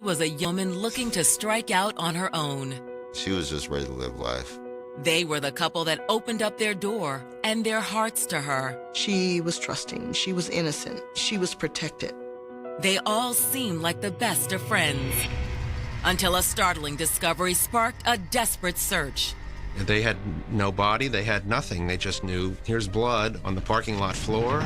Was a woman looking to strike out on her own. She was just ready to live life. They were the couple that opened up their door and their hearts to her. She was trusting. She was innocent. She was protected. They all seemed like the best of friends. Until a startling discovery sparked a desperate search. They had no body, they had nothing. They just knew, here's blood on the parking lot floor.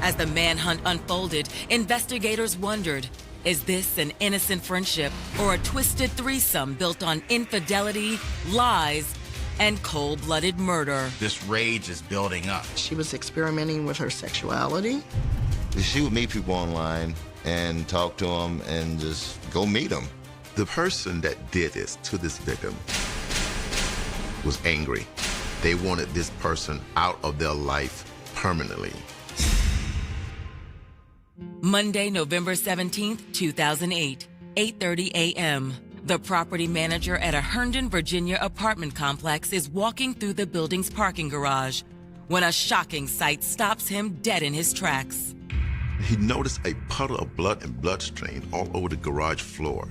As the manhunt unfolded, investigators wondered, is this an innocent friendship or a twisted threesome built on infidelity, lies, and cold-blooded murder? This rage is building up. She was experimenting with her sexuality. She would meet people online and talk to them and just go meet them. The person that did this to this victim was angry. They wanted this person out of their life permanently. Monday, November 17th, 2008, 8:30 a.m. The property manager at a Herndon, Virginia apartment complex is walking through the building's parking garage when a shocking sight stops him dead in his tracks. He noticed a puddle of blood and blood stain all over the garage floor,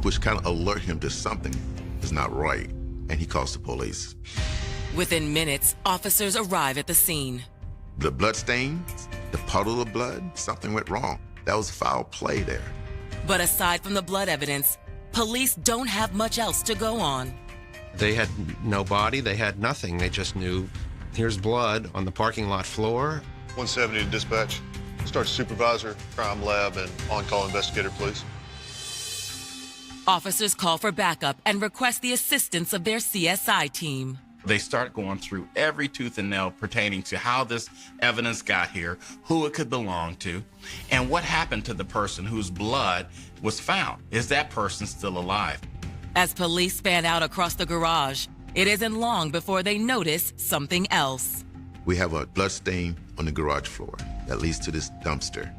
which kind of alerted him to something is not right, and he calls the police. Within minutes, officers arrive at the scene. The blood stains, the puddle of blood, something went wrong. That was foul play there. But aside from the blood evidence, police don't have much else to go on. They had no body, they had nothing. They just knew, here's blood on the parking lot floor. 170 to dispatch. Start supervisor, crime lab, and on-call investigator, please. Officers call for backup and request the assistance of their CSI team. They start going through every tooth and nail pertaining to how this evidence got here, who it could belong to, and what happened to the person whose blood was found. Is that person still alive? As police fan out across the garage, it isn't long before they notice something else. We have a blood stain on the garage floor that leads to this dumpster.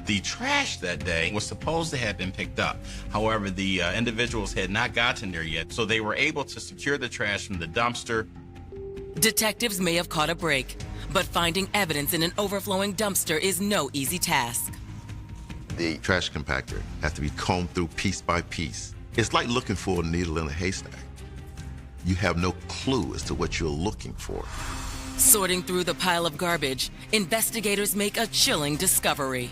The trash that day was supposed to have been picked up. However, the individuals had not gotten there yet, so they were able to secure the trash from the dumpster. Detectives may have caught a break, but finding evidence in an overflowing dumpster is no easy task. The trash compactor has to be combed through piece by piece. It's like looking for a needle in a haystack. You have no clue as to what you're looking for. Sorting through the pile of garbage, investigators make a chilling discovery.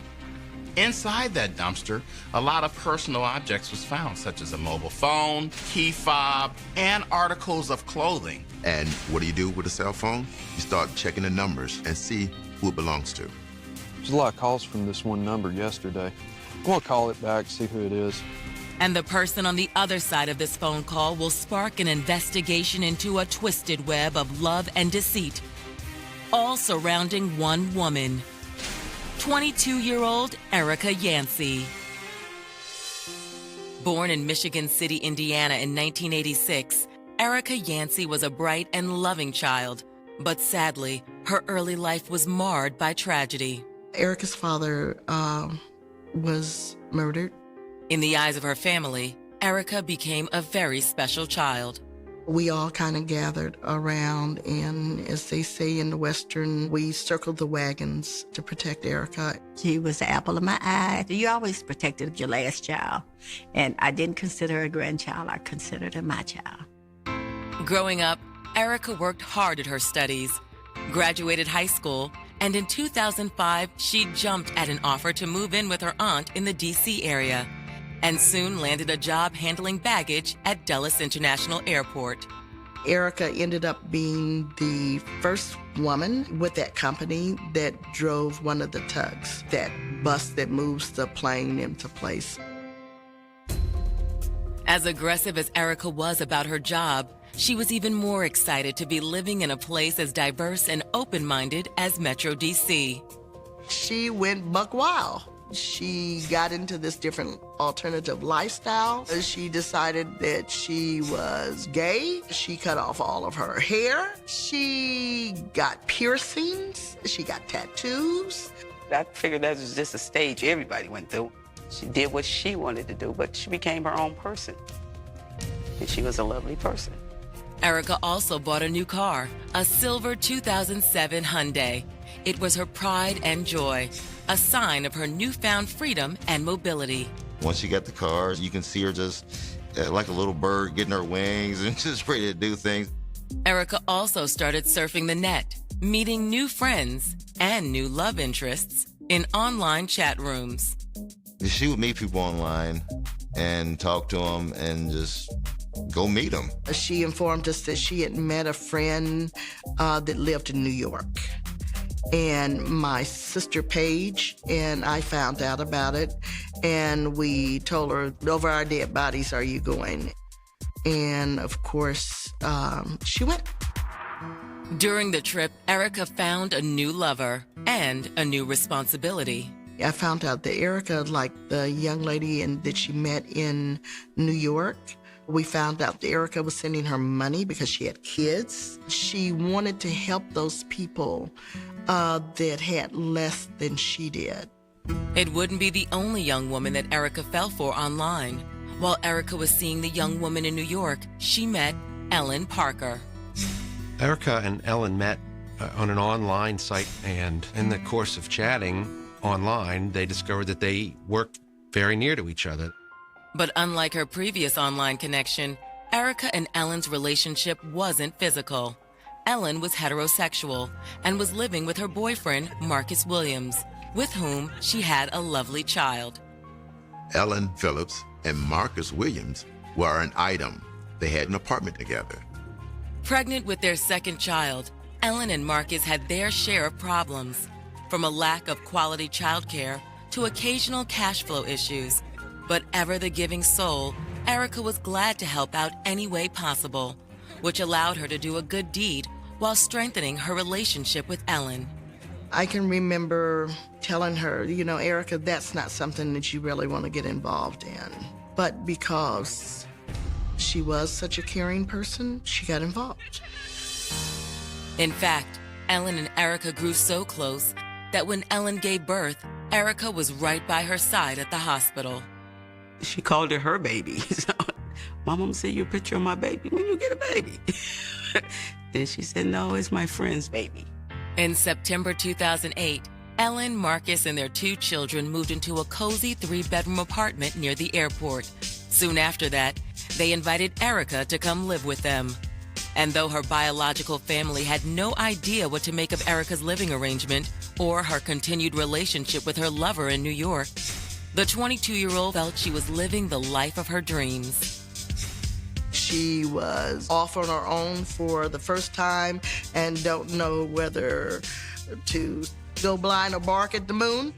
Inside that dumpster, a lot of personal objects was found, such as a mobile phone, key fob, and articles of clothing. And what do you do with a cell phone? You start checking the numbers and see who it belongs to. There's a lot of calls from this one number yesterday. I'm gonna call it back, see who it is. And the person on the other side of this phone call will spark an investigation into a twisted web of love and deceit, all surrounding one woman. 22-year-old Erica Yancey. Born in Michigan City, Indiana in 1986, Erica Yancey was a bright and loving child, but sadly, her early life was marred by tragedy. Erica's father was murdered. In the eyes of her family, Erica became a very special child. We all kind of gathered around, and as they say in the Western, we circled the wagons to protect Erica. She was the apple of my eye. You always protected your last child, and I didn't consider her a grandchild. I considered her my child. Growing up, Erica worked hard at her studies, graduated high school, and in 2005, she jumped at an offer to move in with her aunt in the D.C. area, and soon landed a job handling baggage at Dulles International Airport. Erica ended up being the first woman with that company that drove one of the tugs, that bus that moves the plane into place. As aggressive as Erica was about her job, she was even more excited to be living in a place as diverse and open-minded as Metro D.C. She went buck wild. She got into this different alternative lifestyle. She decided that she was gay. She cut off all of her hair. She got piercings. She got tattoos. I figured that was just a stage everybody went through. She did what she wanted to do, but she became her own person. And she was a lovely person. Erica also bought a new car, a silver 2007 Hyundai. It was her pride and joy, a sign of her newfound freedom and mobility. Once she got the car, you can see her just like a little bird getting her wings and just ready to do things. Erica also started surfing the net, meeting new friends and new love interests in online chat rooms. She would meet people online and talk to them and just go meet them. She informed us that she had met a friend that lived in New York. And my sister Paige and I found out about it, and we told her, over our dead bodies, are you going? And of course, she went. During the trip, Erica found a new lover and a new responsibility. I found out that Erica, like the young lady that she met in New York, we found out that Erica was sending her money because she had kids. She wanted to help those people that had less than she did. It wouldn't be the only young woman that Erica fell for online. While Erica was seeing the young woman in New York, she met Ellen Parker. Erica and Ellen met on an online site, and in the course of chatting online, they discovered that they worked very near to each other. But unlike her previous online connection, Erica and Ellen's relationship wasn't physical. Ellen was heterosexual and was living with her boyfriend, Marcus Williams, with whom she had a lovely child. Ellen Phillips and Marcus Williams were an item. They had an apartment together. Pregnant with their second child, Ellen and Marcus had their share of problems, from a lack of quality childcare to occasional cash flow issues. But ever the giving soul, Erica was glad to help out any way possible, which allowed her to do a good deed while strengthening her relationship with Ellen. I can remember telling her, Erica, that's not something that you really want to get involved in. But because she was such a caring person, she got involved. In fact, Ellen and Erica grew so close that when Ellen gave birth, Erica was right by her side at the hospital. She called it her baby. So, my mom sent you a picture of my baby when you get a baby. Then she said, no, it's my friend's baby. In September 2008, Ellen, Marcus, and their 2 children moved into a cozy 3-bedroom apartment near the airport. Soon after that, they invited Erica to come live with them. And though her biological family had no idea what to make of Erica's living arrangement or her continued relationship with her lover in New York, the 22-year-old felt she was living the life of her dreams. She was off on her own for the first time and don't know whether to go blind or bark at the moon.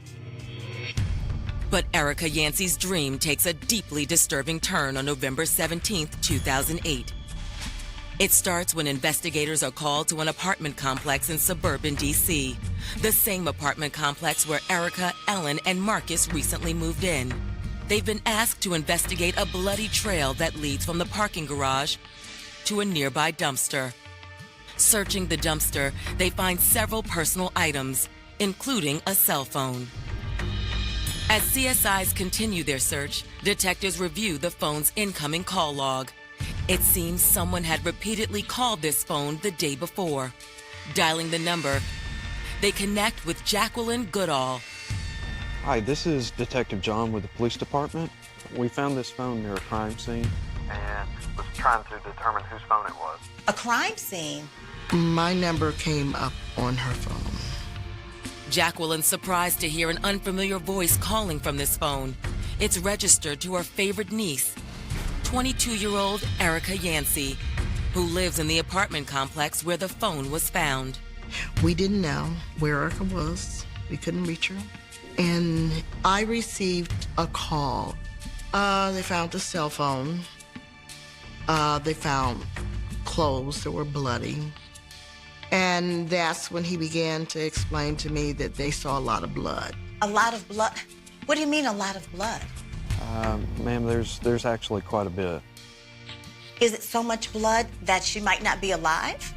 But Erica Yancey's dream takes a deeply disturbing turn on November 17, 2008. It starts when investigators are called to an apartment complex in suburban D.C., the same apartment complex where Erica, Ellen, and Marcus recently moved in. They've been asked to investigate a bloody trail that leads from the parking garage to a nearby dumpster. Searching the dumpster, they find several personal items, including a cell phone. As CSIs continue their search, detectives review the phone's incoming call log. It seems someone had repeatedly called this phone the day before. Dialing the number, they connect with Jacqueline Goodall. Hi, this is Detective John with the police department. We found this phone near a crime scene and was trying to determine whose phone it was. A crime scene? My number came up on her phone. Jacqueline's surprised to hear an unfamiliar voice calling from this phone. It's registered to her favorite niece, 22-year-old Erica Yancey, who lives in the apartment complex where the phone was found. We didn't know where Erica was. We couldn't reach her. And I received a call. They found the cell phone. They found clothes that were bloody. And that's when he began to explain to me that they saw a lot of blood. A lot of blood? What do you mean a lot of blood? Ma'am, there's actually quite a bit. Is it so much blood that she might not be alive?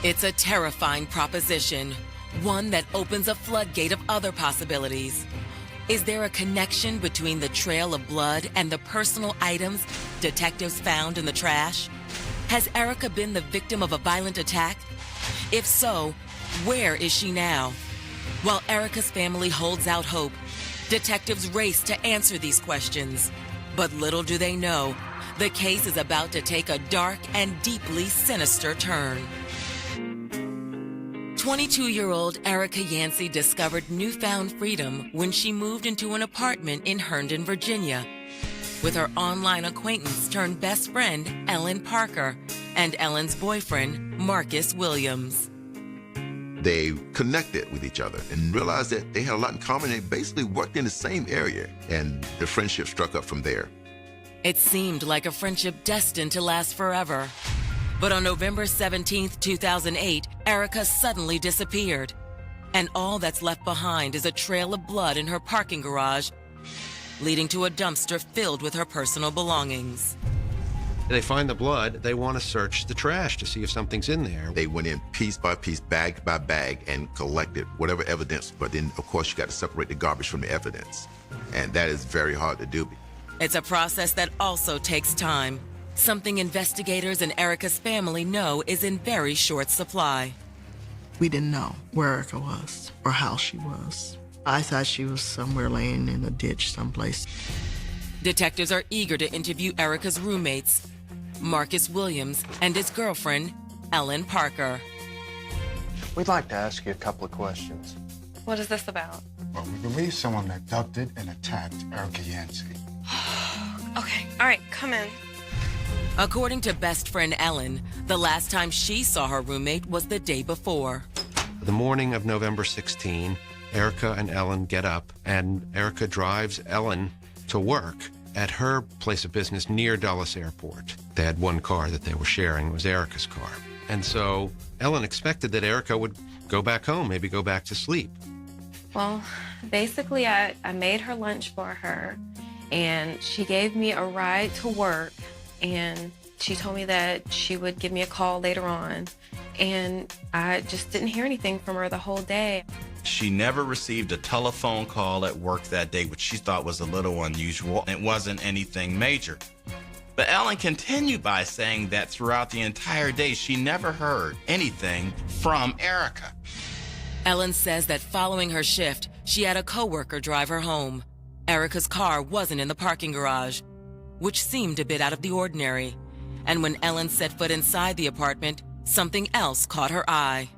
It's a terrifying proposition, one that opens a floodgate of other possibilities. Is there a connection between the trail of blood and the personal items detectives found in the trash? Has Erica been the victim of a violent attack? If so, where is she now? While Erica's family holds out hope, Detectives race to answer these questions. But little do they know, the case is about to take a dark and deeply sinister turn. 22-year-old Erica Yancey discovered newfound freedom when she moved into an apartment in Herndon, Virginia, with her online acquaintance turned best friend, Ellen Parker, and Ellen's boyfriend, Marcus Williams. They connected with each other and realized that they had a lot in common. They basically worked in the same area, and the friendship struck up from there. It seemed like a friendship destined to last forever. But on November 17th, 2008, Erica suddenly disappeared. And all that's left behind is a trail of blood in her parking garage, leading to a dumpster filled with her personal belongings. They find the blood. They want to search the trash to see if something's in there. They went in piece by piece, bag by bag, and collected whatever evidence. But then, of course, you got to separate the garbage from the evidence. And that is very hard to do. It's a process that also takes time, something investigators and Erica's family know is in very short supply. We didn't know where Erica was or how she was. I thought she was somewhere laying in a ditch someplace. Detectives are eager to interview Erica's roommates, Marcus Williams and his girlfriend, Ellen Parker. We'd like to ask you a couple of questions. What is this about? Well, we believe someone abducted and attacked Erica Yancey. Okay, all right, come in. According to best friend Ellen, the last time she saw her roommate was the day before. The morning of November 16, Erica and Ellen get up, and Erica drives Ellen to work at her place of business near Dulles Airport. They had one car that they were sharing. It was Erica's car. And so Ellen expected that Erica would go back home, maybe go back to sleep. Well, basically, I made her lunch for her, and she gave me a ride to work, and she told me that she would give me a call later on, and I just didn't hear anything from her the whole day. She never received a telephone call at work that day, which she thought was a little unusual. It wasn't anything major. But Ellen continued by saying that throughout the entire day, she never heard anything from Erica. Ellen says that following her shift, she had a coworker drive her home. Erica's car wasn't in the parking garage, which seemed a bit out of the ordinary. And when Ellen set foot inside the apartment, something else caught her eye.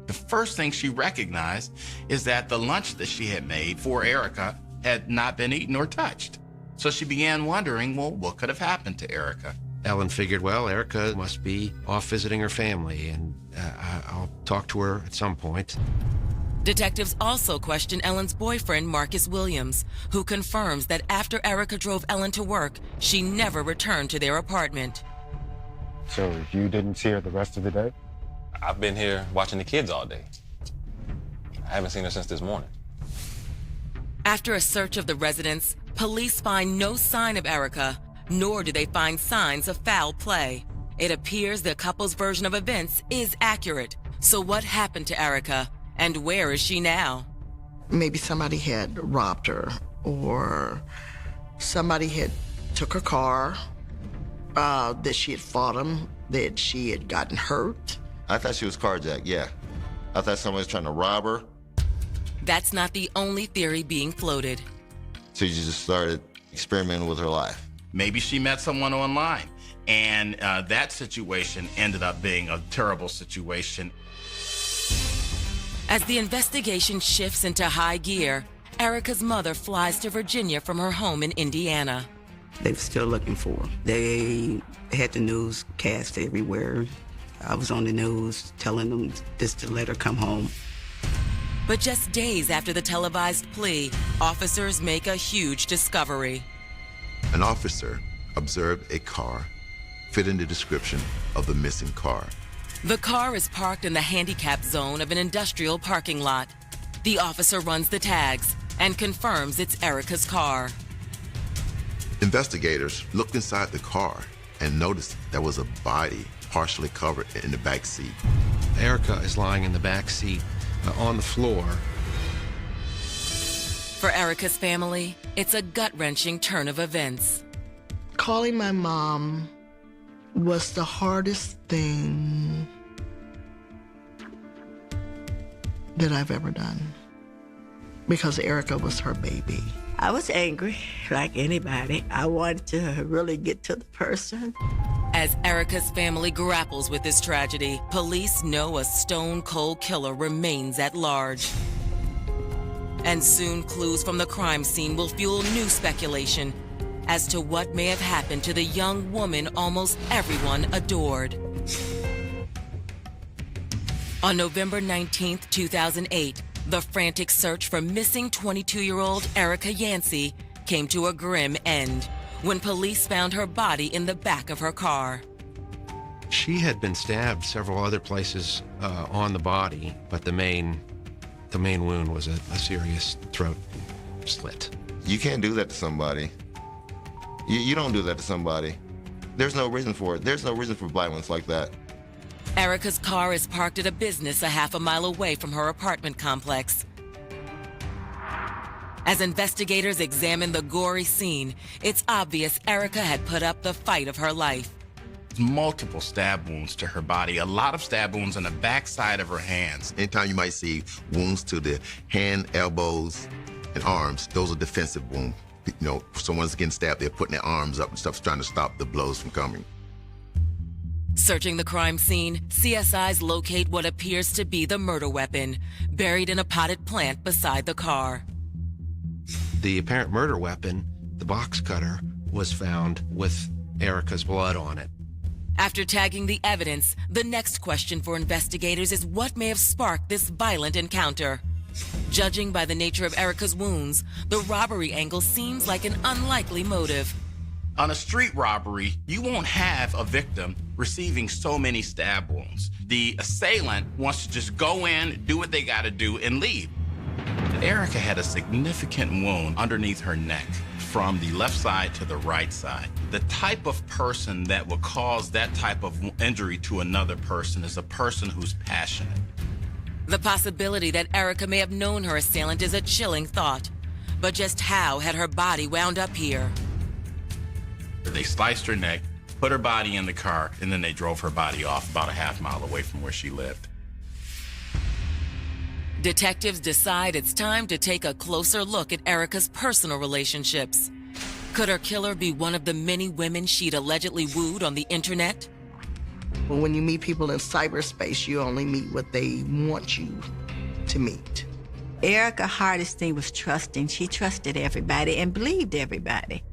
The first thing she recognized is that the lunch that she had made for Erica had not been eaten or touched. So she began wondering, well, what could have happened to Erica? Ellen figured, well, Erica must be off visiting her family, and I'll talk to her at some point. Detectives also question Ellen's boyfriend, Marcus Williams, who confirms that after Erica drove Ellen to work, she never returned to their apartment. So you didn't see her the rest of the day? I've been here watching the kids all day. I haven't seen her since this morning. After a search of the residence, police find no sign of Erica, nor do they find signs of foul play. It appears the couple's version of events is accurate. So what happened to Erica, and where is she now? Maybe somebody had robbed her, or somebody had took her car, that she had fought him, that she had gotten hurt. I thought she was carjacked, yeah. I thought somebody was trying to rob her. That's not the only theory being floated. So she just started experimenting with her life. Maybe she met someone online, and that situation ended up being a terrible situation. As the investigation shifts into high gear, Erica's mother flies to Virginia from her home in Indiana. They were still looking for her. They had the newscast everywhere. I was on the news telling them just to let her come home. But just days after the televised plea, officers make a huge discovery. An officer observed a car fit in the description of the missing car. The car is parked in the handicap zone of an industrial parking lot. The officer runs the tags and confirms it's Erica's car. Investigators looked inside the car and noticed there was a body partially covered in the back seat. Erica is lying in the back seat on the floor. For Erica's family, it's a gut-wrenching turn of events. Calling my mom was the hardest thing that I've ever done. because Erica was her baby. I was angry, like anybody. I wanted to really get to the person. As Erica's family grapples with this tragedy, police know a stone-cold killer remains at large. And soon clues from the crime scene will fuel new speculation as to what may have happened to the young woman almost everyone adored. On November 19th, 2008, the frantic search for missing 22-year-old Erica Yancey came to a grim end when police found her body in the back of her car. She had been stabbed several other places on the body, but the main wound was a serious throat slit. You can't do that to somebody. You don't do that to somebody. There's no reason for it. There's no reason for violence like that. Erica's car is parked at a business a half a mile away from her apartment complex. As investigators examine the gory scene, it's obvious Erica had put up the fight of her life. Multiple stab wounds to her body, a lot of stab wounds on the backside of her hands. Anytime you might see wounds to the hand, elbows, and arms, those are defensive wounds. You know, someone's getting stabbed, they're putting their arms up and stuff, trying to stop the blows from coming. Searching the crime scene, CSIs locate what appears to be the murder weapon, buried in a potted plant beside the car. The apparent murder weapon, the box cutter, was found with Erica's blood on it. After tagging the evidence, the next question for investigators is what may have sparked this violent encounter. Judging by the nature of Erica's wounds, the robbery angle seems like an unlikely motive. On a street robbery, you won't have a victim receiving so many stab wounds. The assailant wants to just go in, do what they gotta do, and leave. Erica had a significant wound underneath her neck from the left side to the right side. The type of person that will cause that type of injury to another person is a person who's passionate. The possibility that Erica may have known her assailant is a chilling thought. But just how had her body wound up here? They sliced her neck, put her body in the car, and then they drove her body off about a half mile away from where she lived. Detectives decide it's time to take a closer look at Erica's personal relationships. Could her killer be one of the many women she'd allegedly wooed on the internet? Well, when you meet people in cyberspace, you only meet what they want you to meet. Erica's hardest thing was trusting. She trusted everybody and believed everybody.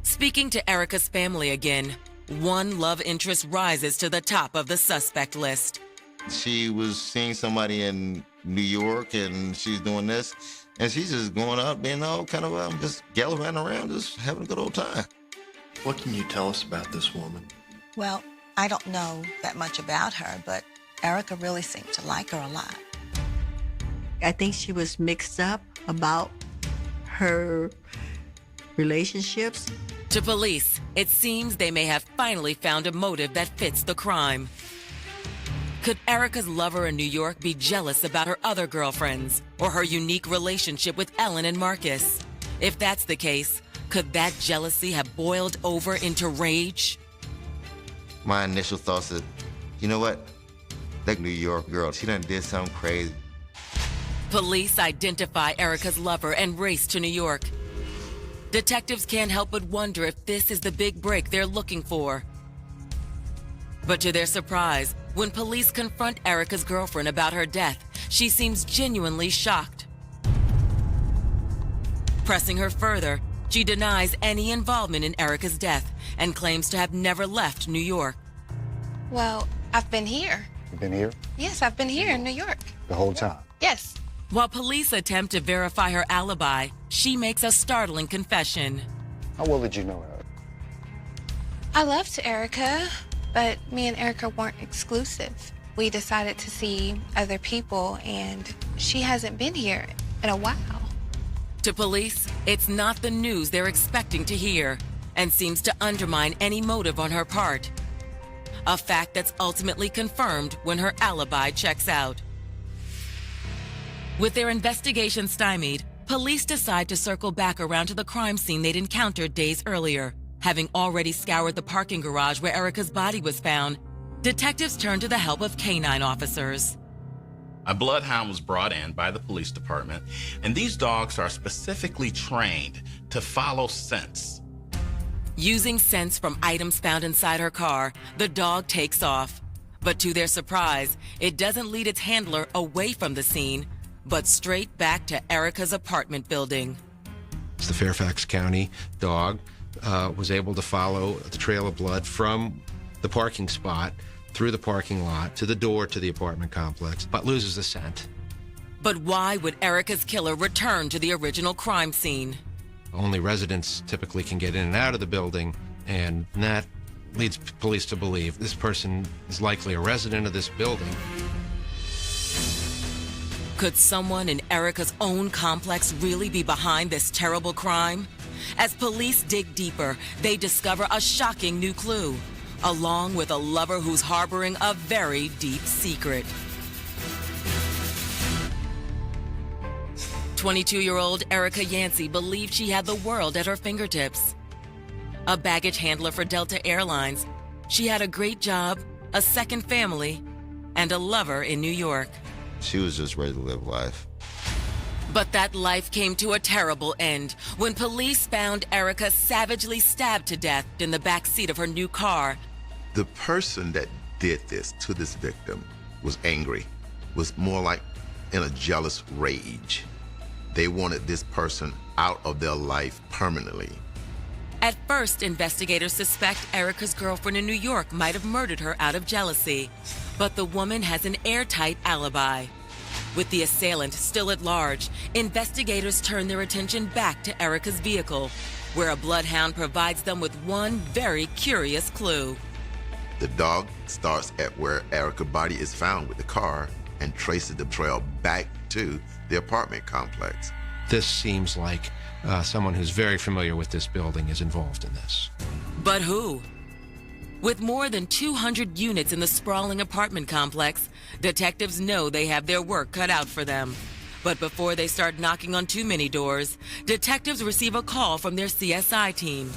Speaking to Erica's family again, one love interest rises to the top of the suspect list. She was seeing somebody in New York, and she's doing this, and she's just going out being all kind of just gallivanting around, just having a good old time. What can you tell us about this woman? Well, I don't know that much about her, but Erica really seemed to like her a lot. I think she was mixed up about her relationships. To police, it seems they may have finally found a motive that fits the crime. Could Erica's lover in New York be jealous about her other girlfriends or her unique relationship with Ellen and Marcus? If that's the case, could that jealousy have boiled over into rage? My initial thoughts is, you know what? That New York girl, she done did something crazy. Police identify Erica's lover and race to New York. Detectives can't help but wonder if this is the big break they're looking for. But to their surprise, when police confront Erica's girlfriend about her death, she seems genuinely shocked. Pressing her further, she denies any involvement in Erica's death and claims to have never left New York. Well, I've been here. You've been here Yes, I've been here in New York. the whole time? Yes. While police attempt to verify her alibi, she makes a startling confession. How well did you know her? I loved Erica, but me and Erica weren't exclusive. We decided to see other people, and she hasn't been here in a while. To police, it's not the news they're expecting to hear and seems to undermine any motive on her part. A fact that's ultimately confirmed when her alibi checks out. With their investigation stymied, police decide to circle back around to the crime scene they'd encountered days earlier. Having already scoured the parking garage where Erica's body was found, detectives turn to the help of canine officers. A bloodhound was brought in by the police department, and these dogs are specifically trained to follow scents. Using scents from items found inside her car, the dog takes off. But to their surprise, it doesn't lead its handler away from the scene, but straight back to Erica's apartment building. The Fairfax County dog was able to follow the trail of blood from the parking spot through the parking lot to the door to the apartment complex, but loses the scent. But why would Erica's killer return to the original crime scene? Only residents typically can get in and out of the building, and that leads police to believe this person is likely a resident of this building. Could someone in Erica's own complex really be behind this terrible crime? As police dig deeper, they discover a shocking new clue, along with a lover who's harboring a very deep secret. 22-year-old Erica Yancey believed she had the world at her fingertips. A baggage handler for Delta Airlines, she had a great job, a second family, and a lover in New York. She was just ready to live life. But that life came to a terrible end when police found Erica savagely stabbed to death in the back seat of her new car. The person that did this to this victim was angry, was more like in a jealous rage. They wanted this person out of their life permanently. At first, investigators suspect Erica's girlfriend in New York might have murdered her out of jealousy. But the woman has an airtight alibi. With the assailant still at large, investigators turn their attention back to Erica's vehicle, where a bloodhound provides them with one very curious clue. The dog starts at where Erica's body is found with the car and traces the trail back to the apartment complex. This seems like someone who's very familiar with this building is involved in this. But who? With more than 200 units in the sprawling apartment complex, detectives know they have their work cut out for them. But before they start knocking on too many doors, detectives receive a call from their CSI team.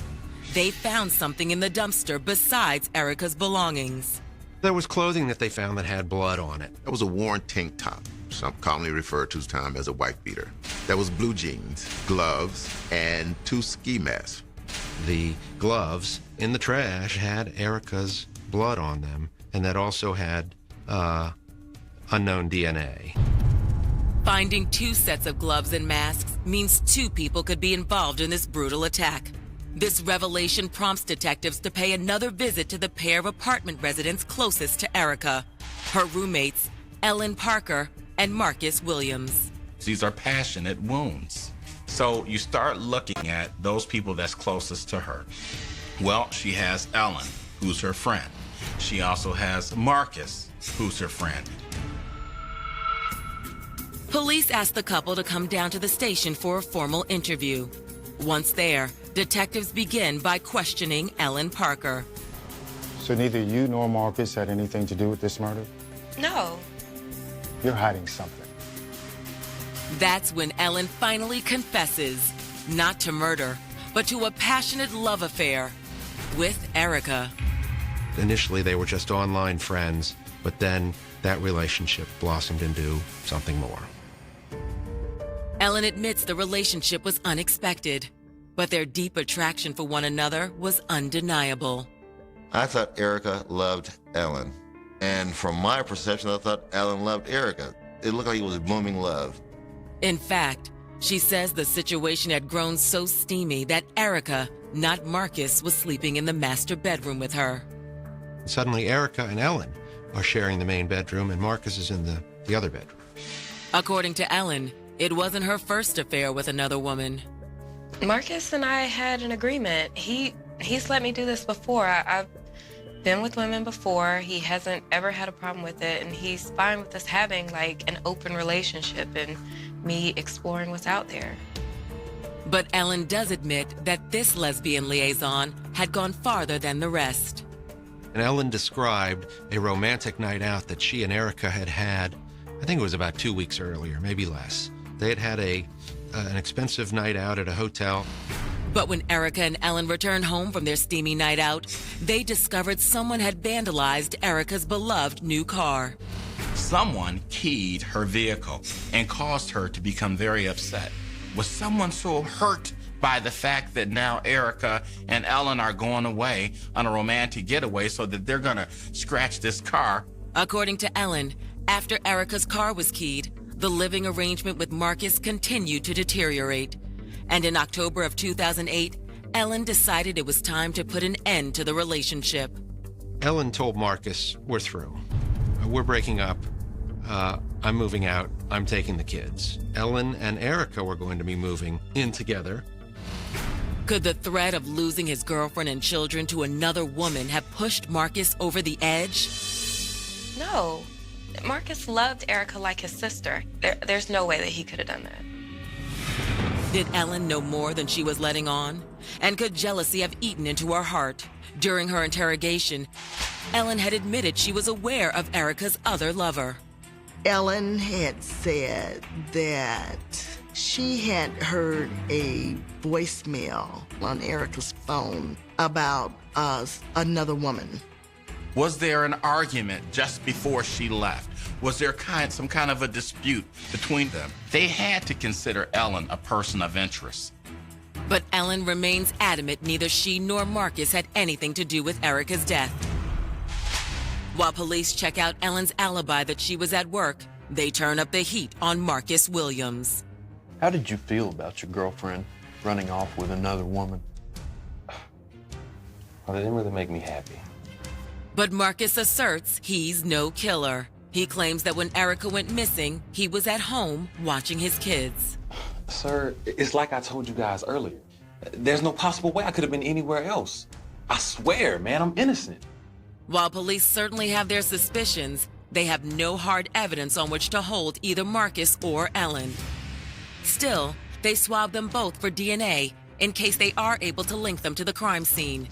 They found something in the dumpster besides Erica's belongings. There was clothing that they found that had blood on it. It was a worn tank top, some commonly referred to as a wife beater. There was blue jeans, gloves, and 2 ski masks. The gloves in the trash had Erica's blood on them, and that also had unknown DNA. Finding 2 sets of gloves and masks means 2 people could be involved in this brutal attack. This revelation prompts detectives to pay another visit to the pair of apartment residents closest to Erica, her roommates, Ellen Parker and Marcus Williams. These are passionate wounds. So you start looking at those people that's closest to her. Well, she has Ellen, who's her friend. She also has Marcus, who's her friend. Police asked the couple to come down to the station for a formal interview. Once there, detectives begin by questioning Ellen Parker. So neither you nor Marcus had anything to do with this murder? No. You're hiding something. That's when Ellen finally confesses, not to murder, but to a passionate love affair with Erica. Initially, they were just online friends, but then that relationship blossomed into something more. Ellen admits the relationship was unexpected, but their deep attraction for one another was undeniable. I thought Erica loved Ellen. And from my perception, I thought Ellen loved Erica. It looked like it was blooming love. In fact, she says the situation had grown so steamy that Erica, not Marcus, was sleeping in the master bedroom with her. Suddenly, Erica and Ellen are sharing the main bedroom, and Marcus is in the other bedroom. According to Ellen, it wasn't her first affair with another woman. Marcus and I had an agreement. He's let me do this before. I've been with women before. He hasn't ever had a problem with it, and he's fine with us having like an open relationship and me exploring what's out there. But Ellen does admit that this lesbian liaison had gone farther than the rest. And Ellen described a romantic night out that she and Erica had, I think it was about 2 weeks earlier, maybe less. They had an expensive night out at a hotel. But when Erica and Ellen returned home from their steamy night out, they discovered someone had vandalized Erica's beloved new car. Someone keyed her vehicle and caused her to become very upset. Was someone so hurt by the fact that now Erica and Ellen are going away on a romantic getaway so that they're gonna scratch this car? According to Ellen, after Erica's car was keyed, the living arrangement with Marcus continued to deteriorate. And in October of 2008, Ellen decided it was time to put an end to the relationship. Ellen told Marcus, we're through. We're breaking up. I'm moving out. I'm taking the kids. Ellen and Erica were going to be moving in together. Could the threat of losing his girlfriend and children to another woman have pushed Marcus over the edge? No. Marcus loved Erica like his sister. There's no way that he could have done that. Did Ellen know more than she was letting on? And could jealousy have eaten into her heart? During her interrogation, Ellen had admitted she was aware of Erica's other lover. Ellen had said that she had heard a voicemail on Erica's phone about another woman. Was there an argument just before she left? Was there some kind of a dispute between them? They had to consider Ellen a person of interest. But Ellen remains adamant neither she nor Marcus had anything to do with Erica's death. While police check out Ellen's alibi that she was at work, they turn up the heat on Marcus Williams. How did you feel about your girlfriend running off with another woman? Well, it didn't really make me happy. But Marcus asserts he's no killer. He claims that when Erica went missing, he was at home watching his kids. Sir, it's like I told you guys earlier. There's no possible way I could have been anywhere else. I swear, man, I'm innocent. While police certainly have their suspicions, they have no hard evidence on which to hold either Marcus or Ellen. Still, they swab them both for DNA in case they are able to link them to the crime scene.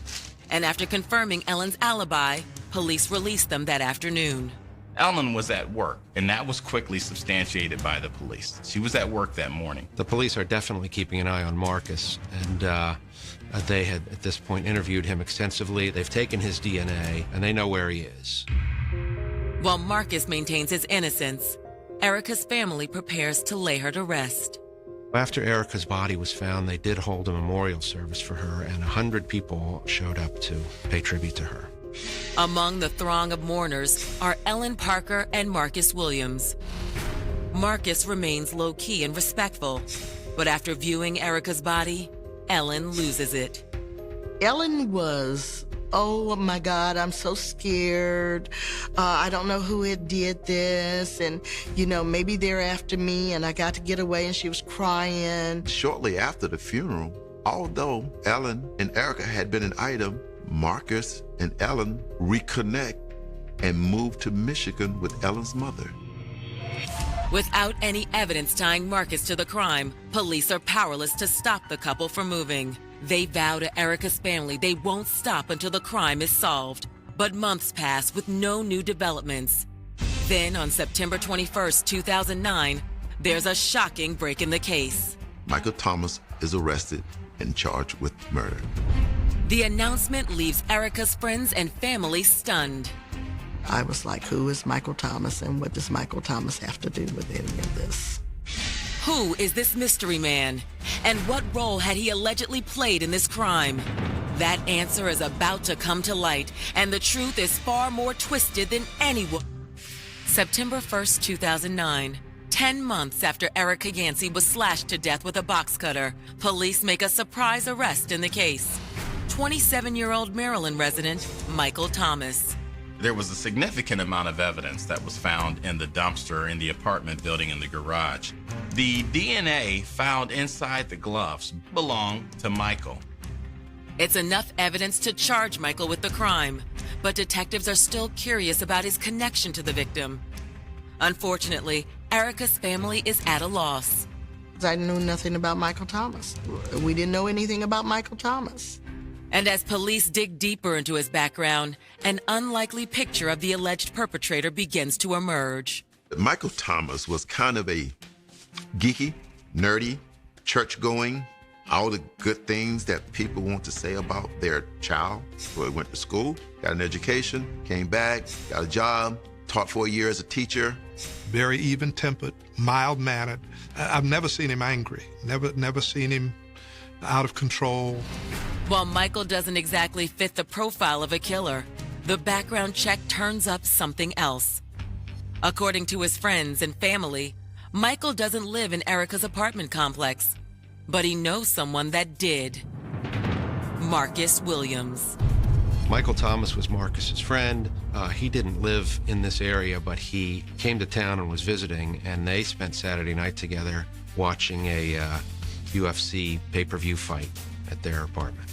And after confirming Ellen's alibi, police released them that afternoon. Ellen was at work, and that was quickly substantiated by the police. She was at work that morning. The police are definitely keeping an eye on Marcus, and they had, at this point, interviewed him extensively. They've taken his DNA, and they know where he is. While Marcus maintains his innocence, Erica's family prepares to lay her to rest. After Erica's body was found, they did hold a memorial service for her, and 100 people showed up to pay tribute to her. Among the throng of mourners are Ellen Parker and Marcus Williams. Marcus remains low-key and respectful, but after viewing Erica's body, Ellen loses it. Ellen was, oh my God, I'm so scared. I don't know who had did this. And, maybe they're after me and I got to get away, and she was crying. Shortly after the funeral, although Ellen and Erica had been an item, Marcus and Ellen reconnect and move to Michigan with Ellen's mother. Without any evidence tying Marcus to the crime, police are powerless to stop the couple from moving. They vow to Erica's family they won't stop until the crime is solved. But months pass with no new developments. Then on September 21st, 2009, there's a shocking break in the case. Michael Thomas is arrested and charged with murder. The announcement leaves Erica's friends and family stunned. I was like, who is Michael Thomas, and what does Michael Thomas have to do with any of this? Who is this mystery man? And what role had he allegedly played in this crime? That answer is about to come to light, and the truth is far more twisted than anyone. September 1st, 2009. 10 months after Erica Yancey was slashed to death with a box cutter, police make a surprise arrest in the case. 27-year-old Maryland resident, Michael Thomas. There was a significant amount of evidence that was found in the dumpster in the apartment building in the garage. The DNA found inside the gloves belonged to Michael. It's enough evidence to charge Michael with the crime, but detectives are still curious about his connection to the victim. Unfortunately, Erica's family is at a loss. I knew nothing about Michael Thomas. We didn't know anything about Michael Thomas. And as police dig deeper into his background, an unlikely picture of the alleged perpetrator begins to emerge. Michael Thomas was kind of a geeky, nerdy, church-going, all the good things that people want to say about their child. So he went to school, got an education, came back, got a job, taught for a year as a teacher. Very even-tempered, mild-mannered. I've never seen him angry. Never seen him out of control. While Michael doesn't exactly fit the profile of a killer, the background check turns up something else. According to his friends and family, Michael doesn't live in Erica's apartment complex, but he knows someone that did. Marcus Williams. Michael Thomas was Marcus's friend. He didn't live in this area, but he came to town and was visiting, and they spent Saturday night together watching a UFC pay-per-view fight at their apartment.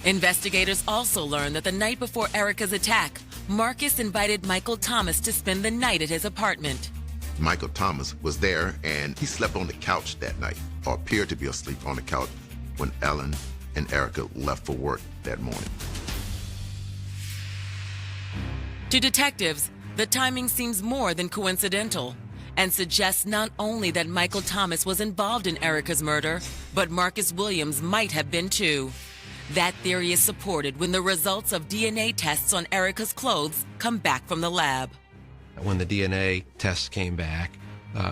Investigators also learned that the night before Erica's attack, Marcus invited Michael Thomas to spend the night at his apartment. Michael Thomas was there, and he slept on the couch that night, or appeared to be asleep on the couch when Ellen and Erica left for work that morning. To detectives, the timing seems more than coincidental and suggests not only that Michael Thomas was involved in Erica's murder, but Marcus Williams might have been too. That theory is supported when the results of DNA tests on Erica's clothes come back from the lab. When the DNA tests came back,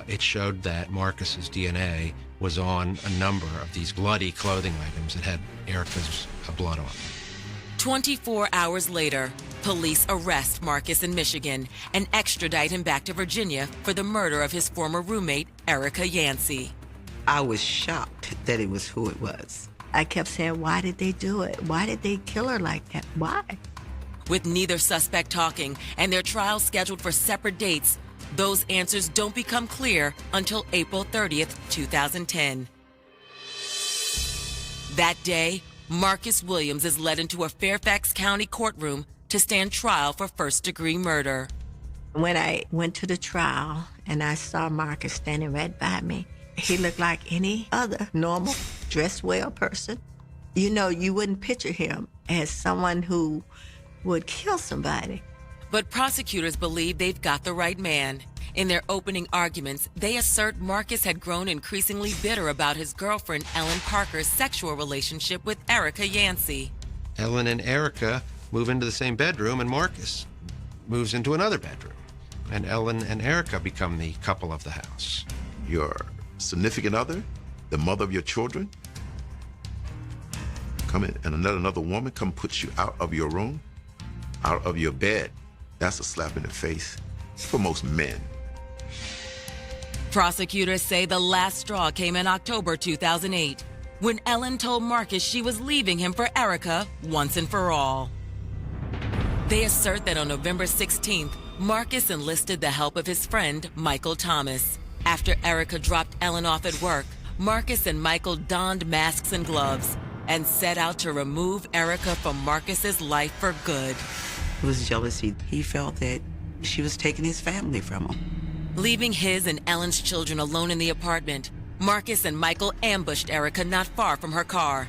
it showed that Marcus's DNA was on a number of these bloody clothing items that had Erica's blood on. 24 hours later, police arrest Marcus in Michigan and extradite him back to Virginia for the murder of his former roommate, Erica Yancey. I was shocked that it was who it was. I kept saying, why did they do it? Why did they kill her like that? Why? With neither suspect talking and their trials scheduled for separate dates, those answers don't become clear until April 30th, 2010. That day, Marcus Williams is led into a Fairfax County courtroom to stand trial for first-degree murder. When I went to the trial and I saw Marcus standing right by me, he looked like any other normal, dressed well person. You know, you wouldn't picture him as someone who would kill somebody. But prosecutors believe they've got the right man. In their opening arguments, they assert Marcus had grown increasingly bitter about his girlfriend, Ellen Parker's sexual relationship with Erica Yancey. Ellen and Erica move into the same bedroom, and Marcus moves into another bedroom. And Ellen and Erica become the couple of the house. Your significant other, the mother of your children, come in and let another woman come put you out of your room, out of your bed. That's a slap in the face for most men. Prosecutors say the last straw came in October 2008, when Ellen told Marcus she was leaving him for Erica once and for all. They assert that on November 16th, Marcus enlisted the help of his friend, Michael Thomas. After Erica dropped Ellen off at work, Marcus and Michael donned masks and gloves and set out to remove Erica from Marcus's life for good. It was jealousy. He felt that she was taking his family from him. Leaving his and Ellen's children alone in the apartment, Marcus and Michael ambushed Erica not far from her car.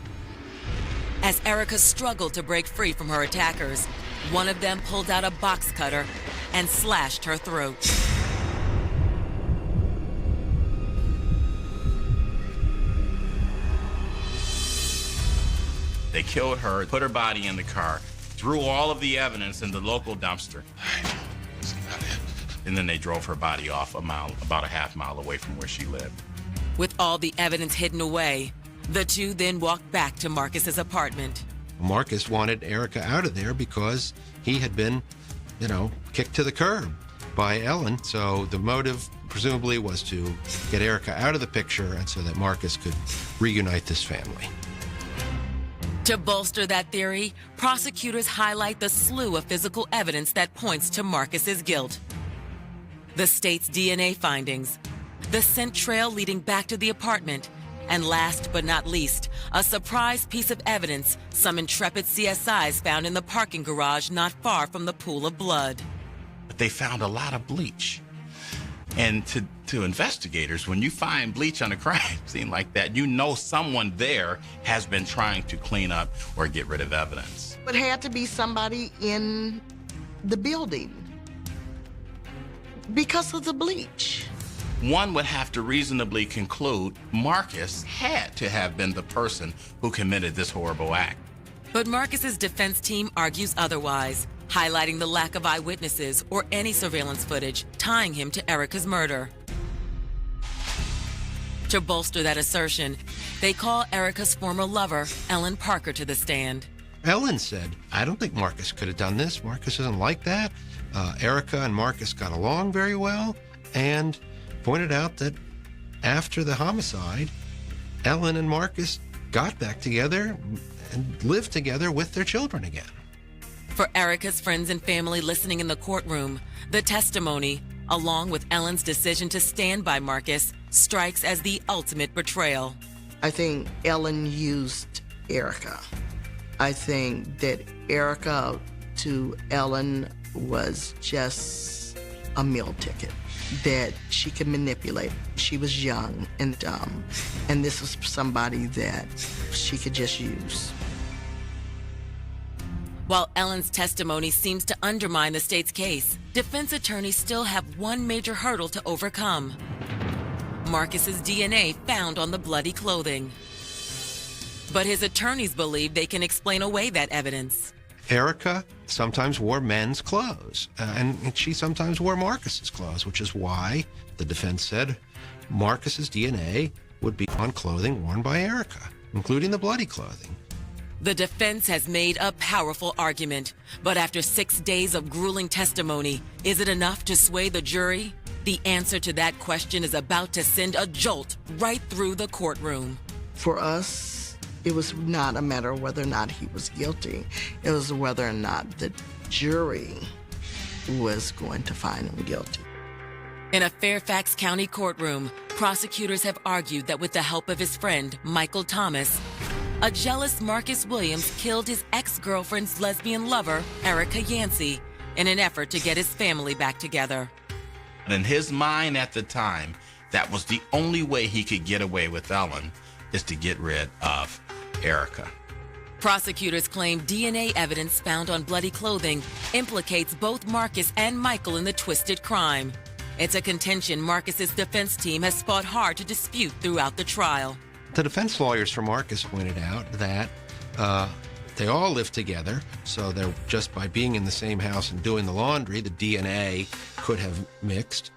As Erica struggled to break free from her attackers, one of them pulled out a box cutter and slashed her throat. They killed her, put her body in the car, threw all of the evidence in the local dumpster. And then they drove her body off about a half mile away from where she lived. With all the evidence hidden away, the two then walked back to Marcus's apartment. Marcus wanted Erica out of there because he had been, kicked to the curb by Ellen. So the motive presumably was to get Erica out of the picture and so that Marcus could reunite this family. To bolster that theory, prosecutors highlight the slew of physical evidence that points to Marcus's guilt. The state's DNA findings, the scent trail leading back to the apartment, and last but not least, a surprise piece of evidence some intrepid CSIs found in the parking garage not far from the pool of blood. But they found a lot of bleach. And to investigators, when you find bleach on a crime scene like that, you know someone there has been trying to clean up or get rid of evidence. It had to be somebody in the building because of the bleach. One would have to reasonably conclude Marcus had to have been the person who committed this horrible act. But Marcus's defense team argues otherwise. highlighting the lack of eyewitnesses or any surveillance footage tying him to Erica's murder. To bolster that assertion, they call Erica's former lover, Ellen Parker, to the stand. Ellen said, I don't think Marcus could have done this. Marcus isn't like that. Erica and Marcus got along very well, and pointed out that after the homicide, Ellen and Marcus got back together and lived together with their children again. For Erica's friends and family listening in the courtroom, the testimony, along with Ellen's decision to stand by Marcus, strikes as the ultimate betrayal. I think Ellen used Erica. I think that Erica to Ellen was just a meal ticket that she could manipulate. She was young and dumb, and this was somebody that she could just use. While Ellen's testimony seems to undermine the state's case, defense attorneys still have one major hurdle to overcome: Marcus's DNA found on the bloody clothing. But his attorneys believe they can explain away that evidence. Erica sometimes wore men's clothes, and she sometimes wore Marcus's clothes, which is why the defense said Marcus's DNA would be on clothing worn by Erica, including the bloody clothing. The defense has made a powerful argument, but after 6 days of grueling testimony, is it enough to sway the jury? The answer to that question is about to send a jolt right through the courtroom. For us, it was not a matter of whether or not he was guilty. It was whether or not the jury was going to find him guilty. In a Fairfax County courtroom, prosecutors have argued that with the help of his friend, Michael Thomas, a jealous Marcus Williams killed his ex-girlfriend's lesbian lover, Erica Yancey, in an effort to get his family back together. In his mind at the time, that was the only way he could get away with Ellen, is to get rid of Erica. Prosecutors claim DNA evidence found on bloody clothing implicates both Marcus and Michael in the twisted crime. It's a contention Marcus's defense team has fought hard to dispute throughout the trial. The defense lawyers for Marcus pointed out that they all lived together, so they're just by being in the same house and doing the laundry, the DNA could have mixed.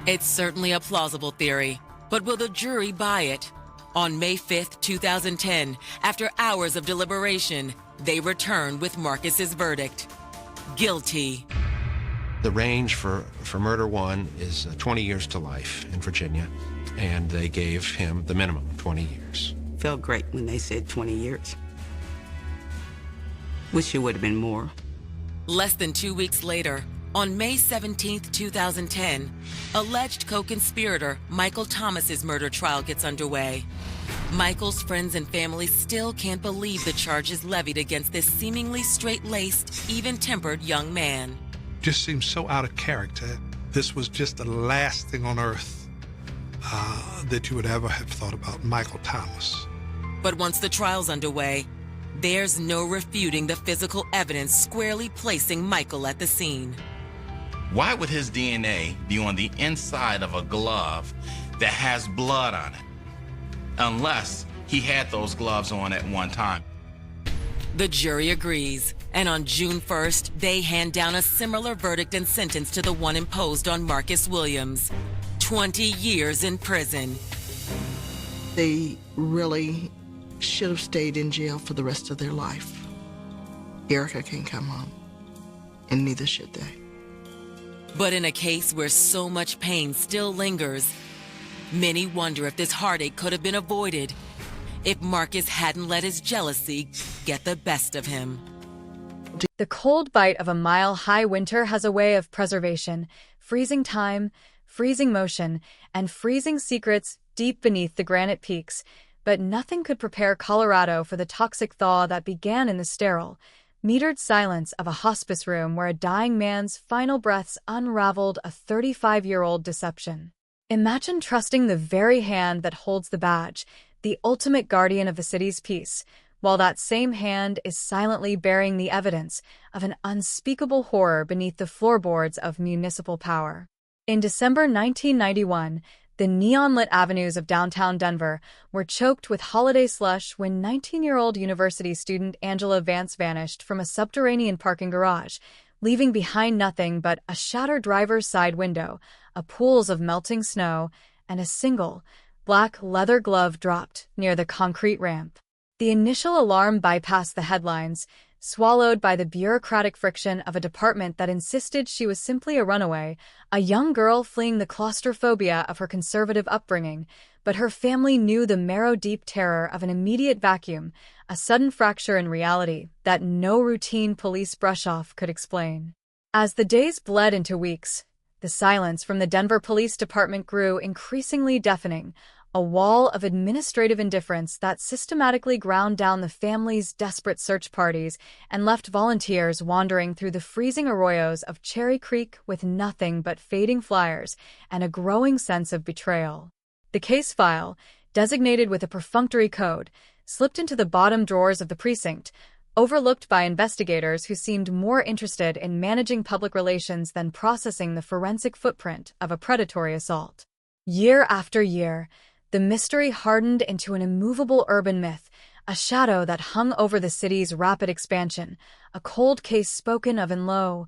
It's certainly a plausible theory, but will the jury buy it? On May 5th, 2010, after hours of deliberation, they return with Marcus's verdict: guilty. The range for murder one is 20 years to life in Virginia, and they gave him the minimum, 20 years. Felt great when they said 20 years. Wish it would have been more. Less than 2 weeks later, on May 17th, 2010, alleged co-conspirator Michael Thomas's murder trial gets underway. Michael's friends and family still can't believe the charges levied against this seemingly straight-laced, even-tempered young man. Just seems so out of character. This was just the last thing on earth that you would ever have thought about Michael Thomas. But once the trial's underway, there's no refuting the physical evidence squarely placing Michael at the scene. Why would his DNA be on the inside of a glove that has blood on it? Unless he had those gloves on at one time. The jury agrees, and on June 1st, they hand down a similar verdict and sentence to the one imposed on Marcus Williams: 20 years in prison. They really should have stayed in jail for the rest of their life. Erica can't come home, and neither should they. But in a case where so much pain still lingers, many wonder if this heartache could have been avoided if Marcus hadn't let his jealousy get the best of him. The cold bite of a mile-high winter has a way of preservation, freezing time, freezing motion, and freezing secrets deep beneath the granite peaks. But nothing could prepare Colorado for the toxic thaw that began in the sterile, metered silence of a hospice room where a dying man's final breaths unraveled a 35-year-old deception. Imagine trusting the very hand that holds the badge, the ultimate guardian of the city's peace, while that same hand is silently bearing the evidence of an unspeakable horror beneath the floorboards of municipal power. In December 1991, the neon-lit avenues of downtown Denver were choked with holiday slush when 19-year-old university student Angela Vance vanished from a subterranean parking garage leaving behind nothing but a shattered driver's side window, a pools of melting snow, and a single, black leather glove dropped near the concrete ramp. The initial alarm bypassed the headlines, swallowed by the bureaucratic friction of a department that insisted she was simply a runaway, a young girl fleeing the claustrophobia of her conservative upbringing, but her family knew the marrow-deep terror of an immediate vacuum, a sudden fracture in reality that no routine police brush-off could explain. As the days bled into weeks, the silence from the Denver Police Department grew increasingly deafening, a wall of administrative indifference that systematically ground down the family's desperate search parties and left volunteers wandering through the freezing arroyos of Cherry Creek with nothing but fading flyers and a growing sense of betrayal. The case file, designated with a perfunctory code, slipped into the bottom drawers of the precinct, overlooked by investigators who seemed more interested in managing public relations than processing the forensic footprint of a predatory assault. Year after year, the mystery hardened into an immovable urban myth, a shadow that hung over the city's rapid expansion, a cold case spoken of in low,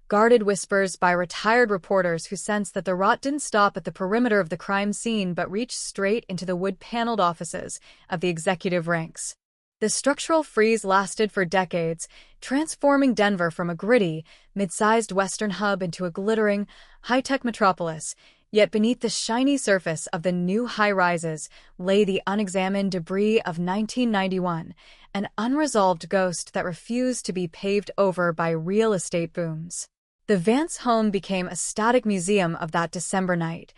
guarded whispers by retired reporters who sensed that the rot didn't stop at the perimeter of the crime scene but reached straight into the wood-paneled offices of the executive ranks. The structural freeze lasted for decades, transforming Denver from a gritty, mid-sized western hub into a glittering, high-tech metropolis. Yet beneath the shiny surface of the new high-rises lay the unexamined debris of 1991, an unresolved ghost that refused to be paved over by real estate booms. The Vance home became a static museum of that December night.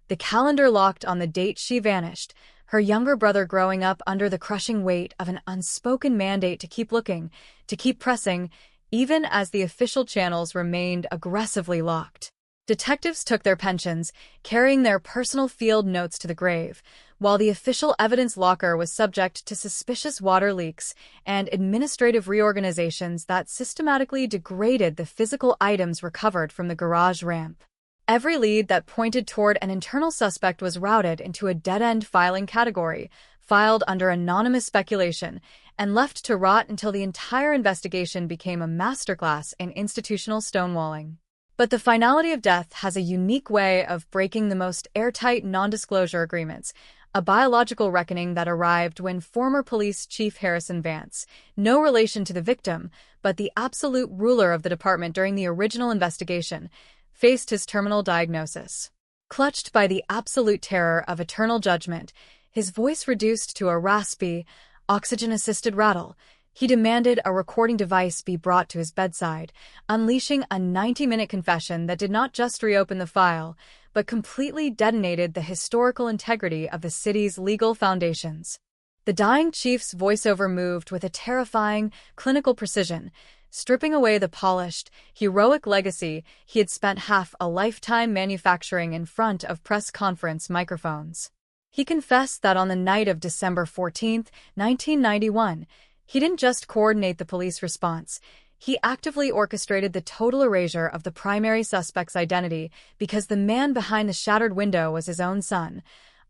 The calendar locked on the date she vanished, her younger brother growing up under the crushing weight of an unspoken mandate to keep looking, to keep pressing, even as the official channels remained aggressively locked. Detectives took their pensions, carrying their personal field notes to the grave, while the official evidence locker was subject to suspicious water leaks and administrative reorganizations that systematically degraded the physical items recovered from the garage ramp. Every lead that pointed toward an internal suspect was routed into a dead-end filing category, filed under anonymous speculation, and left to rot until the entire investigation became a masterclass in institutional stonewalling. But the finality of death has a unique way of breaking the most airtight non-disclosure agreements, a biological reckoning that arrived when former police chief Harrison Vance, no relation to the victim, but the absolute ruler of the department during the original investigation, faced his terminal diagnosis. Clutched by the absolute terror of eternal judgment, his voice reduced to a raspy, oxygen-assisted rattle, he demanded a recording device be brought to his bedside, unleashing a 90-minute confession that did not just reopen the file, but completely detonated the historical integrity of the city's legal foundations. The dying chief's voiceover moved with a terrifying, clinical precision, stripping away the polished, heroic legacy he had spent half a lifetime manufacturing in front of press conference microphones. He confessed that on the night of December 14, 1991, he didn't just coordinate the police response, he actively orchestrated the total erasure of the primary suspect's identity because the man behind the shattered window was his own son,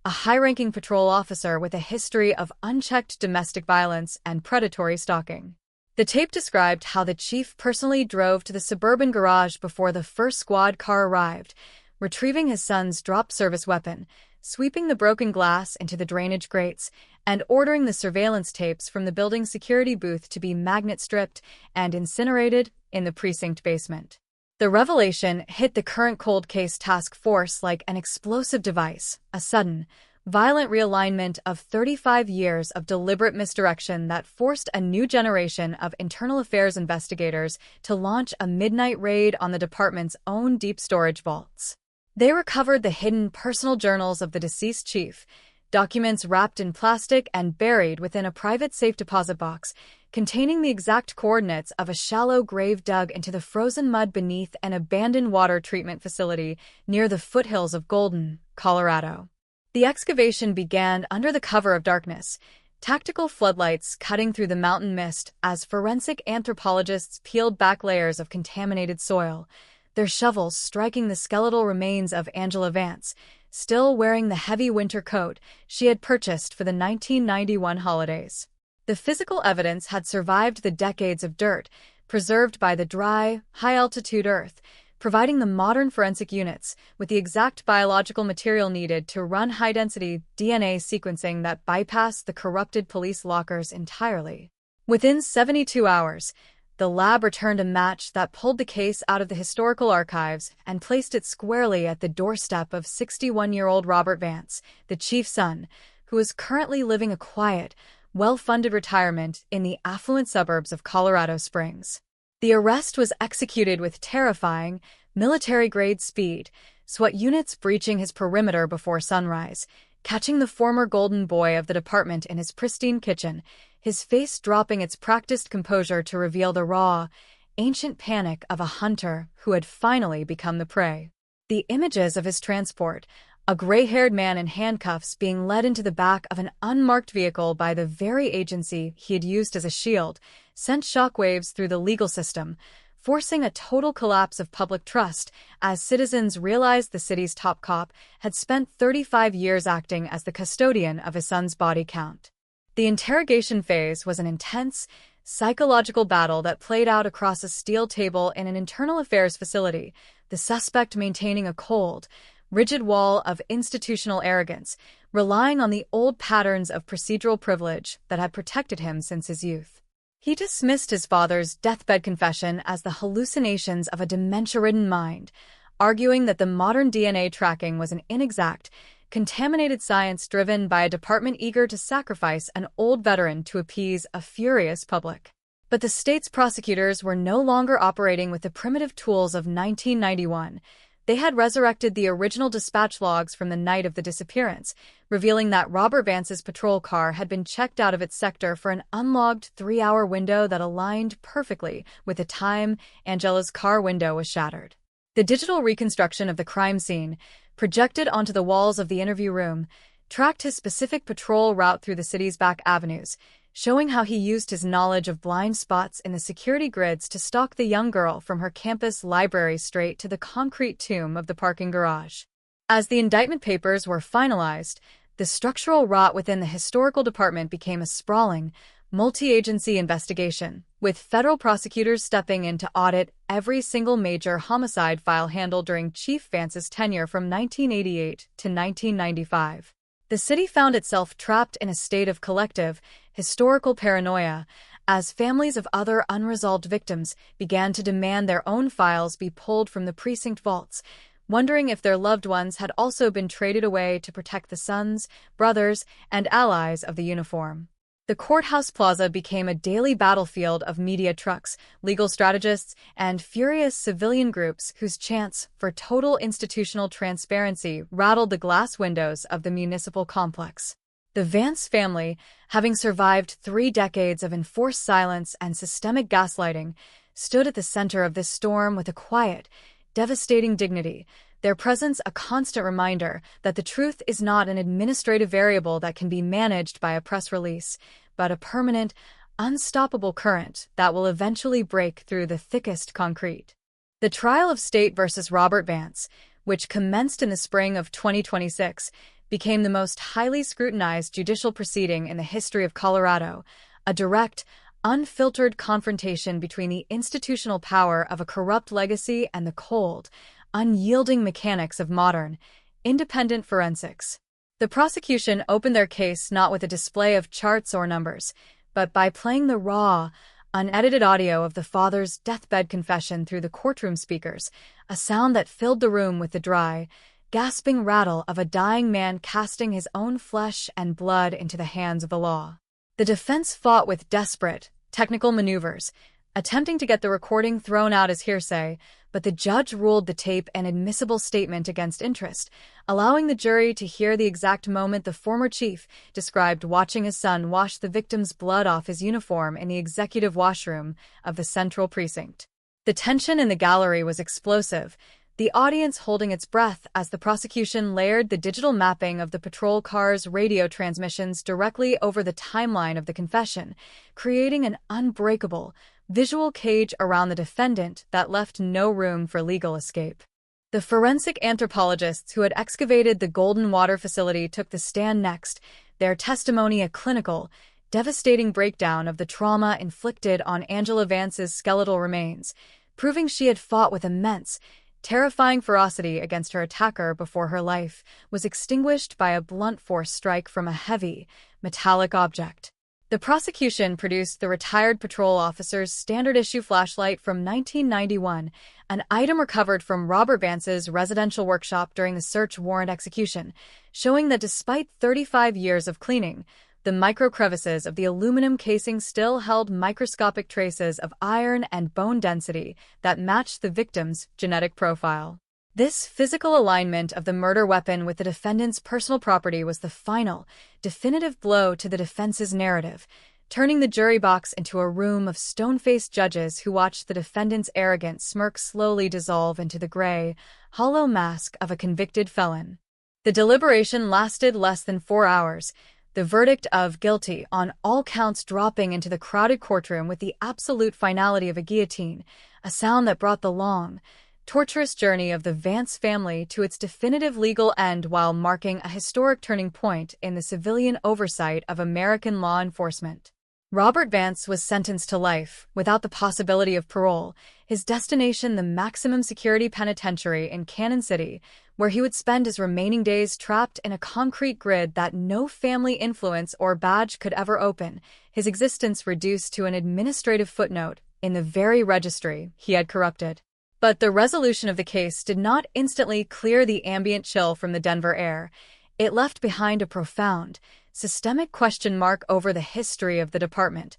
a high-ranking patrol officer with a history of unchecked domestic violence and predatory stalking. The tape described how the chief personally drove to the suburban garage before the first squad car arrived, retrieving his son's dropped service weapon, sweeping the broken glass into the drainage grates, and ordering the surveillance tapes from the building's security booth to be magnet-stripped and incinerated in the precinct basement. The revelation hit the current cold case task force like an explosive device, a sudden, violent realignment of 35 years of deliberate misdirection that forced a new generation of internal affairs investigators to launch a midnight raid on the department's own deep storage vaults. They recovered the hidden personal journals of the deceased chief, documents wrapped in plastic and buried within a private safe deposit box, containing the exact coordinates of a shallow grave dug into the frozen mud beneath an abandoned water treatment facility near the foothills of Golden, Colorado. The excavation began under the cover of darkness, tactical floodlights cutting through the mountain mist as forensic anthropologists peeled back layers of contaminated soil, their shovels striking the skeletal remains of Angela Vance, still wearing the heavy winter coat she had purchased for the 1991 holidays. The physical evidence had survived the decades of dirt, preserved by the dry, high-altitude Earth, providing the modern forensic units with the exact biological material needed to run high-density DNA sequencing that bypassed the corrupted police lockers entirely. Within 72 hours, the lab returned a match that pulled the case out of the historical archives and placed it squarely at the doorstep of 61-year-old Robert Vance, the chief's son, who is currently living a quiet, well-funded retirement in the affluent suburbs of Colorado Springs. The arrest was executed with terrifying, military-grade speed, SWAT units breaching his perimeter before sunrise, catching the former golden boy of the department in his pristine kitchen, his face dropping its practiced composure to reveal the raw, ancient panic of a hunter who had finally become the prey. The images of his transport, a gray-haired man in handcuffs being led into the back of an unmarked vehicle by the very agency he had used as a shield, sent shockwaves through the legal system, forcing a total collapse of public trust as citizens realized the city's top cop had spent 35 years acting as the custodian of his son's body count. The interrogation phase was an intense, psychological battle that played out across a steel table in an internal affairs facility, the suspect maintaining a cold, rigid wall of institutional arrogance, relying on the old patterns of procedural privilege that had protected him since his youth. He dismissed his father's deathbed confession as the hallucinations of a dementia-ridden mind, arguing that the modern DNA tracking was an inexact, contaminated science driven by a department eager to sacrifice an old veteran to appease a furious public. But the state's prosecutors were no longer operating with the primitive tools of 1991. They had resurrected the original dispatch logs from the night of the disappearance, revealing that Robert Vance's patrol car had been checked out of its sector for an unlogged 3-hour window that aligned perfectly with the time Angela's car window was shattered. The digital reconstruction of the crime scene, projected onto the walls of the interview room, tracked his specific patrol route through the city's back avenues, showing how he used his knowledge of blind spots in the security grids to stalk the young girl from her campus library straight to the concrete tomb of the parking garage. As the indictment papers were finalized, the structural rot within the historical department became a sprawling, multi-agency investigation, with federal prosecutors stepping in to audit every single major homicide file handled during Chief Vance's tenure from 1988 to 1995. The city found itself trapped in a state of collective, historical paranoia, as families of other unresolved victims began to demand their own files be pulled from the precinct vaults, wondering if their loved ones had also been traded away to protect the sons, brothers, and allies of the uniform. The courthouse plaza became a daily battlefield of media trucks, legal strategists, and furious civilian groups whose chants for total institutional transparency rattled the glass windows of the municipal complex. The Vance family, having survived 3 decades of enforced silence and systemic gaslighting, stood at the center of this storm with a quiet, devastating dignity, their presence a constant reminder that the truth is not an administrative variable that can be managed by a press release, but a permanent, unstoppable current that will eventually break through the thickest concrete. The trial of State versus Robert Vance, which commenced in the spring of 2026, became the most highly scrutinized judicial proceeding in the history of Colorado, a direct, unfiltered confrontation between the institutional power of a corrupt legacy and the cold, unyielding mechanics of modern, independent forensics. The prosecution opened their case not with a display of charts or numbers, but by playing the raw, unedited audio of the father's deathbed confession through the courtroom speakers, a sound that filled the room with the dry, gasping rattle of a dying man casting his own flesh and blood into the hands of the law. The defense fought with desperate, technical maneuvers, attempting to get the recording thrown out as hearsay, but the judge ruled the tape an admissible statement against interest, allowing the jury to hear the exact moment the former chief described watching his son wash the victim's blood off his uniform in the executive washroom of the Central Precinct. The tension in the gallery was explosive, the audience holding its breath as the prosecution layered the digital mapping of the patrol car's radio transmissions directly over the timeline of the confession, creating an unbreakable, visual cage around the defendant that left no room for legal escape. The forensic anthropologists who had excavated the Golden Water facility took the stand next, their testimony a clinical, devastating breakdown of the trauma inflicted on Angela Vance's skeletal remains, proving she had fought with immense, terrifying ferocity against her attacker before her life was extinguished by a blunt force strike from a heavy, metallic object. The prosecution produced the retired patrol officer's standard-issue flashlight from 1991, an item recovered from Robert Vance's residential workshop during the search warrant execution, showing that despite 35 years of cleaning, the micro-crevices of the aluminum casing still held microscopic traces of iron and bone density that matched the victim's genetic profile. This physical alignment of the murder weapon with the defendant's personal property was the final, definitive blow to the defense's narrative, turning the jury box into a room of stone-faced judges who watched the defendant's arrogant smirk slowly dissolve into the gray, hollow mask of a convicted felon. The deliberation lasted less than 4 hours, the verdict of guilty on all counts dropping into the crowded courtroom with the absolute finality of a guillotine, a sound that brought the long, torturous journey of the Vance family to its definitive legal end while marking a historic turning point in the civilian oversight of American law enforcement. Robert Vance was sentenced to life, without the possibility of parole, his destination the maximum security penitentiary in Cannon City, where he would spend his remaining days trapped in a concrete grid that no family influence or badge could ever open, his existence reduced to an administrative footnote in the very registry he had corrupted. But the resolution of the case did not instantly clear the ambient chill from the Denver air. It left behind a profound, systemic question mark over the history of the department.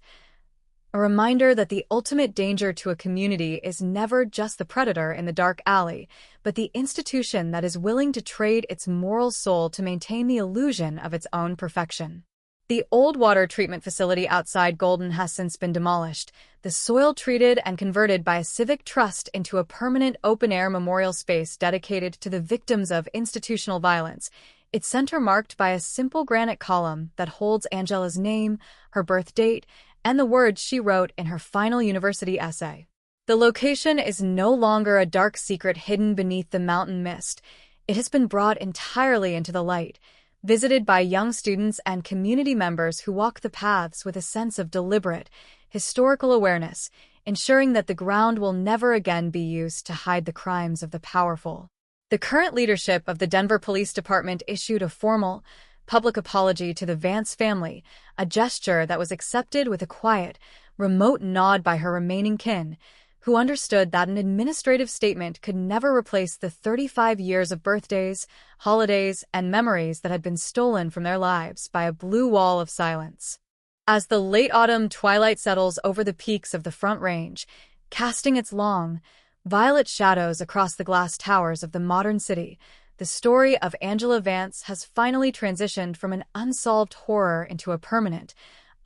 A reminder that the ultimate danger to a community is never just the predator in the dark alley, but the institution that is willing to trade its moral soul to maintain the illusion of its own perfection. The old water treatment facility outside Golden has since been demolished, the soil treated and converted by a civic trust into a permanent open-air memorial space dedicated to the victims of institutional violence, its center marked by a simple granite column that holds Angela's name, her birth date, and the words she wrote in her final university essay. The location is no longer a dark secret hidden beneath the mountain mist. It has been brought entirely into the light, visited by young students and community members who walk the paths with a sense of deliberate, historical awareness, ensuring that the ground will never again be used to hide the crimes of the powerful. The current leadership of the Denver Police Department issued a formal, public apology to the Vance family, a gesture that was accepted with a quiet, remote nod by her remaining kin, who understood that an administrative statement could never replace the 35 years of birthdays, holidays, and memories that had been stolen from their lives by a blue wall of silence. As the late autumn twilight settles over the peaks of the Front Range, casting its long, violet shadows across the glass towers of the modern city, the story of Angela Vance has finally transitioned from an unsolved horror into a permanent,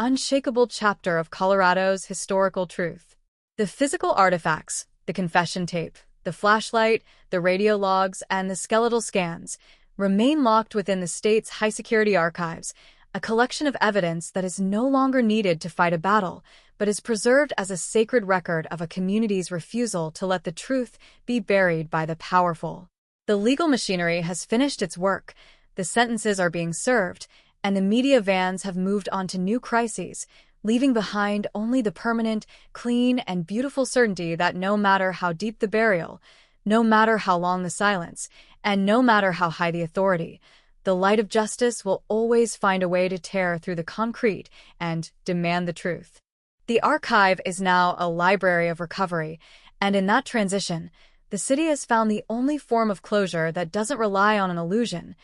unshakable chapter of Colorado's historical truth. The physical artifacts, the confession tape, the flashlight, the radio logs, and the skeletal scans remain locked within the state's high-security archives, a collection of evidence that is no longer needed to fight a battle, but is preserved as a sacred record of a community's refusal to let the truth be buried by the powerful. The legal machinery has finished its work, the sentences are being served, and the media vans have moved on to new crises, leaving behind only the permanent, clean, and beautiful certainty that no matter how deep the burial, no matter how long the silence, and no matter how high the authority, the light of justice will always find a way to tear through the concrete and demand the truth. The archive is now a library of recovery, and in that transition, the city has found the only form of closure that doesn't rely on an illusion,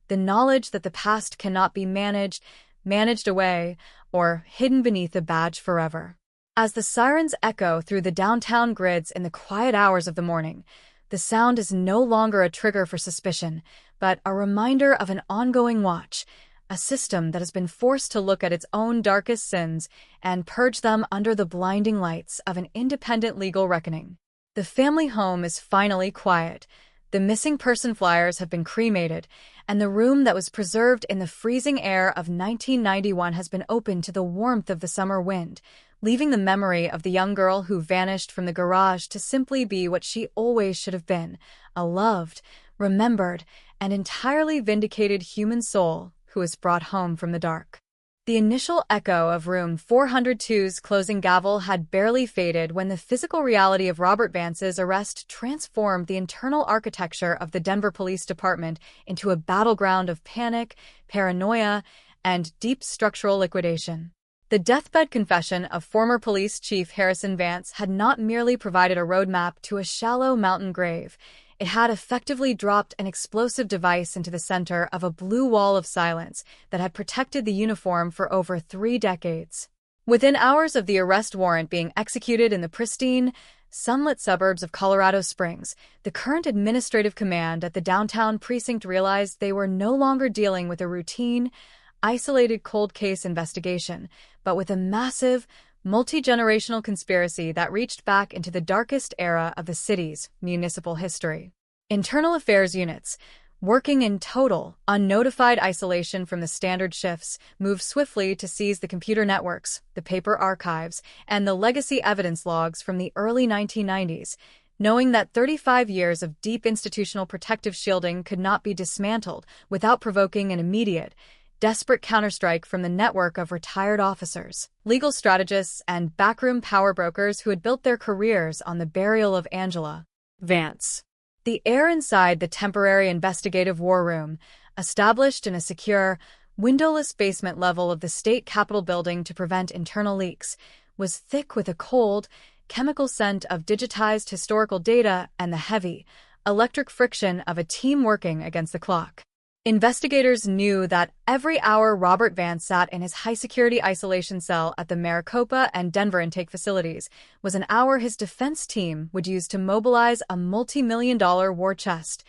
the knowledge that the past cannot be managed away, or hidden beneath a badge forever. As the sirens echo through the downtown grids in the quiet hours of the morning, the sound is no longer a trigger for suspicion, but a reminder of an ongoing watch, a system that has been forced to look at its own darkest sins and purge them under the blinding lights of an independent legal reckoning. The family home is finally quiet. The missing person flyers have been cremated, and the room that was preserved in the freezing air of 1991 has been opened to the warmth of the summer wind, leaving the memory of the young girl who vanished from the garage to simply be what she always should have been, a loved, remembered, and entirely vindicated human soul who was brought home from the dark. The initial echo of room 402's closing gavel had barely faded when the physical reality of Robert Vance's arrest transformed the internal architecture of the Denver Police Department into a battleground of panic, paranoia, and deep structural liquidation. The deathbed confession of former police chief Harrison Vance had not merely provided a roadmap to a shallow mountain grave. It had effectively dropped an explosive device into the center of a blue wall of silence that had protected the uniform for over 3 decades. Within hours of the arrest warrant being executed in the pristine, sunlit suburbs of Colorado Springs, the current administrative command at the downtown precinct realized they were no longer dealing with a routine, isolated cold case investigation, but with a massive, multi-generational conspiracy that reached back into the darkest era of the city's municipal history. Internal affairs units, working in total, unnotified isolation from the standard shifts, moved swiftly to seize the computer networks, the paper archives, and the legacy evidence logs from the early 1990s, knowing that 35 years of deep institutional protective shielding could not be dismantled without provoking an immediate, desperate counterstrike from the network of retired officers, legal strategists, and backroom power brokers who had built their careers on the burial of Angela Vance. The air inside the temporary investigative war room, established in a secure, windowless basement level of the state capitol building to prevent internal leaks, was thick with a cold, chemical scent of digitized historical data and the heavy, electric friction of a team working against the clock. Investigators knew that every hour Robert Vance sat in his high-security isolation cell at the Maricopa and Denver intake facilities was an hour his defense team would use to mobilize a multi-million-dollar war chest,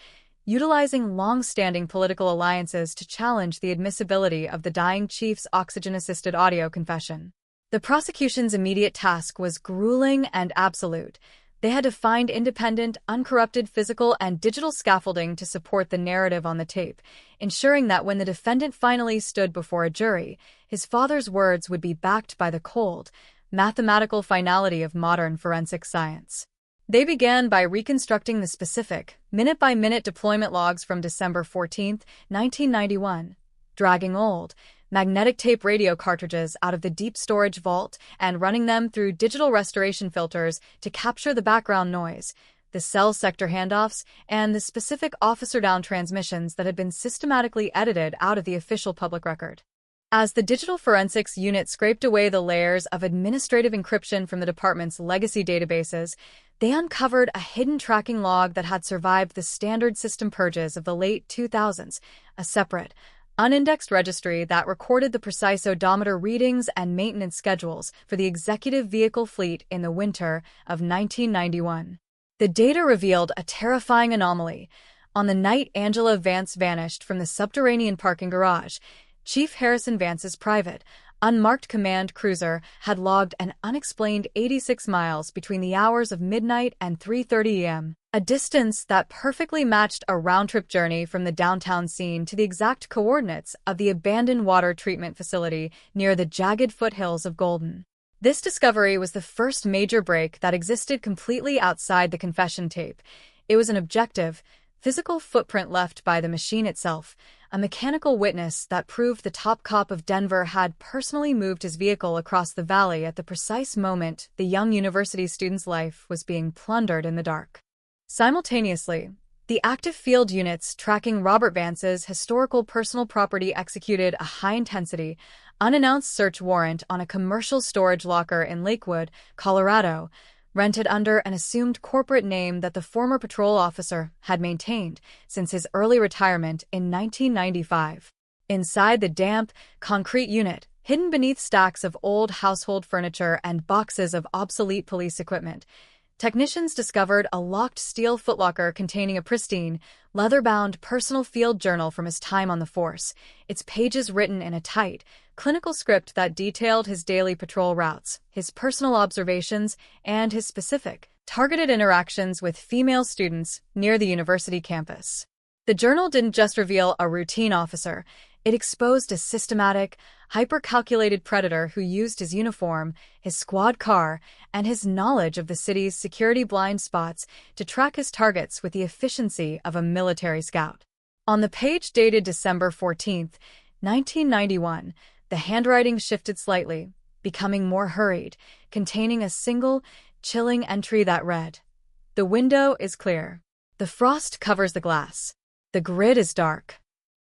utilizing long-standing political alliances to challenge the admissibility of the dying chief's oxygen-assisted audio confession. The prosecution's immediate task was grueling and absolute. They had to find independent, uncorrupted physical and digital scaffolding to support the narrative on the tape, ensuring that when the defendant finally stood before a jury, his father's words would be backed by the cold, mathematical finality of modern forensic science. They began by reconstructing the specific, minute-by-minute deployment logs from December 14, 1991, dragging old, magnetic tape radio cartridges out of the deep storage vault and running them through digital restoration filters to capture the background noise, the cell sector handoffs, and the specific officer-down transmissions that had been systematically edited out of the official public record. As the digital forensics unit scraped away the layers of administrative encryption from the department's legacy databases, they uncovered a hidden tracking log that had survived the standard system purges of the late 2000s, a separate, unindexed registry that recorded the precise odometer readings and maintenance schedules for the executive vehicle fleet in the winter of 1991. The data revealed a terrifying anomaly. On the night Angela Vance vanished from the subterranean parking garage, Chief Harrison Vance's private, unmarked command cruiser had logged an unexplained 86 miles between the hours of midnight and 3:30 a.m., a distance that perfectly matched a round-trip journey from the downtown scene to the exact coordinates of the abandoned water treatment facility near the jagged foothills of Golden. This discovery was the first major break that existed completely outside the confession tape. It was an objective, physical footprint left by the machine itself, a mechanical witness that proved the top cop of Denver had personally moved his vehicle across the valley at the precise moment the young university student's life was being plundered in the dark. Simultaneously, the active field units tracking Robert Vance's historical personal property executed a high-intensity, unannounced search warrant on a commercial storage locker in Lakewood, Colorado, rented under an assumed corporate name that the former patrol officer had maintained since his early retirement in 1995. Inside the damp, concrete unit, hidden beneath stacks of old household furniture and boxes of obsolete police equipment, technicians discovered a locked steel footlocker containing a pristine, leather-bound personal field journal from his time on the force, its pages written in a tight, clinical script that detailed his daily patrol routes, his personal observations, and his specific, targeted interactions with female students near the university campus. The journal didn't just reveal a routine officer, it exposed a systematic, hyper-calculated predator who used his uniform, his squad car, and his knowledge of the city's security blind spots to track his targets with the efficiency of a military scout. On the page dated December 14, 1991, The handwriting shifted slightly, becoming more hurried, containing a single, chilling entry that read, "The window is clear. The frost covers the glass. The grid is dark."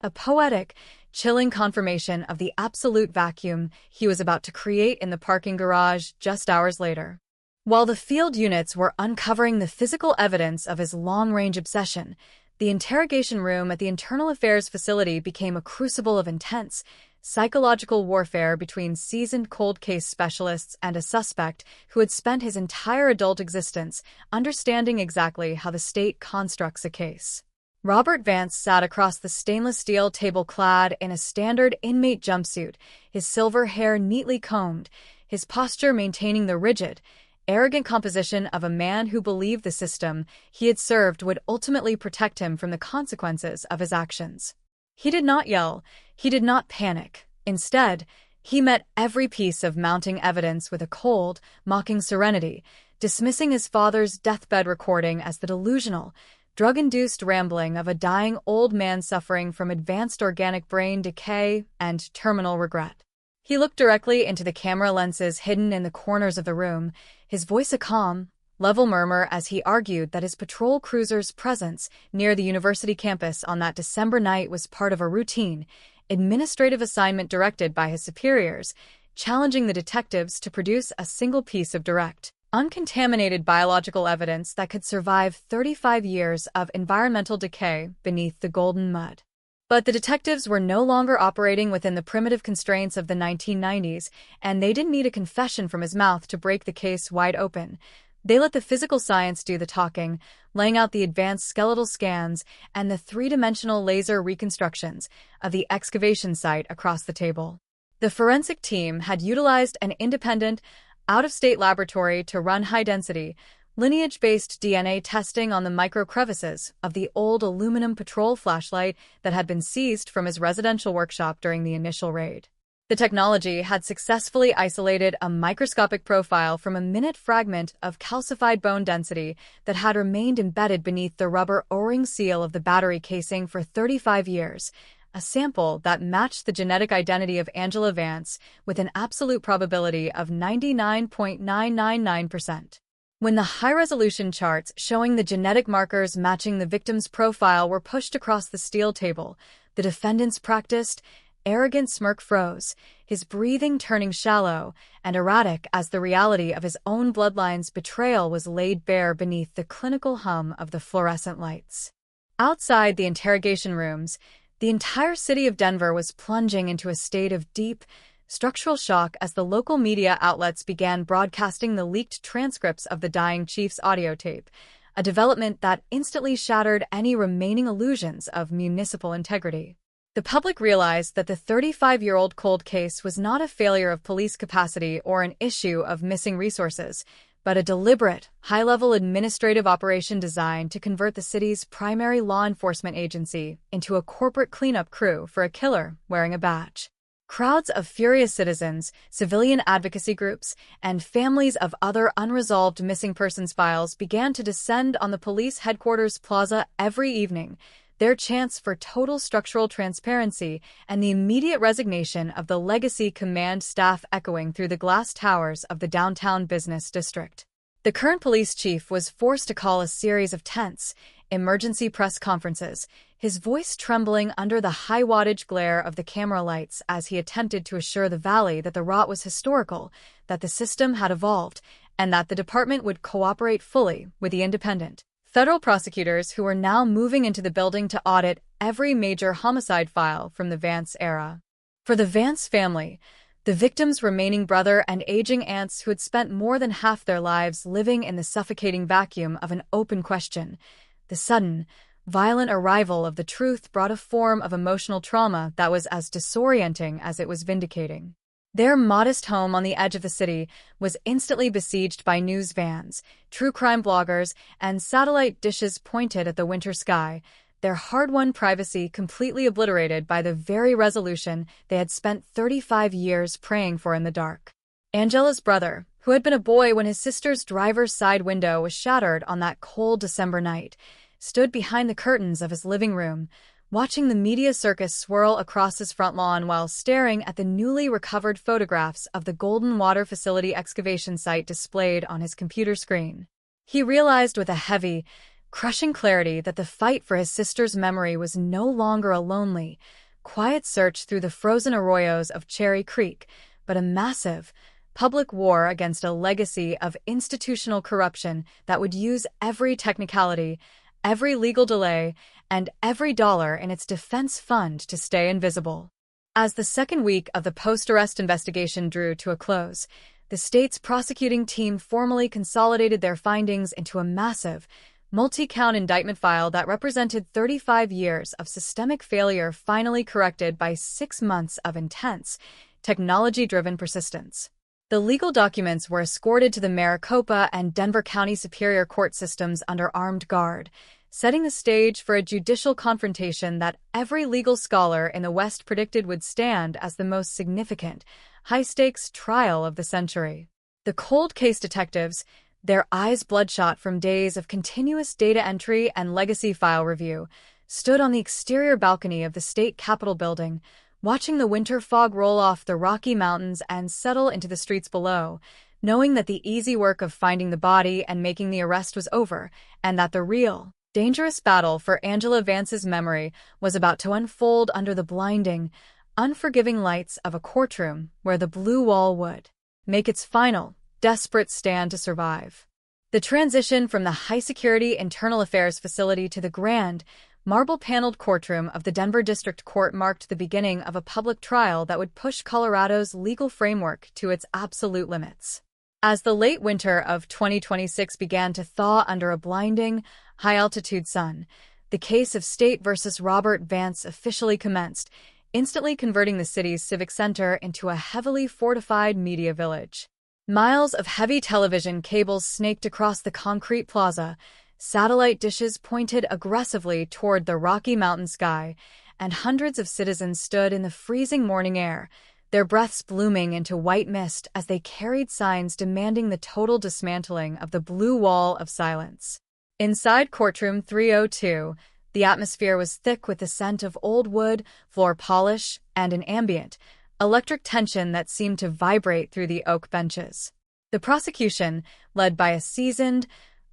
A poetic, chilling confirmation of the absolute vacuum he was about to create in the parking garage just hours later. While the field units were uncovering the physical evidence of his long-range obsession, the interrogation room at the Internal Affairs facility became a crucible of intense, psychological warfare between seasoned cold case specialists and a suspect who had spent his entire adult existence understanding exactly how the state constructs a case. Robert Vance sat across the stainless steel table clad in a standard inmate jumpsuit, his silver hair neatly combed, his posture maintaining the rigid, arrogant composition of a man who believed the system he had served would ultimately protect him from the consequences of his actions. He did not yell, he did not panic. Instead, he met every piece of mounting evidence with a cold, mocking serenity, dismissing his father's deathbed recording as the delusional, drug-induced rambling of a dying old man suffering from advanced organic brain decay and terminal regret. He looked directly into the camera lenses hidden in the corners of the room, his voice a calm, level murmur as he argued that his patrol cruiser's presence near the university campus on that December night was part of a routine, administrative assignment directed by his superiors, challenging the detectives to produce a single piece of direct, uncontaminated biological evidence that could survive 35 years of environmental decay beneath the golden mud. But the detectives were no longer operating within the primitive constraints of the 1990s, and they didn't need a confession from his mouth to break the case wide open. They let the physical science do the talking, laying out the advanced skeletal scans and the three-dimensional laser reconstructions of the excavation site across the table. The forensic team had utilized an independent, out-of-state laboratory to run high-density, lineage-based DNA testing on the micro-crevices of the old aluminum patrol flashlight that had been seized from his residential workshop during the initial raid. The technology had successfully isolated a microscopic profile from a minute fragment of calcified bone density that had remained embedded beneath the rubber O-ring seal of the battery casing for 35 years, a sample that matched the genetic identity of Angela Vance with an absolute probability of 99.999%. When the high-resolution charts showing the genetic markers matching the victim's profile were pushed across the steel table, the defendant's practiced, arrogant smirk froze, his breathing turning shallow and erratic as the reality of his own bloodline's betrayal was laid bare beneath the clinical hum of the fluorescent lights. Outside the interrogation rooms, the entire city of Denver was plunging into a state of deep, structural shock as the local media outlets began broadcasting the leaked transcripts of the dying chief's audio tape, a development that instantly shattered any remaining illusions of municipal integrity. The public realized that the 35-year-old cold case was not a failure of police capacity or an issue of missing resources, but a deliberate, high-level administrative operation designed to convert the city's primary law enforcement agency into a corporate cleanup crew for a killer wearing a badge. Crowds of furious citizens, civilian advocacy groups, and families of other unresolved missing persons files began to descend on the police headquarters plaza every evening, their chance for total structural transparency and the immediate resignation of the legacy command staff echoing through the glass towers of the downtown business district. The current police chief was forced to call a series of tense, emergency press conferences, his voice trembling under the high-wattage glare of the camera lights as he attempted to assure the valley that the rot was historical, that the system had evolved, and that the department would cooperate fully with the independent federal prosecutors who were now moving into the building to audit every major homicide file from the Vance era. For the Vance family, the victim's remaining brother and aging aunts who had spent more than half their lives living in the suffocating vacuum of an open question, the sudden, violent arrival of the truth brought a form of emotional trauma that was as disorienting as it was vindicating. Their modest home on the edge of the city was instantly besieged by news vans, true crime bloggers, and satellite dishes pointed at the winter sky, their hard-won privacy completely obliterated by the very resolution they had spent 35 years praying for in the dark. Angela's brother, who had been a boy when his sister's driver's side window was shattered on that cold December night, stood behind the curtains of his living room, watching the media circus swirl across his front lawn while staring at the newly recovered photographs of the Golden Water Facility excavation site displayed on his computer screen. He realized with a heavy, crushing clarity that the fight for his sister's memory was no longer a lonely, quiet search through the frozen arroyos of Cherry Creek, but a massive, public war against a legacy of institutional corruption that would use every technicality, every legal delay, and every dollar in its defense fund to stay invisible. As the second week of the post-arrest investigation drew to a close, the state's prosecuting team formally consolidated their findings into a massive, multi-count indictment file that represented 35 years of systemic failure finally corrected by 6 months of intense, technology-driven persistence. The legal documents were escorted to the Maricopa and Denver County Superior Court systems under armed guard, setting the stage for a judicial confrontation that every legal scholar in the West predicted would stand as the most significant, high-stakes trial of the century. The cold case detectives, their eyes bloodshot from days of continuous data entry and legacy file review, stood on the exterior balcony of the state capitol building, watching the winter fog roll off the Rocky Mountains and settle into the streets below, knowing that the easy work of finding the body and making the arrest was over, and that the real, dangerous battle for Angela Vance's memory was about to unfold under the blinding, unforgiving lights of a courtroom where the blue wall would make its final, desperate stand to survive. The transition from the high-security internal affairs facility to the grand, marble-paneled courtroom of the Denver District Court marked the beginning of a public trial that would push Colorado's legal framework to its absolute limits. As the late winter of 2026 began to thaw under a blinding, high-altitude sun, the case of State versus Robert Vance officially commenced, instantly converting the city's civic center into a heavily fortified media village. Miles of heavy television cables snaked across the concrete plaza, satellite dishes pointed aggressively toward the Rocky Mountain sky, and hundreds of citizens stood in the freezing morning air, their breaths blooming into white mist as they carried signs demanding the total dismantling of the blue wall of silence. Inside courtroom 302, the atmosphere was thick with the scent of old wood, floor polish, and an ambient, electric tension that seemed to vibrate through the oak benches. The prosecution, led by a seasoned,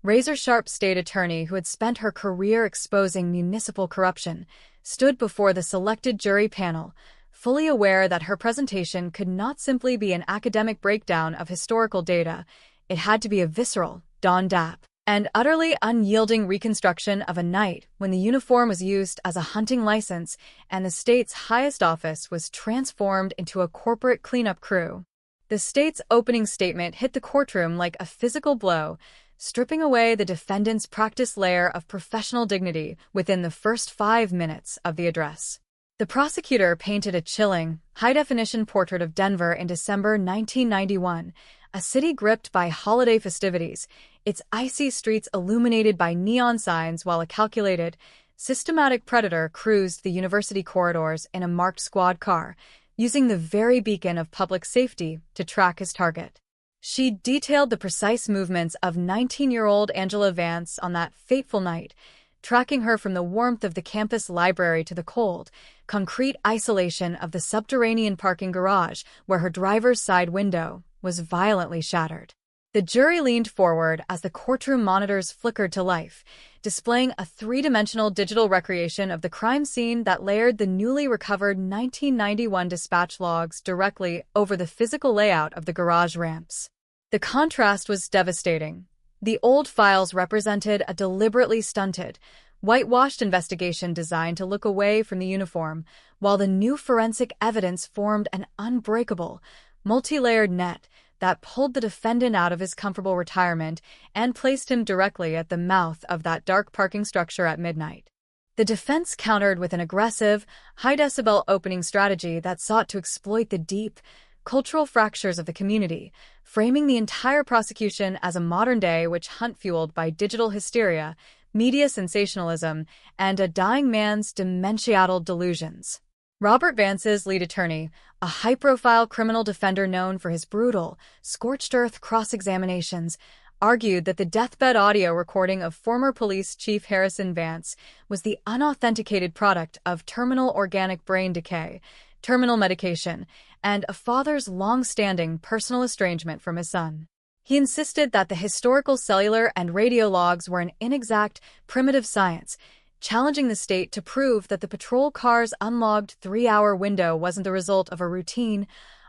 razor-sharp state attorney who had spent her career exposing municipal corruption, stood before the selected jury panel, fully aware that her presentation could not simply be an academic breakdown of historical data. It had to be a visceral, dawn-dap, and utterly unyielding reconstruction of a night when the uniform was used as a hunting license and the state's highest office was transformed into a corporate cleanup crew. The state's opening statement hit the courtroom like a physical blow, stripping away the defendant's practiced layer of professional dignity within the first 5 minutes of the address. The prosecutor painted a chilling, high-definition portrait of Denver in December 1991, a city gripped by holiday festivities, its icy streets illuminated by neon signs while a calculated, systematic predator cruised the university corridors in a marked squad car, using the very beacon of public safety to track his target. She detailed the precise movements of 19-year-old Angela Vance on that fateful night, tracking her from the warmth of the campus library to the cold, concrete isolation of the subterranean parking garage where her driver's side window was violently shattered. The jury leaned forward as the courtroom monitors flickered to life, displaying a three-dimensional digital recreation of the crime scene that layered the newly recovered 1991 dispatch logs directly over the physical layout of the garage ramps. The contrast was devastating. The old files represented a deliberately stunted, whitewashed investigation designed to look away from the uniform, while the new forensic evidence formed an unbreakable, multi-layered net that pulled the defendant out of his comfortable retirement and placed him directly at the mouth of that dark parking structure at midnight. The defense countered with an aggressive, high-decibel opening strategy that sought to exploit the deep, cultural fractures of the community, framing the entire prosecution as a modern-day witch hunt fueled by digital hysteria, media sensationalism, and a dying man's dementiatal delusions. Robert Vance's lead attorney, a high-profile criminal defender known for his brutal, scorched-earth cross-examinations, argued that the deathbed audio recording of former police chief Harrison Vance was the unauthenticated product of terminal organic brain decay, terminal medication, and a father's long-standing personal estrangement from his son. He insisted that the historical cellular and radio logs were an inexact, primitive science, challenging the state to prove that the patrol car's unlogged 3-hour window wasn't the result of a routine,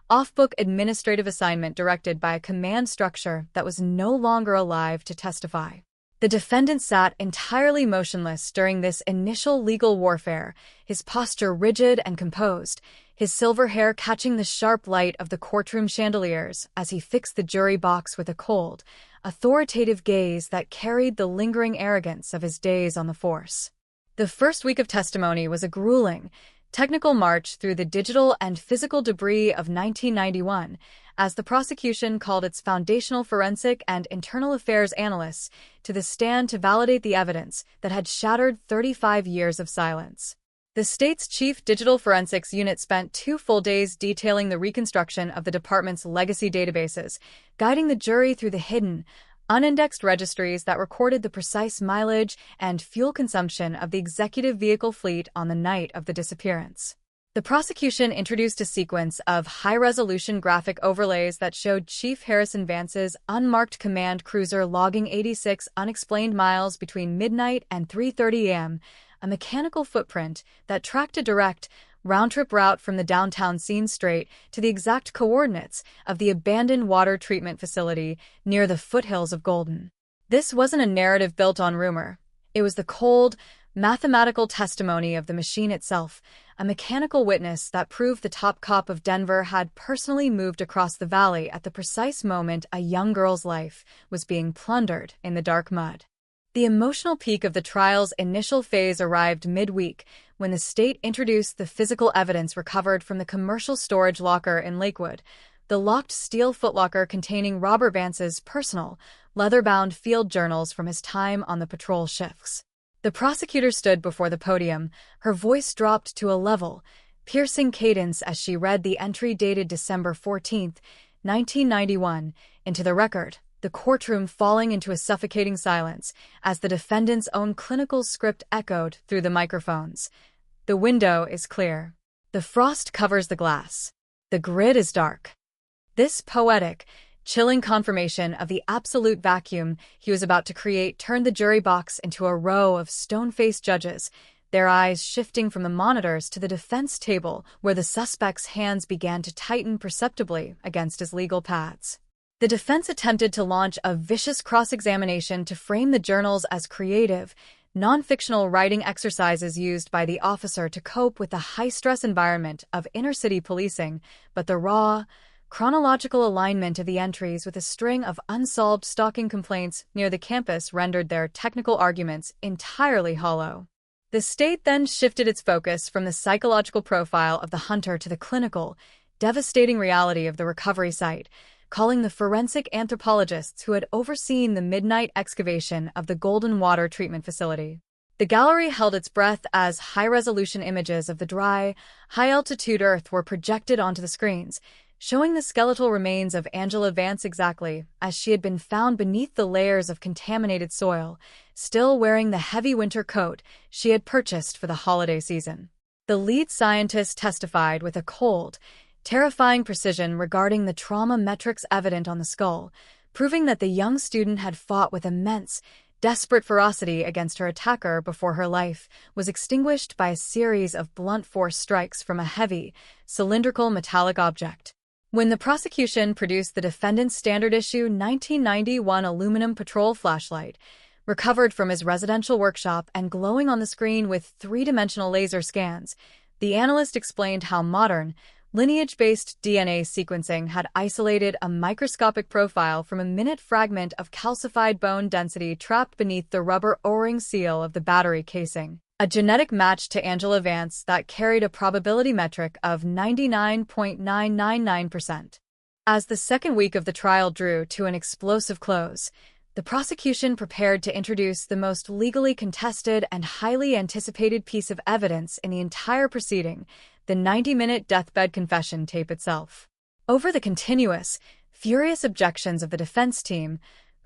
off-book administrative assignment directed by a command structure that was no longer alive to testify. The defendant sat entirely motionless during this initial legal warfare, his posture rigid and composed, his silver hair catching the sharp light of the courtroom chandeliers as he fixed the jury box with a cold, authoritative gaze that carried the lingering arrogance of his days on the force. The first week of testimony was a grueling, technical march through the digital and physical debris of 1991, as the prosecution called its foundational forensic and internal affairs analysts to the stand to validate the evidence that had shattered 35 years of silence. The state's chief digital forensics unit spent 2 full days detailing the reconstruction of the department's legacy databases, guiding the jury through the hidden, unindexed registries that recorded the precise mileage and fuel consumption of the executive vehicle fleet on the night of the disappearance. The prosecution introduced a sequence of high-resolution graphic overlays that showed Chief Harrison Vance's unmarked command cruiser logging 86 unexplained miles between midnight and 3:30 a.m., a mechanical footprint that tracked a direct, round-trip route from the downtown scene straight to the exact coordinates of the abandoned water treatment facility near the foothills of Golden. This wasn't a narrative built on rumor. It was the cold, mathematical testimony of the machine itself, a mechanical witness that proved the top cop of Denver had personally moved across the valley at the precise moment a young girl's life was being plundered in the dark mud. The emotional peak of the trial's initial phase arrived midweek when the state introduced the physical evidence recovered from the commercial storage locker in Lakewood, the locked steel footlocker containing Robert Vance's personal, leather-bound field journals from his time on the patrol shifts. The prosecutor stood before the podium, her voice dropped to a level, piercing cadence as she read the entry dated December 14, 1991, into the record, the courtroom falling into a suffocating silence as the defendant's own clinical script echoed through the microphones. The window is clear. The frost covers the glass. The grid is dark. This poetic, chilling confirmation of the absolute vacuum he was about to create turned the jury box into a row of stone-faced judges, their eyes shifting from the monitors to the defense table where the suspect's hands began to tighten perceptibly against his legal pads. The defense attempted to launch a vicious cross-examination to frame the journals as creative, non-fictional writing exercises used by the officer to cope with the high-stress environment of inner-city policing, but the raw, chronological alignment of the entries with a string of unsolved stalking complaints near the campus rendered their technical arguments entirely hollow. The state then shifted its focus from the psychological profile of the hunter to the clinical, devastating reality of the recovery site, calling the forensic anthropologists who had overseen the midnight excavation of the Golden Water Treatment Facility. The gallery held its breath as high-resolution images of the dry, high-altitude earth were projected onto the screens, showing the skeletal remains of Angela Vance exactly as she had been found beneath the layers of contaminated soil, still wearing the heavy winter coat she had purchased for the holiday season. The lead scientist testified with a cold, terrifying precision regarding the trauma metrics evident on the skull, proving that the young student had fought with immense, desperate ferocity against her attacker before her life was extinguished by a series of blunt force strikes from a heavy, cylindrical metallic object. When the prosecution produced the defendant's standard issue 1991 aluminum patrol flashlight, recovered from his residential workshop and glowing on the screen with 3-dimensional laser scans, the analyst explained how modern, lineage-based DNA sequencing had isolated a microscopic profile from a minute fragment of calcified bone density trapped beneath the rubber O-ring seal of the battery casing, a genetic match to Angela Vance that carried a probability metric of 99.999%. As the second week of the trial drew to an explosive close, the prosecution prepared to introduce the most legally contested and highly anticipated piece of evidence in the entire proceeding, the 90-minute deathbed confession tape itself. Over the continuous, furious objections of the defense team,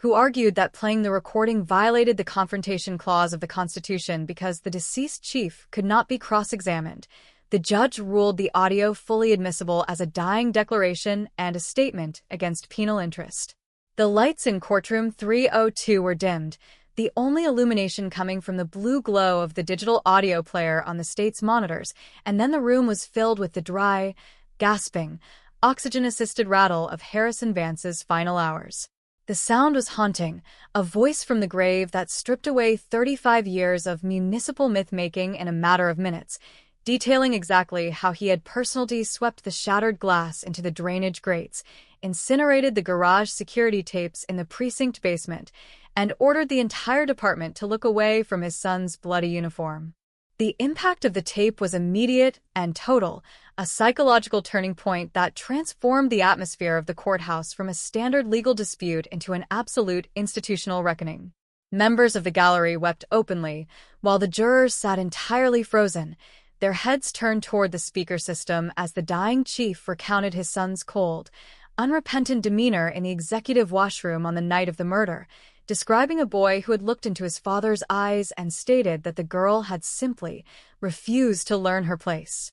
who argued that playing the recording violated the Confrontation Clause of the Constitution because the deceased chief could not be cross-examined. The judge ruled the audio fully admissible as a dying declaration and a statement against penal interest. The lights in courtroom 302 were dimmed, the only illumination coming from the blue glow of the digital audio player on the state's monitors, and then the room was filled with the dry, gasping, oxygen-assisted rattle of Harrison Vance's final hours. The sound was haunting, a voice from the grave that stripped away 35 years of municipal myth-making in a matter of minutes, detailing exactly how he had personally swept the shattered glass into the drainage grates, incinerated the garage security tapes in the precinct basement, and ordered the entire department to look away from his son's bloody uniform. The impact of the tape was immediate and total, a psychological turning point that transformed the atmosphere of the courthouse from a standard legal dispute into an absolute institutional reckoning. Members of the gallery wept openly, while the jurors sat entirely frozen, their heads turned toward the speaker system as the dying chief recounted his son's cold, unrepentant demeanor in the executive washroom on the night of the murder, describing a boy who had looked into his father's eyes and stated that the girl had simply refused to learn her place.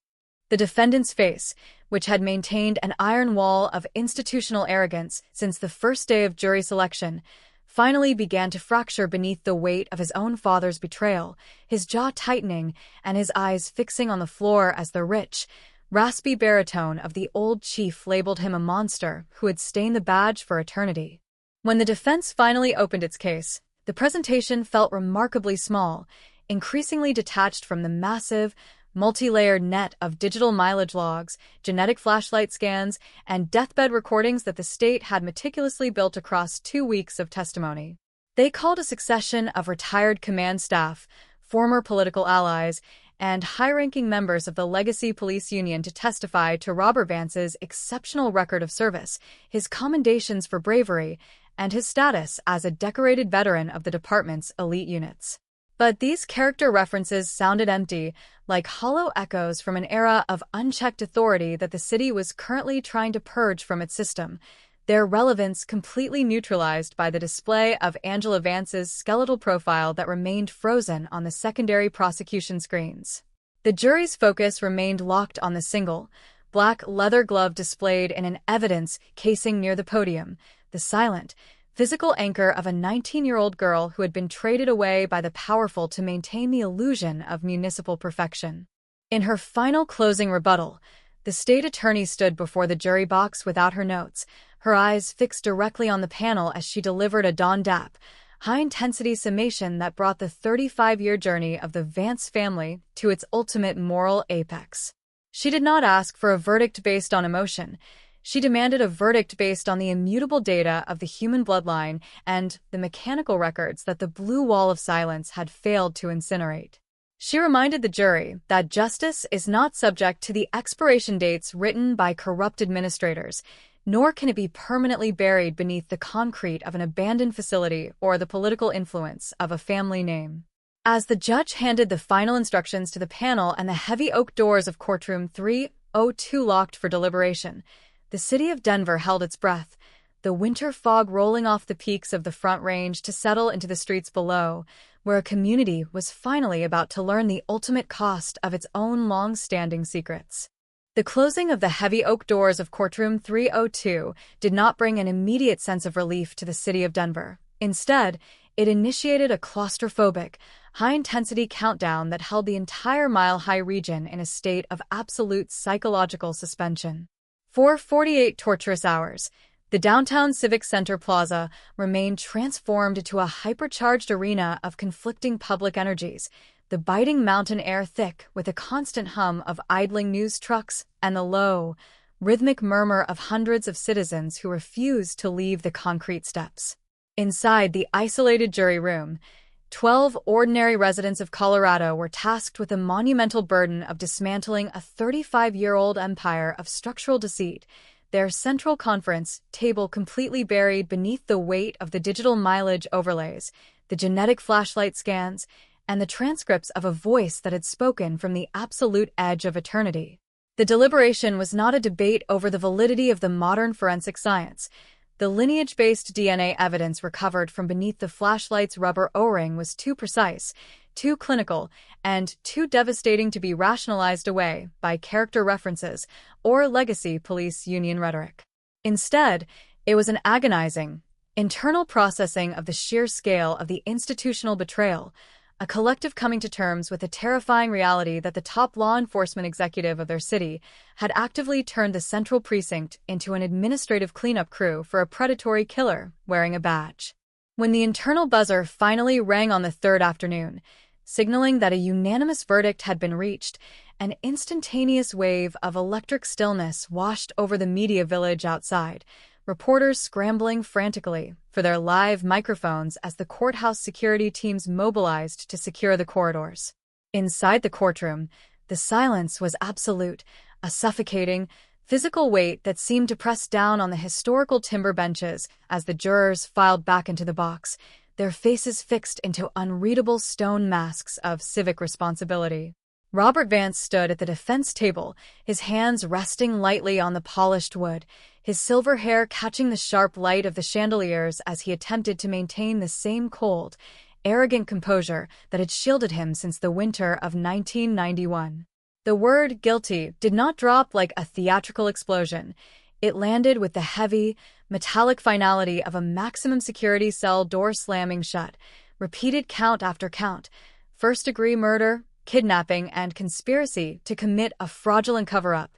The defendant's face, which had maintained an iron wall of institutional arrogance since the first day of jury selection, finally began to fracture beneath the weight of his own father's betrayal, his jaw tightening and his eyes fixing on the floor as the rich, raspy baritone of the old chief labeled him a monster who had stained the badge for eternity. When the defense finally opened its case, the presentation felt remarkably small, increasingly detached from the massive, multi-layered net of digital mileage logs, genetic flashlight scans, and deathbed recordings that the state had meticulously built across 2 weeks of testimony. They called a succession of retired command staff, former political allies, and high-ranking members of the Legacy Police Union to testify to Robert Vance's exceptional record of service, his commendations for bravery, and his status as a decorated veteran of the department's elite units. But these character references sounded empty, like hollow echoes from an era of unchecked authority that the city was currently trying to purge from its system, their relevance completely neutralized by the display of Angela Vance's skeletal profile that remained frozen on the secondary prosecution screens. The jury's focus remained locked on the single, black leather glove displayed in an evidence casing near the podium, the silent, physical anchor of a 19-year-old girl who had been traded away by the powerful to maintain the illusion of municipal perfection. In her final closing rebuttal, the state attorney stood before the jury box without her notes, her eyes fixed directly on the panel as she delivered a Don Dap, high-intensity summation that brought the 35-year journey of the Vance family to its ultimate moral apex. She did not ask for a verdict based on emotion. She demanded a verdict based on the immutable data of the human bloodline and the mechanical records that the blue wall of silence had failed to incinerate. She reminded the jury that justice is not subject to the expiration dates written by corrupt administrators, nor can it be permanently buried beneath the concrete of an abandoned facility or the political influence of a family name. As the judge handed the final instructions to the panel and the heavy oak doors of courtroom 302 locked for deliberation, the city of Denver held its breath, the winter fog rolling off the peaks of the Front Range to settle into the streets below, where a community was finally about to learn the ultimate cost of its own long-standing secrets. The closing of the heavy oak doors of courtroom 302 did not bring an immediate sense of relief to the city of Denver. Instead, it initiated a claustrophobic, high-intensity countdown that held the entire Mile High region in a state of absolute psychological suspension. For 48 torturous hours, the downtown Civic Center Plaza remained transformed into a hypercharged arena of conflicting public energies, the biting mountain air thick with a constant hum of idling news trucks and the low, rhythmic murmur of hundreds of citizens who refused to leave the concrete steps. Inside the isolated jury room, 12 ordinary residents of Colorado were tasked with the monumental burden of dismantling a 35-year-old empire of structural deceit, their central conference table completely buried beneath the weight of the digital mileage overlays, the genetic flashlight scans, and the transcripts of a voice that had spoken from the absolute edge of eternity. The deliberation was not a debate over the validity of the modern forensic science. The lineage-based DNA evidence recovered from beneath the flashlight's rubber O-ring was too precise, too clinical, and too devastating to be rationalized away by character references or legacy police union rhetoric. Instead, it was an agonizing, internal processing of the sheer scale of the institutional betrayal, a collective coming to terms with the terrifying reality that the top law enforcement executive of their city had actively turned the central precinct into an administrative cleanup crew for a predatory killer wearing a badge. When the internal buzzer finally rang on the third afternoon, signaling that a unanimous verdict had been reached, an instantaneous wave of electric stillness washed over the media village outside, reporters scrambling frantically for their live microphones as the courthouse security teams mobilized to secure the corridors. Inside the courtroom, the silence was absolute, a suffocating, physical weight that seemed to press down on the historical timber benches as the jurors filed back into the box, their faces fixed into unreadable stone masks of civic responsibility. Robert Vance stood at the defense table, his hands resting lightly on the polished wood, his silver hair catching the sharp light of the chandeliers as he attempted to maintain the same cold, arrogant composure that had shielded him since the winter of 1991. The word guilty did not drop like a theatrical explosion. It landed with the heavy, metallic finality of a maximum security cell door slamming shut, repeated count after count, first-degree murder, kidnapping, and conspiracy to commit a fraudulent cover-up,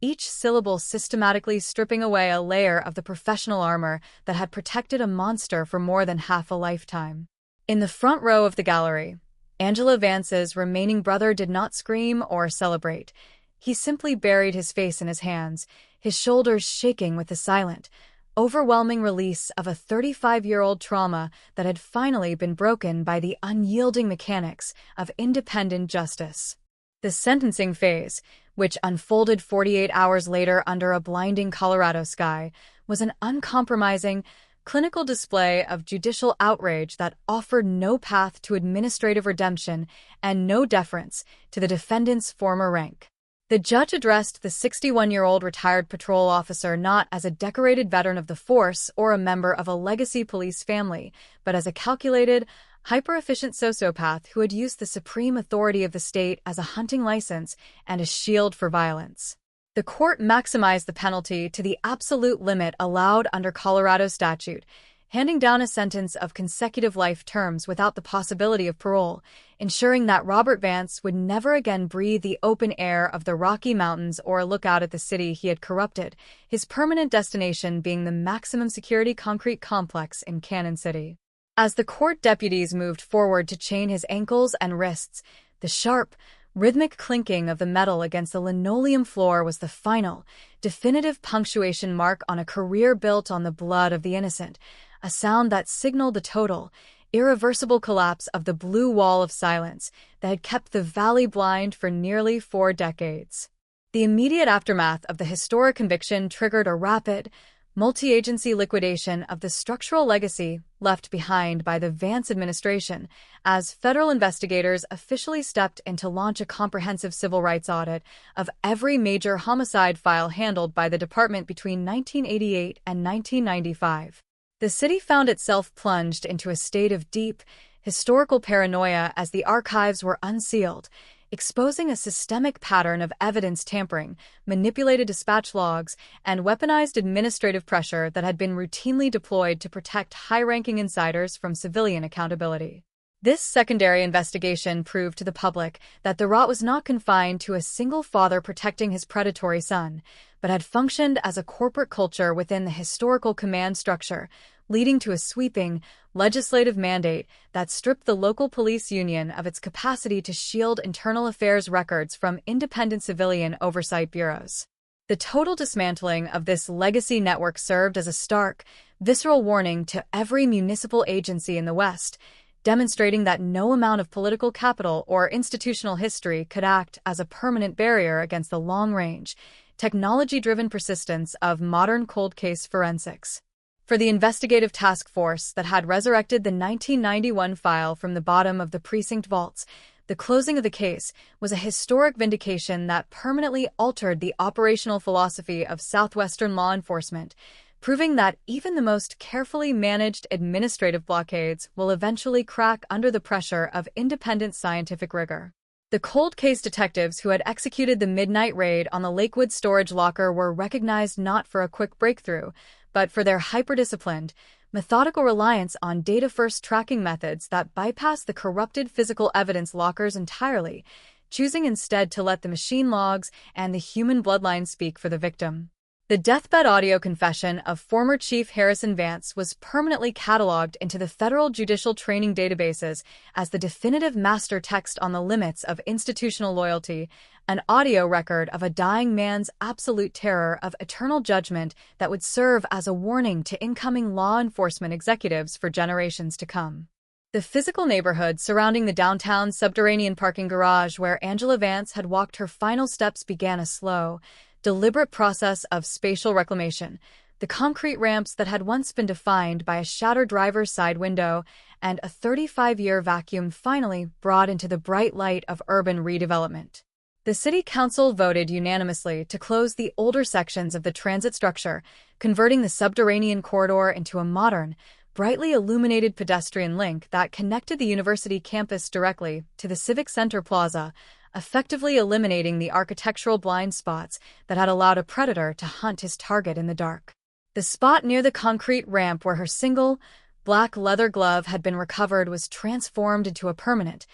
each syllable systematically stripping away a layer of the professional armor that had protected a monster for more than half a lifetime. In the front row of the gallery, Angela Vance's remaining brother did not scream or celebrate. He simply buried his face in his hands, his shoulders shaking with the silent, overwhelming release of a 35-year-old trauma that had finally been broken by the unyielding mechanics of independent justice. The sentencing phase, which unfolded 48 hours later under a blinding Colorado sky, was an uncompromising, clinical display of judicial outrage that offered no path to administrative redemption and no deference to the defendant's former rank. The judge addressed the 61-year-old retired patrol officer not as a decorated veteran of the force or a member of a legacy police family, but as a calculated, hyper-efficient sociopath who had used the supreme authority of the state as a hunting license and a shield for violence. The court maximized the penalty to the absolute limit allowed under Colorado statute, handing down a sentence of consecutive life terms without the possibility of parole, ensuring that Robert Vance would never again breathe the open air of the Rocky Mountains or look out at the city he had corrupted, his permanent destination being the maximum security concrete complex in Cannon City. As the court deputies moved forward to chain his ankles and wrists, the sharp, rhythmic clinking of the metal against the linoleum floor was the final, definitive punctuation mark on a career built on the blood of the innocent, a sound that signaled the total, irreversible collapse of the blue wall of silence that had kept the valley blind for nearly 4 decades. The immediate aftermath of the historic conviction triggered a rapid, multi-agency liquidation of the structural legacy left behind by the Vance administration as federal investigators officially stepped in to launch a comprehensive civil rights audit of every major homicide file handled by the department between 1988 and 1995. The city found itself plunged into a state of deep, historical paranoia as the archives were unsealed, exposing a systemic pattern of evidence tampering, manipulated dispatch logs, and weaponized administrative pressure that had been routinely deployed to protect high-ranking insiders from civilian accountability. This secondary investigation proved to the public that the rot was not confined to a single father protecting his predatory son, but had functioned as a corporate culture within the historical command structure, leading to a sweeping, legislative mandate that stripped the local police union of its capacity to shield internal affairs records from independent civilian oversight bureaus. The total dismantling of this legacy network served as a stark, visceral warning to every municipal agency in the West, demonstrating that no amount of political capital or institutional history could act as a permanent barrier against the long-range, technology-driven persistence of modern cold case forensics. For the investigative task force that had resurrected the 1991 file from the bottom of the precinct vaults, the closing of the case was a historic vindication that permanently altered the operational philosophy of Southwestern law enforcement, proving that even the most carefully managed administrative blockades will eventually crack under the pressure of independent scientific rigor. The cold case detectives who had executed the midnight raid on the Lakewood storage locker were recognized not for a quick breakthrough, but for their hyper-disciplined, methodical reliance on data-first tracking methods that bypass the corrupted physical evidence lockers entirely, choosing instead to let the machine logs and the human bloodline speak for the victim. The deathbed audio confession of former Chief Harrison Vance was permanently cataloged into the federal judicial training databases as the definitive master text on the limits of institutional loyalty, an audio record of a dying man's absolute terror of eternal judgment that would serve as a warning to incoming law enforcement executives for generations to come. The physical neighborhood surrounding the downtown subterranean parking garage where Angela Vance had walked her final steps began a slow, deliberate process of spatial reclamation. The concrete ramps that had once been defined by a shattered driver's side window and a 35-year vacuum finally brought into the bright light of urban redevelopment. The city council voted unanimously to close the older sections of the transit structure, converting the subterranean corridor into a modern, brightly illuminated pedestrian link that connected the university campus directly to the Civic Center Plaza, effectively eliminating the architectural blind spots that had allowed a predator to hunt his target in the dark. The spot near the concrete ramp where her single, black leather glove had been recovered was transformed into a permanent,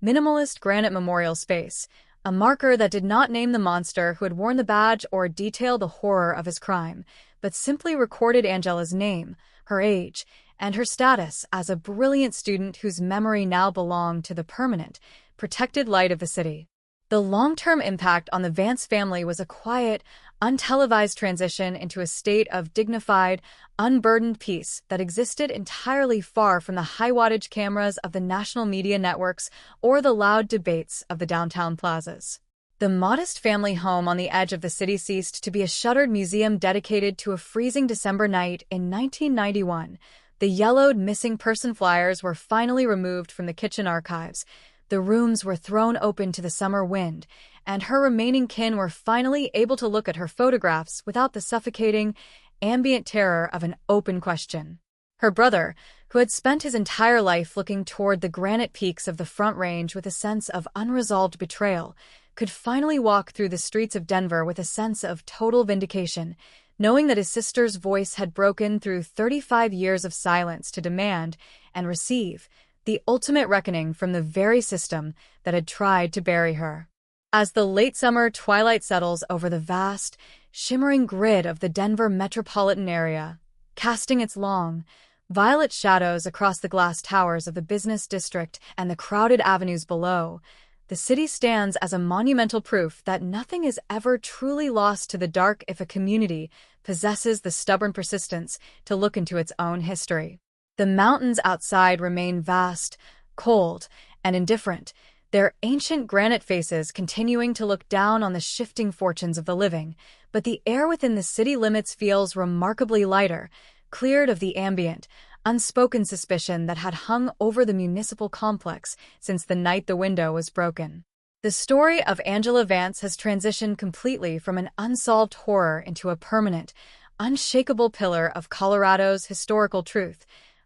minimalist granite memorial space, a marker that did not name the monster who had worn the badge or detail the horror of his crime, but simply recorded Angela's name, her age, and her status as a brilliant student whose memory now belonged to the permanent, protected light of the city. The long-term impact on the Vance family was a quiet, untelevised transition into a state of dignified, unburdened peace that existed entirely far from the high-wattage cameras of the national media networks or the loud debates of the downtown plazas. The modest family home on the edge of the city ceased to be a shuttered museum dedicated to a freezing December night in 1991. The yellowed missing person flyers were finally removed from the kitchen archives. The rooms were thrown open to the summer wind, and her remaining kin were finally able to look at her photographs without the suffocating, ambient terror of an open question. Her brother, who had spent his entire life looking toward the granite peaks of the Front Range with a sense of unresolved betrayal, could finally walk through the streets of Denver with a sense of total vindication, knowing that his sister's voice had broken through 35 years of silence to demand and receive the ultimate reckoning from the very system that had tried to bury her. As the late summer twilight settles over the vast, shimmering grid of the Denver metropolitan area, casting its long, violet shadows across the glass towers of the business district and the crowded avenues below, the city stands as a monumental proof that nothing is ever truly lost to the dark if a community possesses the stubborn persistence to look into its own history. The mountains outside remain vast, cold, and indifferent, their ancient granite faces continuing to look down on the shifting fortunes of the living, but the air within the city limits feels remarkably lighter, cleared of the ambient, unspoken suspicion that had hung over the municipal complex since the night the window was broken. The story of Angela Vance has transitioned completely from an unsolved horror into a permanent, unshakable pillar of Colorado's historical truth,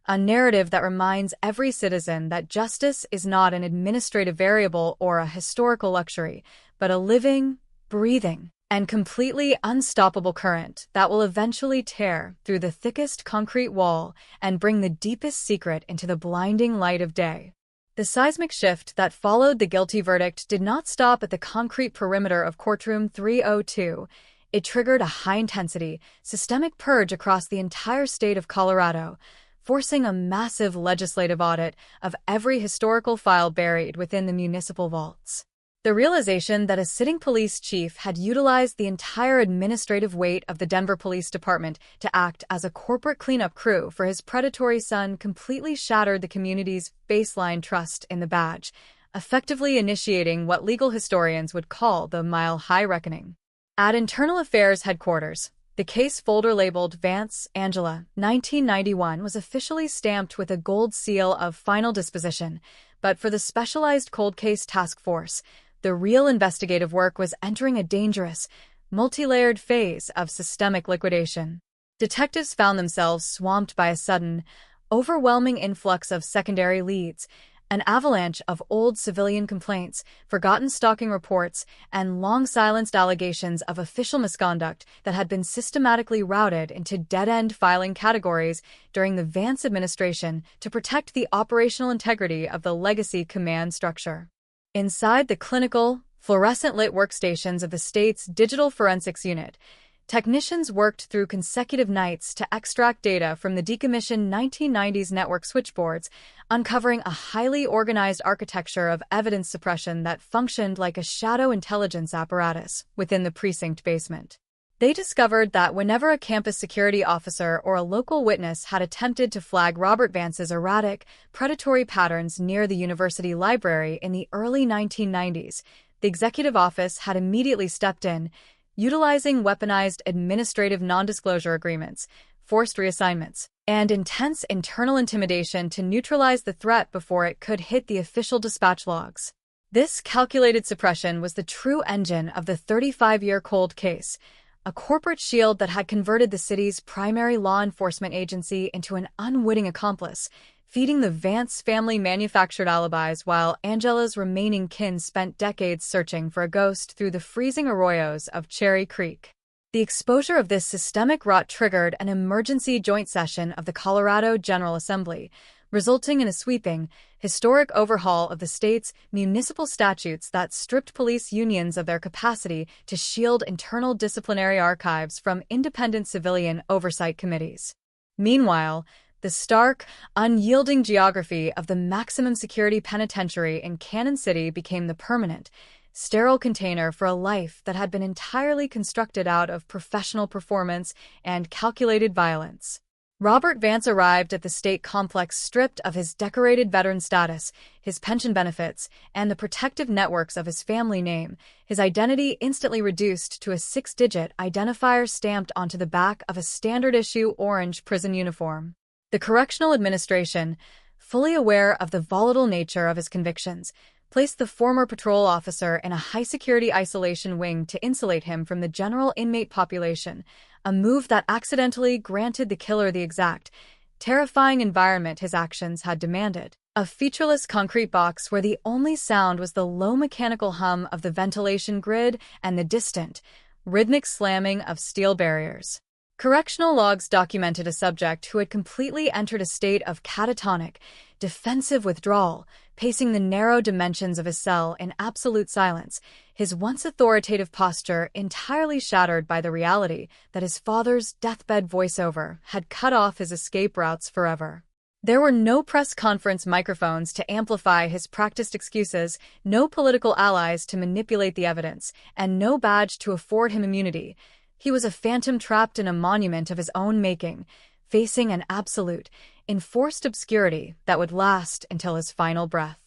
a narrative that reminds every citizen that justice is not an administrative variable or a historical luxury, but a living, breathing, and completely unstoppable current that will eventually tear through the thickest concrete wall and bring the deepest secret into the blinding light of day. The seismic shift that followed the guilty verdict did not stop at the concrete perimeter of courtroom 302. It triggered a high-intensity, systemic purge across the entire state of Colorado, forcing a massive legislative audit of every historical file buried within the municipal vaults. The realization that a sitting police chief had utilized the entire administrative weight of the Denver Police Department to act as a corporate cleanup crew for his predatory son completely shattered the community's baseline trust in the badge, effectively initiating what legal historians would call the Mile High Reckoning. At Internal Affairs headquarters, the case folder labeled Vance, Angela, 1991 was officially stamped with a gold seal of final disposition, but for the Specialized Cold Case Task Force, the real investigative work was entering a dangerous, multi-layered phase of systemic liquidation. Detectives found themselves swamped by a sudden, overwhelming influx of secondary leads, an avalanche of old civilian complaints, forgotten stalking reports, and long-silenced allegations of official misconduct that had been systematically routed into dead-end filing categories during the Vance administration to protect the operational integrity of the legacy command structure. Inside the clinical, fluorescent-lit workstations of the state's Digital Forensics Unit, technicians worked through consecutive nights to extract data from the decommissioned 1990s network switchboards, uncovering a highly organized architecture of evidence suppression that functioned like a shadow intelligence apparatus within the precinct basement. They discovered that whenever a campus security officer or a local witness had attempted to flag Robert Vance's erratic, predatory patterns near the university library in the early 1990s, the executive office had immediately stepped in, utilizing weaponized administrative non-disclosure agreements, forced reassignments, and intense internal intimidation to neutralize the threat before it could hit the official dispatch logs. This calculated suppression was the true engine of the 35-year cold case, a corporate shield that had converted the city's primary law enforcement agency into an unwitting accomplice, feeding the Vance family manufactured alibis while Angela's remaining kin spent decades searching for a ghost through the freezing arroyos of Cherry Creek. The exposure of this systemic rot triggered an emergency joint session of the Colorado General Assembly, resulting in a sweeping, historic overhaul of the state's municipal statutes that stripped police unions of their capacity to shield internal disciplinary archives from independent civilian oversight committees. Meanwhile, the stark, unyielding geography of the maximum security penitentiary in Cannon City became the permanent, sterile container for a life that had been entirely constructed out of professional performance and calculated violence. Robert Vance arrived at the state complex stripped of his decorated veteran status, his pension benefits, and the protective networks of his family name, his identity instantly reduced to a 6-digit identifier stamped onto the back of a standard-issue orange prison uniform. The Correctional Administration, fully aware of the volatile nature of his convictions, placed the former patrol officer in a high-security isolation wing to insulate him from the general inmate population, a move that accidentally granted the killer the exact, terrifying environment his actions had demanded. A featureless concrete box where the only sound was the low mechanical hum of the ventilation grid and the distant, rhythmic slamming of steel barriers. Correctional logs documented a subject who had completely entered a state of catatonic, defensive withdrawal, pacing the narrow dimensions of his cell in absolute silence, his once authoritative posture entirely shattered by the reality that his father's deathbed voiceover had cut off his escape routes forever. There were no press conference microphones to amplify his practiced excuses, no political allies to manipulate the evidence, and no badge to afford him immunity. He was a phantom trapped in a monument of his own making, facing an absolute, enforced obscurity that would last until his final breath.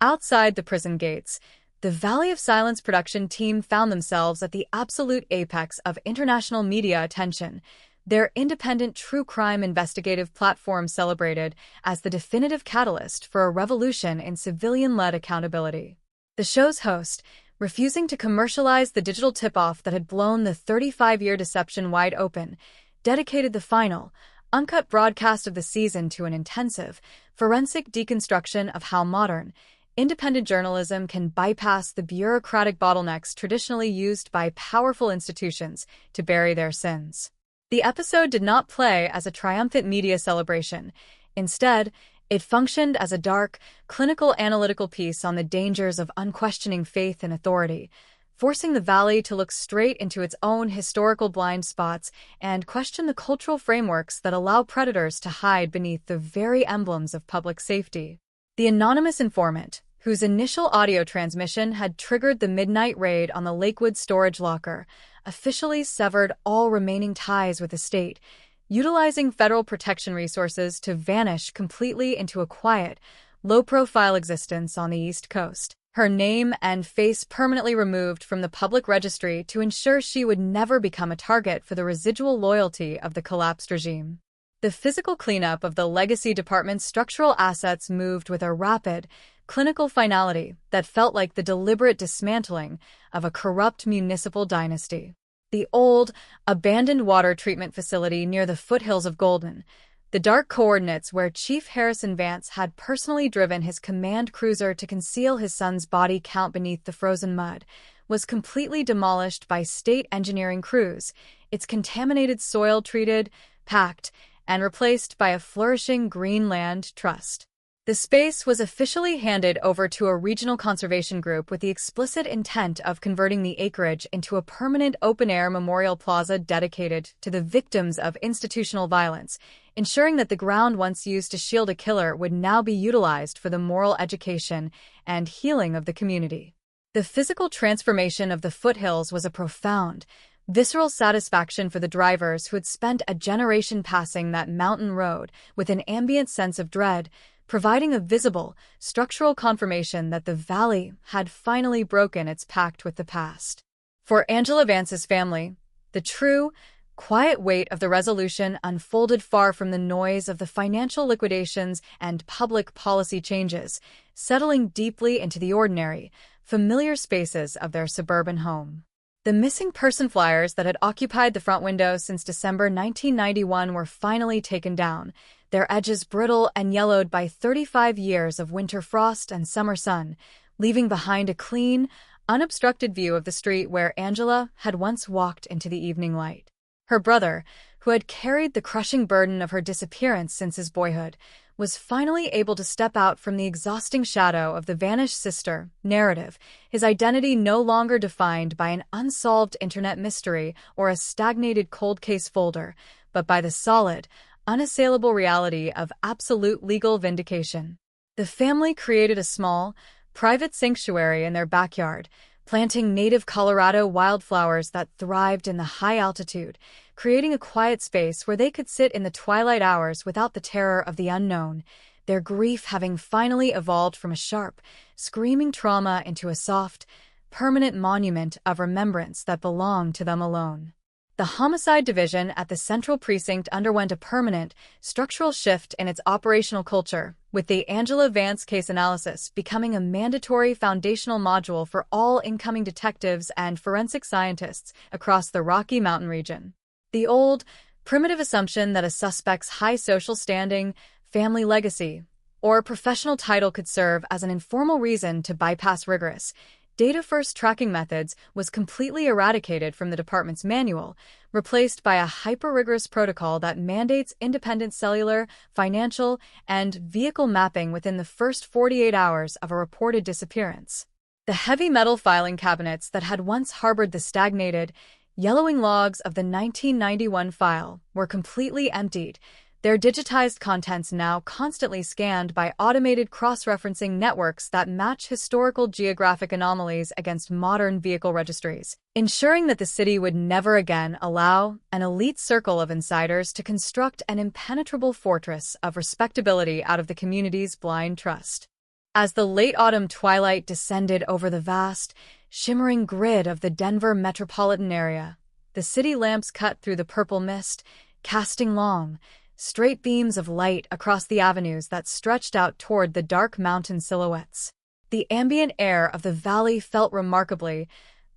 Outside the prison gates, the Valley of Silence production team found themselves at the absolute apex of international media attention, their independent true crime investigative platform celebrated as the definitive catalyst for a revolution in civilian-led accountability. The show's host, refusing to commercialize the digital tip-off that had blown the 35-year deception wide open, dedicated the final, uncut broadcast of the season to an intensive, forensic deconstruction of how modern, independent journalism can bypass the bureaucratic bottlenecks traditionally used by powerful institutions to bury their sins. The episode did not play as a triumphant media celebration. Instead, it functioned as a dark, clinical analytical piece on the dangers of unquestioning faith and authority, forcing the Valley to look straight into its own historical blind spots and question the cultural frameworks that allow predators to hide beneath the very emblems of public safety. The anonymous informant, whose initial audio transmission had triggered the midnight raid on the Lakewood storage locker, officially severed all remaining ties with the state, utilizing federal protection resources to vanish completely into a quiet, low-profile existence on the East Coast. Her name and face permanently removed from the public registry to ensure she would never become a target for the residual loyalty of the collapsed regime. The physical cleanup of the Legacy Department's structural assets moved with a rapid, clinical finality that felt like the deliberate dismantling of a corrupt municipal dynasty. the old, abandoned water treatment facility near the foothills of Golden, the dark coordinates where Chief Harrison Vance had personally driven his command cruiser to conceal his son's body count beneath the frozen mud, was completely demolished by state engineering crews, its contaminated soil treated, packed, and replaced by a flourishing green land trust. The space was officially handed over to a regional conservation group with the explicit intent of converting the acreage into a permanent open-air memorial plaza dedicated to the victims of institutional violence, ensuring that the ground once used to shield a killer would now be utilized for the moral education and healing of the community. The physical transformation of the foothills was a profound, visceral satisfaction for the drivers who had spent a generation passing that mountain road with an ambient sense of dread, providing a visible, structural confirmation that the valley had finally broken its pact with the past. For Angela Vance's family, the true, quiet weight of the resolution unfolded far from the noise of the financial liquidations and public policy changes, settling deeply into the ordinary, familiar spaces of their suburban home. The missing person flyers that had occupied the front window since December 1991 were finally taken down, their edges brittle and yellowed by 35 years of winter frost and summer sun, leaving behind a clean, unobstructed view of the street where Angela had once walked into the evening light. Her brother, who had carried the crushing burden of her disappearance since his boyhood, was finally able to step out from the exhausting shadow of the vanished sister narrative, his identity no longer defined by an unsolved internet mystery or a stagnated cold case folder, but by the solid, unassailable reality of absolute legal vindication. The family created a small, private sanctuary in their backyard, planting native Colorado wildflowers that thrived in the high altitude, creating a quiet space where they could sit in the twilight hours without the terror of the unknown, their grief having finally evolved from a sharp, screaming trauma into a soft, permanent monument of remembrance that belonged to them alone. The Homicide Division at the Central Precinct underwent a permanent, structural shift in its operational culture, with the Angela Vance case analysis becoming a mandatory foundational module for all incoming detectives and forensic scientists across the Rocky Mountain region. The old, primitive assumption that a suspect's high social standing, family legacy, or professional title could serve as an informal reason to bypass rigorous, data-first tracking methods was completely eradicated from the department's manual, replaced by a hyper-rigorous protocol that mandates independent cellular, financial, and vehicle mapping within the first 48 hours of a reported disappearance. The heavy metal filing cabinets that had once harbored the stagnated, yellowing logs of the 1991 file were completely emptied, their digitized contents now constantly scanned by automated cross-referencing networks that match historical geographic anomalies against modern vehicle registries, ensuring that the city would never again allow an elite circle of insiders to construct an impenetrable fortress of respectability out of the community's blind trust. As the late autumn twilight descended over the vast, shimmering grid of the Denver metropolitan area, the city lamps cut through the purple mist, casting long, straight beams of light across the avenues that stretched out toward the dark mountain silhouettes. The ambient air of the valley felt remarkably,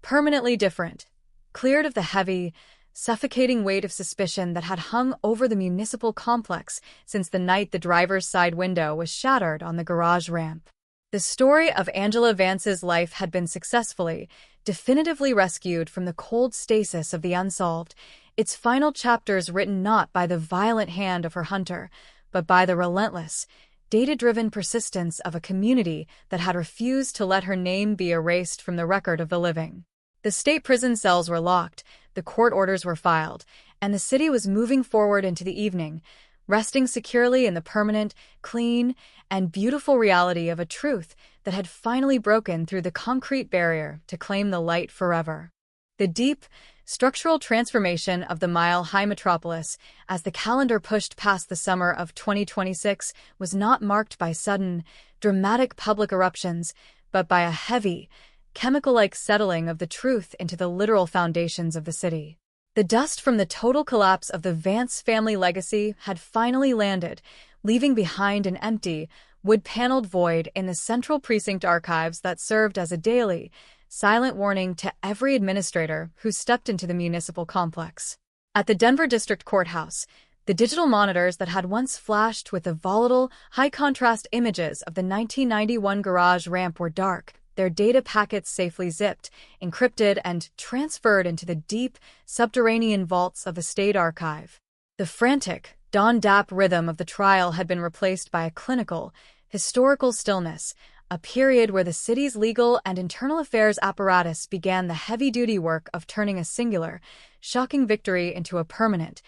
permanently different, cleared of the heavy, suffocating weight of suspicion that had hung over the municipal complex since the night the driver's side window was shattered on the garage ramp. The story of Angela Vance's life had been successfully, definitively rescued from the cold stasis of the unsolved, its final chapters written not by the violent hand of her hunter, but by the relentless, data-driven persistence of a community that had refused to let her name be erased from the record of the living. The state prison cells were locked, the court orders were filed, and the city was moving forward into the evening, resting securely in the permanent, clean, and beautiful reality of a truth that had finally broken through the concrete barrier to claim the light forever. The deep, structural transformation of the mile-high metropolis as the calendar pushed past the summer of 2026 was not marked by sudden, dramatic public eruptions, but by a heavy, chemical-like settling of the truth into the literal foundations of the city. The dust from the total collapse of the Vance family legacy had finally landed, leaving behind an empty, wood-paneled void in the Central Precinct archives that served as a daily, silent warning to every administrator who stepped into the municipal complex. At the Denver District Courthouse, the digital monitors that had once flashed with the volatile, high-contrast images of the 1991 garage ramp were dark, their data packets safely zipped, encrypted, and transferred into the deep, subterranean vaults of the state archive. The frantic, dawn-dap rhythm of the trial had been replaced by a clinical, historical stillness, a period where the city's legal and internal affairs apparatus began the heavy-duty work of turning a singular, shocking victory into a permanent,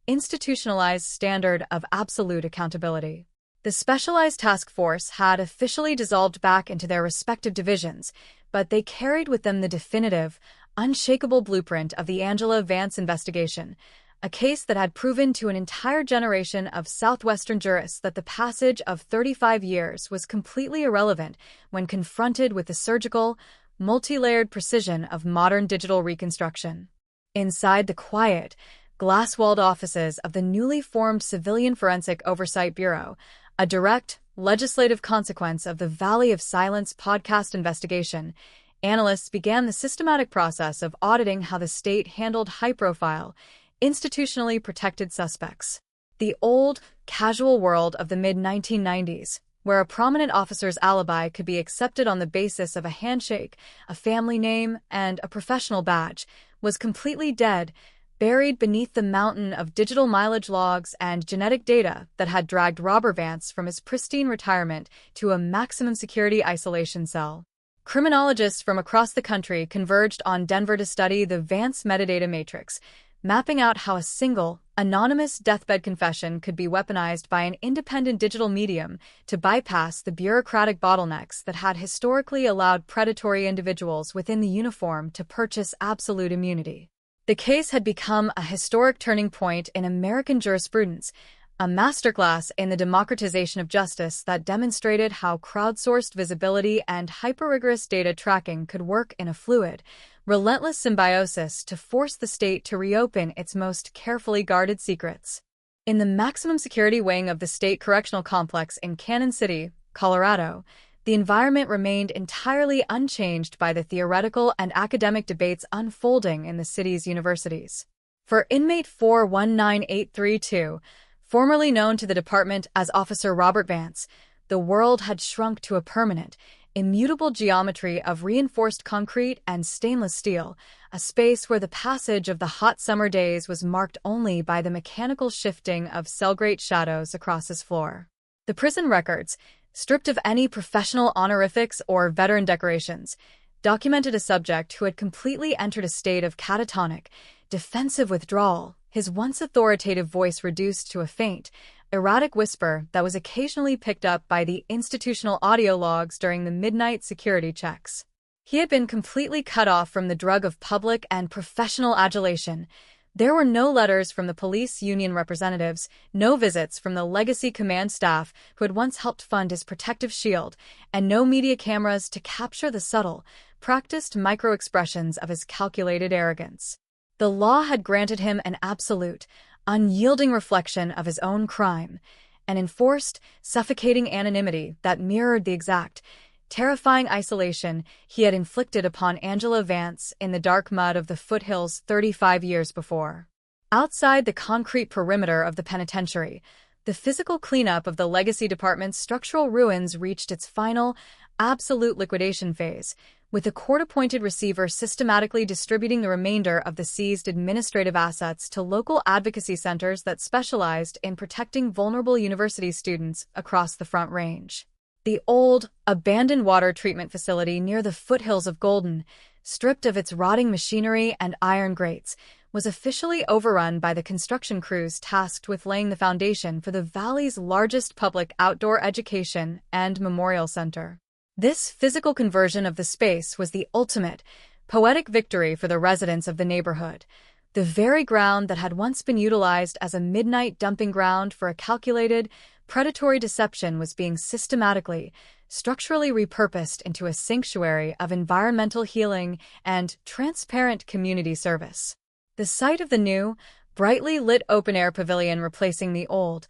institutionalized standard of absolute accountability. The specialized task force had officially dissolved back into their respective divisions, but they carried with them the definitive, unshakable blueprint of the Angela Vance investigation, a case that had proven to an entire generation of Southwestern jurists that the passage of 35 years was completely irrelevant when confronted with the surgical, multi-layered precision of modern digital reconstruction. Inside the quiet, glass-walled offices of the newly formed Civilian Forensic Oversight Bureau, a direct, legislative consequence of the Valley of Silence podcast investigation, analysts began the systematic process of auditing how the state handled high-profile, institutionally protected suspects. The old, casual world of the mid-1990s, where a prominent officer's alibi could be accepted on the basis of a handshake, a family name, and a professional badge, was completely dead, buried beneath the mountain of digital mileage logs and genetic data that had dragged Robert Vance from his pristine retirement to a maximum security isolation cell. Criminologists from across the country converged on Denver to study the Vance metadata matrix, mapping out how a single, anonymous deathbed confession could be weaponized by an independent digital medium to bypass the bureaucratic bottlenecks that had historically allowed predatory individuals within the uniform to purchase absolute immunity. The case had become a historic turning point in American jurisprudence, a masterclass in the democratization of justice that demonstrated how crowdsourced visibility and hyper-rigorous data tracking could work in a fluid, relentless symbiosis to force the state to reopen its most carefully guarded secrets. In the maximum security wing of the state correctional complex in Cannon City, Colorado, the environment remained entirely unchanged by the theoretical and academic debates unfolding in the city's universities. For inmate 419832, formerly known to the department as Officer Robert Vance, the world had shrunk to a permanent, immutable geometry of reinforced concrete and stainless steel, a space where the passage of the hot summer days was marked only by the mechanical shifting of cell-grate shadows across his floor. The prison records, stripped of any professional honorifics or veteran decorations, documented a subject who had completely entered a state of catatonic, defensive withdrawal, his once authoritative voice reduced to a faint, erratic whisper that was occasionally picked up by the institutional audio logs during the midnight security checks. He had been completely cut off from the drug of public and professional adulation. There were no letters from the police union representatives, no visits from the legacy command staff who had once helped fund his protective shield, and no media cameras to capture the subtle, practiced micro-expressions of his calculated arrogance. The law had granted him an absolute, unyielding reflection of his own crime, an enforced, suffocating anonymity that mirrored the exact, terrifying isolation he had inflicted upon Angela Vance in the dark mud of the foothills 35 years before. Outside the concrete perimeter of the penitentiary, the physical cleanup of the legacy department's structural ruins reached its final, absolute liquidation phase, with the court-appointed receiver systematically distributing the remainder of the seized administrative assets to local advocacy centers that specialized in protecting vulnerable university students across the Front Range. The old, abandoned water treatment facility near the foothills of Golden, stripped of its rotting machinery and iron grates, was officially overrun by the construction crews tasked with laying the foundation for the valley's largest public outdoor education and memorial center. This physical conversion of the space was the ultimate, poetic victory for the residents of the neighborhood. The very ground that had once been utilized as a midnight dumping ground for a calculated, predatory deception was being systematically, structurally repurposed into a sanctuary of environmental healing and transparent community service. The site of the new, brightly lit open-air pavilion replacing the old,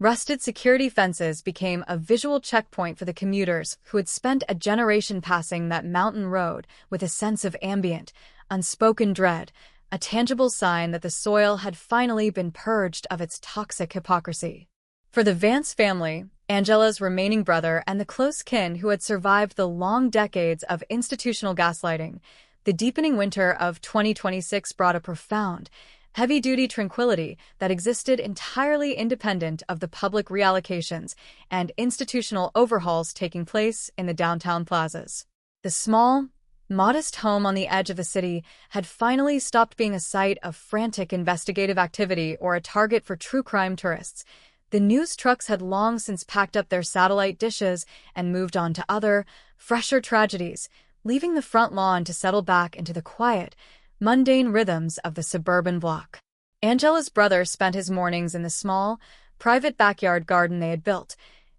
Rusted security fences became a visual checkpoint for the commuters who had spent a generation passing that mountain road with a sense of ambient, unspoken dread, a tangible sign that the soil had finally been purged of its toxic hypocrisy. For the Vance family, Angela's remaining brother and the close kin who had survived the long decades of institutional gaslighting, the deepening winter of 2026 brought a profound, heavy-duty tranquility that existed entirely independent of the public reallocations and institutional overhauls taking place in the downtown plazas. The small, modest home on the edge of the city had finally stopped being a site of frantic investigative activity or a target for true crime tourists. The news trucks had long since packed up their satellite dishes and moved on to other, fresher tragedies, leaving the front lawn to settle back into the quiet, mundane rhythms of the suburban block. Angela's brother spent his mornings in the small, private backyard garden they had built,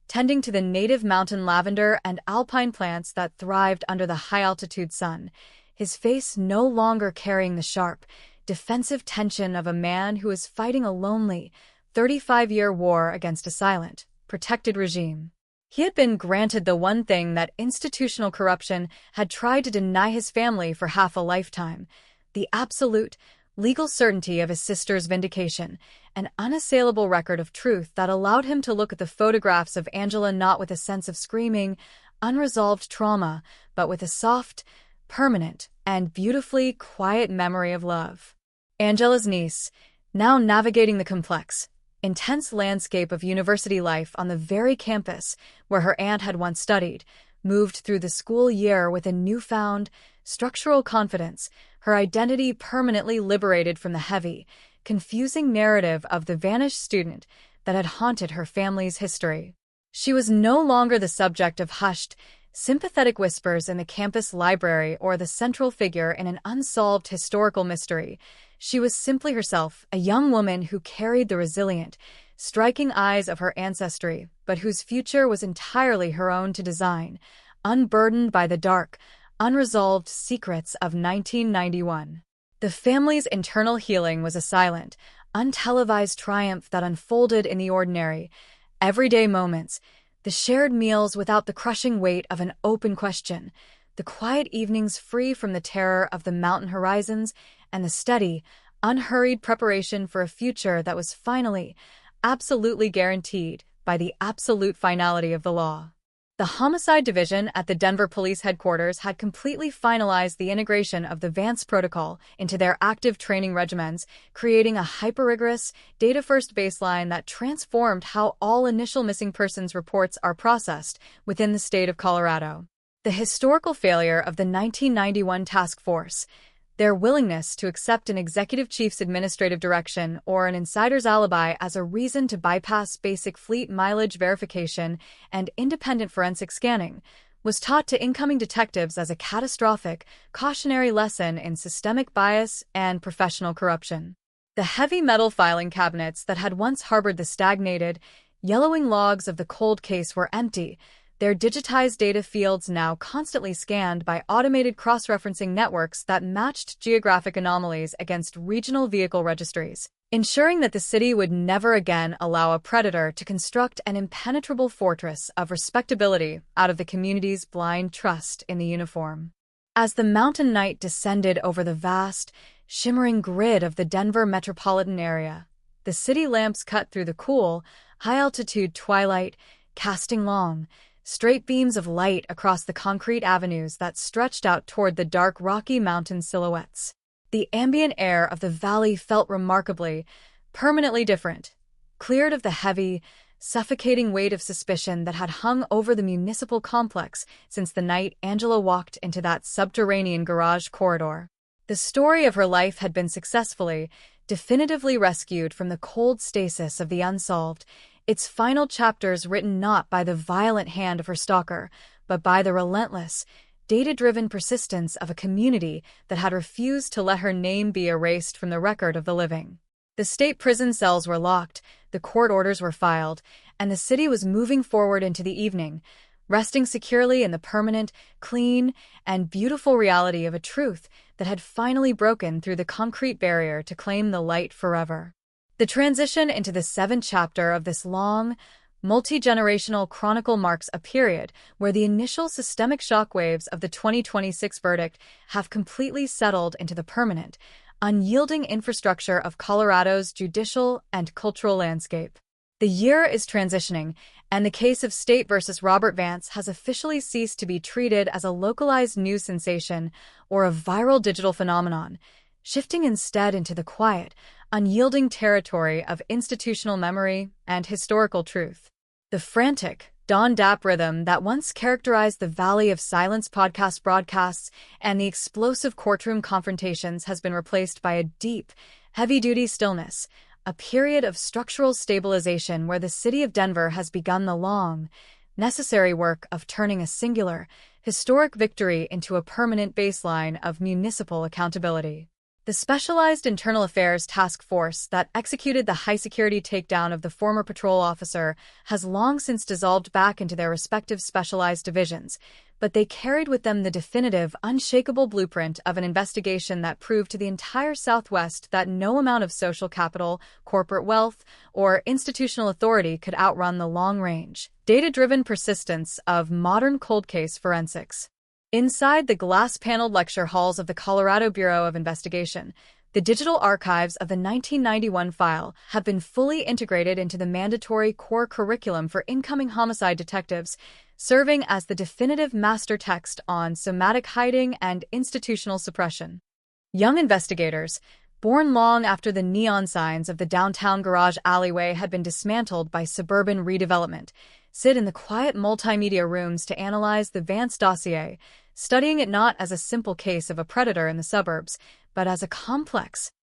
tending to the native mountain lavender and alpine plants that thrived under the high-altitude sun, his face no longer carrying the sharp, defensive tension of a man who is fighting a lonely, 35-year war against a silent, protected regime. He had been granted the one thing that institutional corruption had tried to deny his family for half a lifetime: the absolute, legal certainty of his sister's vindication, an unassailable record of truth that allowed him to look at the photographs of Angela not with a sense of screaming, unresolved trauma, but with a soft, permanent, and beautifully quiet memory of love. Angela's niece, now navigating the complex, intense landscape of university life on the very campus where her aunt had once studied, moved through the school year with a newfound, structural confidence, her identity permanently liberated from the heavy, confusing narrative of the vanished student that had haunted her family's history. She was no longer the subject of hushed, sympathetic whispers in the campus library or the central figure in an unsolved historical mystery. She was simply herself, a young woman who carried the resilient, striking eyes of her ancestry, but whose future was entirely her own to design, unburdened by the dark, unresolved secrets of 1991. The family's internal healing was a silent, untelevised triumph that unfolded in the ordinary, everyday moments, the shared meals without the crushing weight of an open question, the quiet evenings free from the terror of the mountain horizons, and the steady, unhurried preparation for a future that was finally, absolutely guaranteed by the absolute finality of the law. The Homicide Division at the Denver Police Headquarters had completely finalized the integration of the Vance Protocol into their active training regimens, creating a hyper-rigorous, data-first baseline that transformed how all initial missing persons reports are processed within the state of Colorado. The historical failure of the 1991 task force, their willingness to accept an executive chief's administrative direction or an insider's alibi as a reason to bypass basic fleet mileage verification and independent forensic scanning, was taught to incoming detectives as a catastrophic, cautionary lesson in systemic bias and professional corruption. The heavy metal filing cabinets that had once harbored the stagnated, yellowing logs of the cold case were empty, their digitized data fields now constantly scanned by automated cross-referencing networks that matched geographic anomalies against regional vehicle registries, ensuring that the city would never again allow a predator to construct an impenetrable fortress of respectability out of the community's blind trust in the uniform. As the mountain night descended over the vast, shimmering grid of the Denver metropolitan area, the city lamps cut through the cool, high-altitude twilight, casting long, straight beams of light across the concrete avenues that stretched out toward the dark Rocky Mountain silhouettes. The ambient air of the valley felt remarkably, permanently different, cleared of the heavy, suffocating weight of suspicion that had hung over the municipal complex since the night Angela walked into that subterranean garage corridor. The story of her life had been successfully, definitively rescued from the cold stasis of the unsolved, its final chapters written not by the violent hand of her stalker, but by the relentless, data-driven persistence of a community that had refused to let her name be erased from the record of the living. The state prison cells were locked, the court orders were filed, and the city was moving forward into the evening, resting securely in the permanent, clean, and beautiful reality of a truth that had finally broken through the concrete barrier to claim the light forever. The transition into the 7th chapter of this long, multi-generational chronicle marks a period where the initial systemic shockwaves of the 2026 verdict have completely settled into the permanent, unyielding infrastructure of Colorado's judicial and cultural landscape. The year is transitioning, and the case of State versus Robert Vance has officially ceased to be treated as a localized news sensation or a viral digital phenomenon, shifting instead into the quiet, unyielding territory of institutional memory and historical truth. The frantic, Don Dap rhythm that once characterized the Valley of Silence podcast broadcasts and the explosive courtroom confrontations has been replaced by a deep, heavy-duty stillness, a period of structural stabilization where the city of Denver has begun the long, necessary work of turning a singular, historic victory into a permanent baseline of municipal accountability. The Specialized Internal Affairs Task Force that executed the high-security takedown of the former patrol officer has long since dissolved back into their respective specialized divisions, but they carried with them the definitive, unshakable blueprint of an investigation that proved to the entire Southwest that no amount of social capital, corporate wealth, or institutional authority could outrun the long-range, data-driven persistence of modern cold case forensics. Inside the glass-paneled lecture halls of the Colorado Bureau of Investigation, the digital archives of the 1991 file have been fully integrated into the mandatory core curriculum for incoming homicide detectives, serving as the definitive master text on somatic hiding and institutional suppression. Young investigators, born long after the neon signs of the downtown garage alleyway had been dismantled by suburban redevelopment, sit in the quiet multimedia rooms to analyze the Vance dossier, studying it not as a simple case of a predator in the suburbs, but as a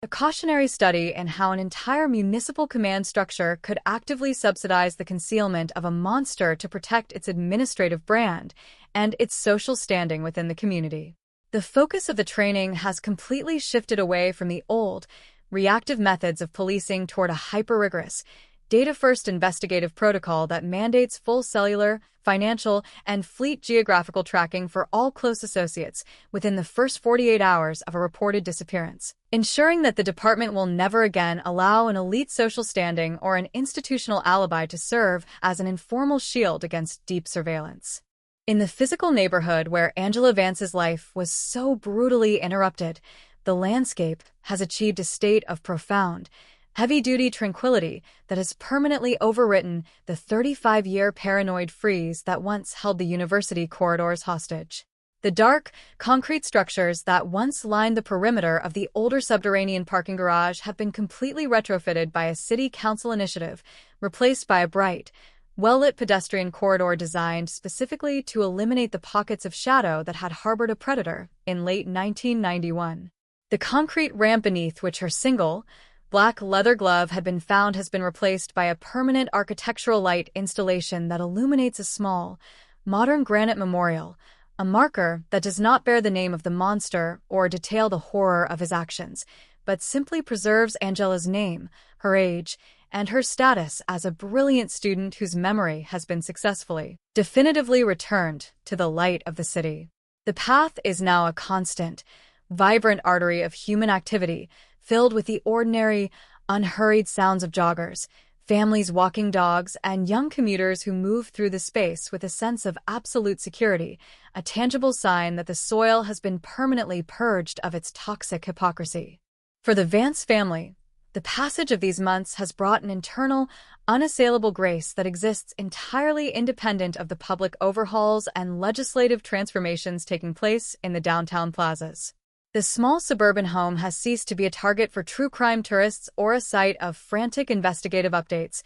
cautionary study in how an entire municipal command structure could actively subsidize the concealment of a monster to protect its administrative brand and its social standing within the community. The focus of the training has completely shifted away from the old, reactive methods of policing toward a hyper-rigorous, data-first investigative protocol that mandates full cellular, financial, and fleet geographical tracking for all close associates within the first 48 hours of a reported disappearance, ensuring that the department will never again allow an elite social standing or an institutional alibi to serve as an informal shield against deep surveillance. In the physical neighborhood where Angela Vance's life was so brutally interrupted, the landscape has achieved a state of profound, heavy-duty tranquility that has permanently overwritten the 35-year paranoid freeze that once held the university corridors hostage. The dark, concrete structures that once lined the perimeter of the older subterranean parking garage have been completely retrofitted by a city council initiative, replaced by a bright, well-lit pedestrian corridor designed specifically to eliminate the pockets of shadow that had harbored a predator in late 1991. The concrete ramp beneath which her single, black leather glove had been found has been replaced by a permanent architectural light installation that illuminates a small, modern granite memorial, a marker that does not bear the name of the monster or detail the horror of his actions, but simply preserves Angela's name, her age, and her status as a brilliant student whose memory has been successfully, definitively returned to the light of the city. The path is now a constant, vibrant artery of human activity, filled with the ordinary, unhurried sounds of joggers, families walking dogs, and young commuters who move through the space with a sense of absolute security, a tangible sign that the soil has been permanently purged of its toxic hypocrisy. For the Vance family, the passage of these months has brought an internal, unassailable grace that exists entirely independent of the public overhauls and legislative transformations taking place in the downtown plazas. The small suburban home has ceased to be a target for true crime tourists or a site of frantic investigative updates.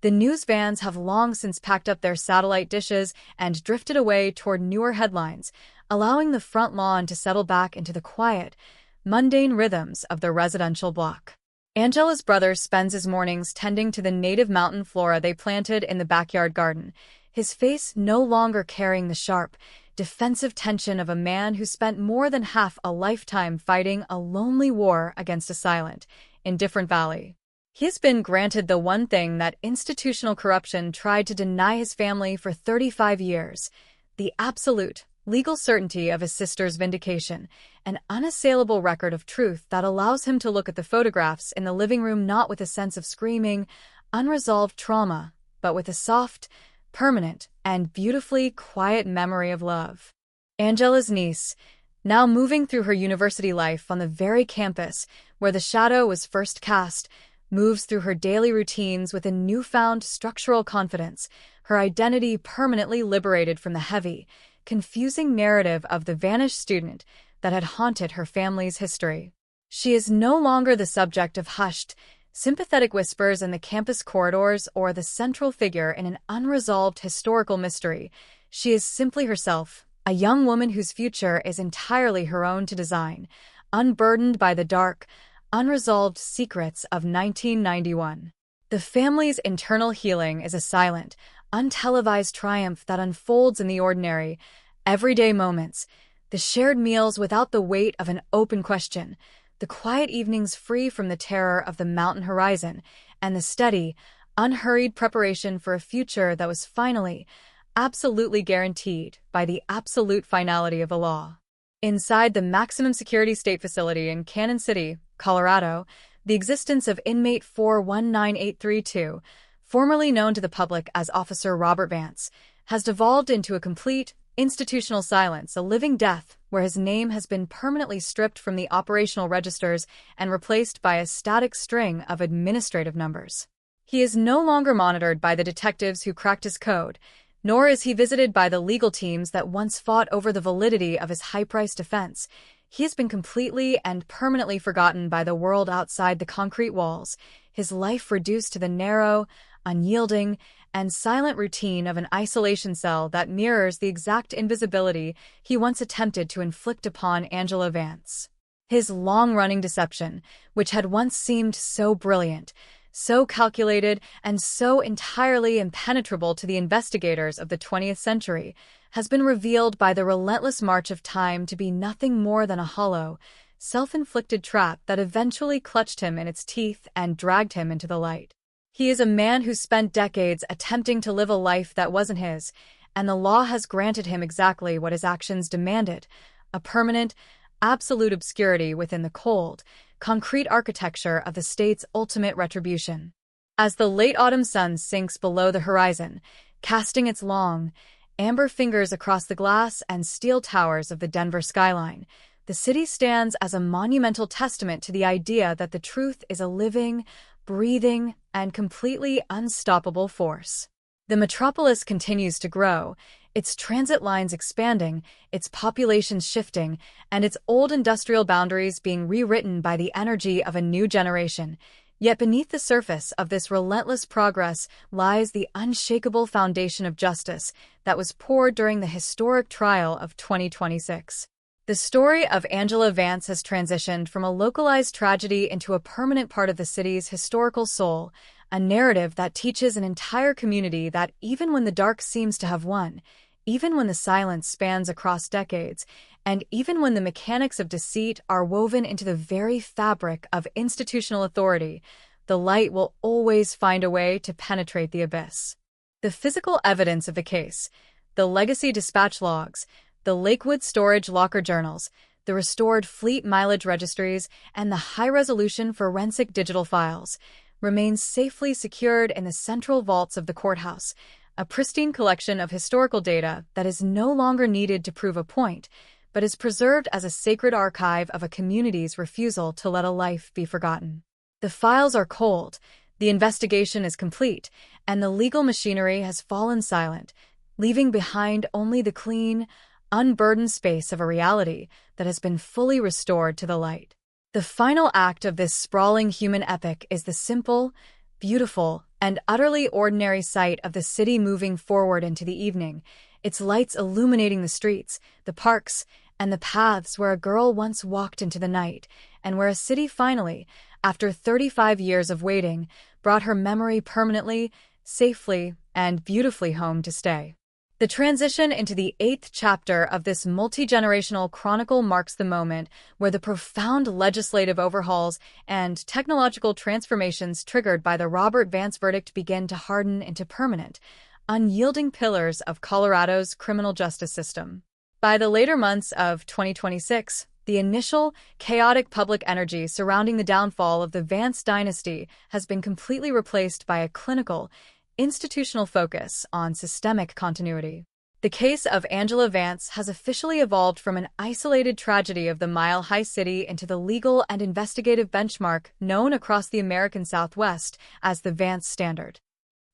The news vans have long since packed up their satellite dishes and drifted away toward newer headlines, allowing the front lawn to settle back into the quiet, mundane rhythms of the residential block. Angela's brother spends his mornings tending to the native mountain flora they planted in the backyard garden, his face no longer carrying the sharp, defensive tension of a man who spent more than half a lifetime fighting a lonely war against a silent, indifferent valley. He has been granted the one thing that institutional corruption tried to deny his family for 35 years, the absolute, legal certainty of his sister's vindication, an unassailable record of truth that allows him to look at the photographs in the living room not with a sense of screaming, unresolved trauma, but with a soft, permanent, and beautifully quiet memory of love. Angela's niece, now moving through her university life on the very campus where the shadow was first cast, moves through her daily routines with a newfound structural confidence, her identity permanently liberated from the heavy, confusing narrative of the vanished student that had haunted her family's history. She is no longer the subject of hushed, sympathetic whispers in the campus corridors or the central figure in an unresolved historical mystery. She is simply herself, a young woman whose future is entirely her own to design, unburdened by the dark, unresolved secrets of 1991. The family's internal healing is a silent, untelevised triumph that unfolds in the ordinary, everyday moments, the shared meals without the weight of an open question, the quiet evenings free from the terror of the mountain horizon, and the steady, unhurried preparation for a future that was finally, absolutely guaranteed by the absolute finality of the law. Inside the maximum security state facility in Cannon City, Colorado, the existence of inmate 419832, formerly known to the public as Officer Robert Vance, has devolved into a complete, institutional silence, a living death where his name has been permanently stripped from the operational registers and replaced by a static string of administrative numbers. He is no longer monitored by the detectives who cracked his code, nor is he visited by the legal teams that once fought over the validity of his high-priced defense. He has been completely and permanently forgotten by the world outside the concrete walls, his life reduced to the narrow, unyielding, and silent routine of an isolation cell that mirrors the exact invisibility he once attempted to inflict upon Angela Vance. His long-running deception, which had once seemed so brilliant, so calculated, and so entirely impenetrable to the investigators of the 20th century, has been revealed by the relentless march of time to be nothing more than a hollow, self-inflicted trap that eventually clutched him in its teeth and dragged him into the light. He is a man who spent decades attempting to live a life that wasn't his, and the law has granted him exactly what his actions demanded, a permanent, absolute obscurity within the cold, concrete architecture of the state's ultimate retribution. As the late autumn sun sinks below the horizon, casting its long, amber fingers across the glass and steel towers of the Denver skyline, the city stands as a monumental testament to the idea that the truth is a living, breathing, and completely unstoppable force. The metropolis continues to grow, its transit lines expanding, its population shifting, and its old industrial boundaries being rewritten by the energy of a new generation. Yet beneath the surface of this relentless progress lies the unshakable foundation of justice that was poured during the historic trial of 2026. The story of Angela Vance has transitioned from a localized tragedy into a permanent part of the city's historical soul, a narrative that teaches an entire community that even when the dark seems to have won, even when the silence spans across decades, and even when the mechanics of deceit are woven into the very fabric of institutional authority, the light will always find a way to penetrate the abyss. The physical evidence of the case, the legacy dispatch logs, the Lakewood storage locker journals, the restored fleet mileage registries, and the high-resolution forensic digital files, remains safely secured in the central vaults of the courthouse, a pristine collection of historical data that is no longer needed to prove a point, but is preserved as a sacred archive of a community's refusal to let a life be forgotten. The files are cold, the investigation is complete, and the legal machinery has fallen silent, leaving behind only the clean, unburdened space of a reality that has been fully restored to the light. The final act of this sprawling human epic is the simple, beautiful, and utterly ordinary sight of the city moving forward into the evening, its lights illuminating the streets, the parks, and the paths where a girl once walked into the night, and where a city finally, after 35 years of waiting, brought her memory permanently, safely, and beautifully home to stay. The transition into the 8th chapter of this multi-generational chronicle marks the moment where the profound legislative overhauls and technological transformations triggered by the Robert Vance verdict begin to harden into permanent, unyielding pillars of Colorado's criminal justice system. By the later months of 2026, the initial chaotic public energy surrounding the downfall of the Vance dynasty has been completely replaced by a clinical, institutional focus on systemic continuity. The case of Angela Vance has officially evolved from an isolated tragedy of the Mile High City into the legal and investigative benchmark known across the American Southwest as the Vance Standard.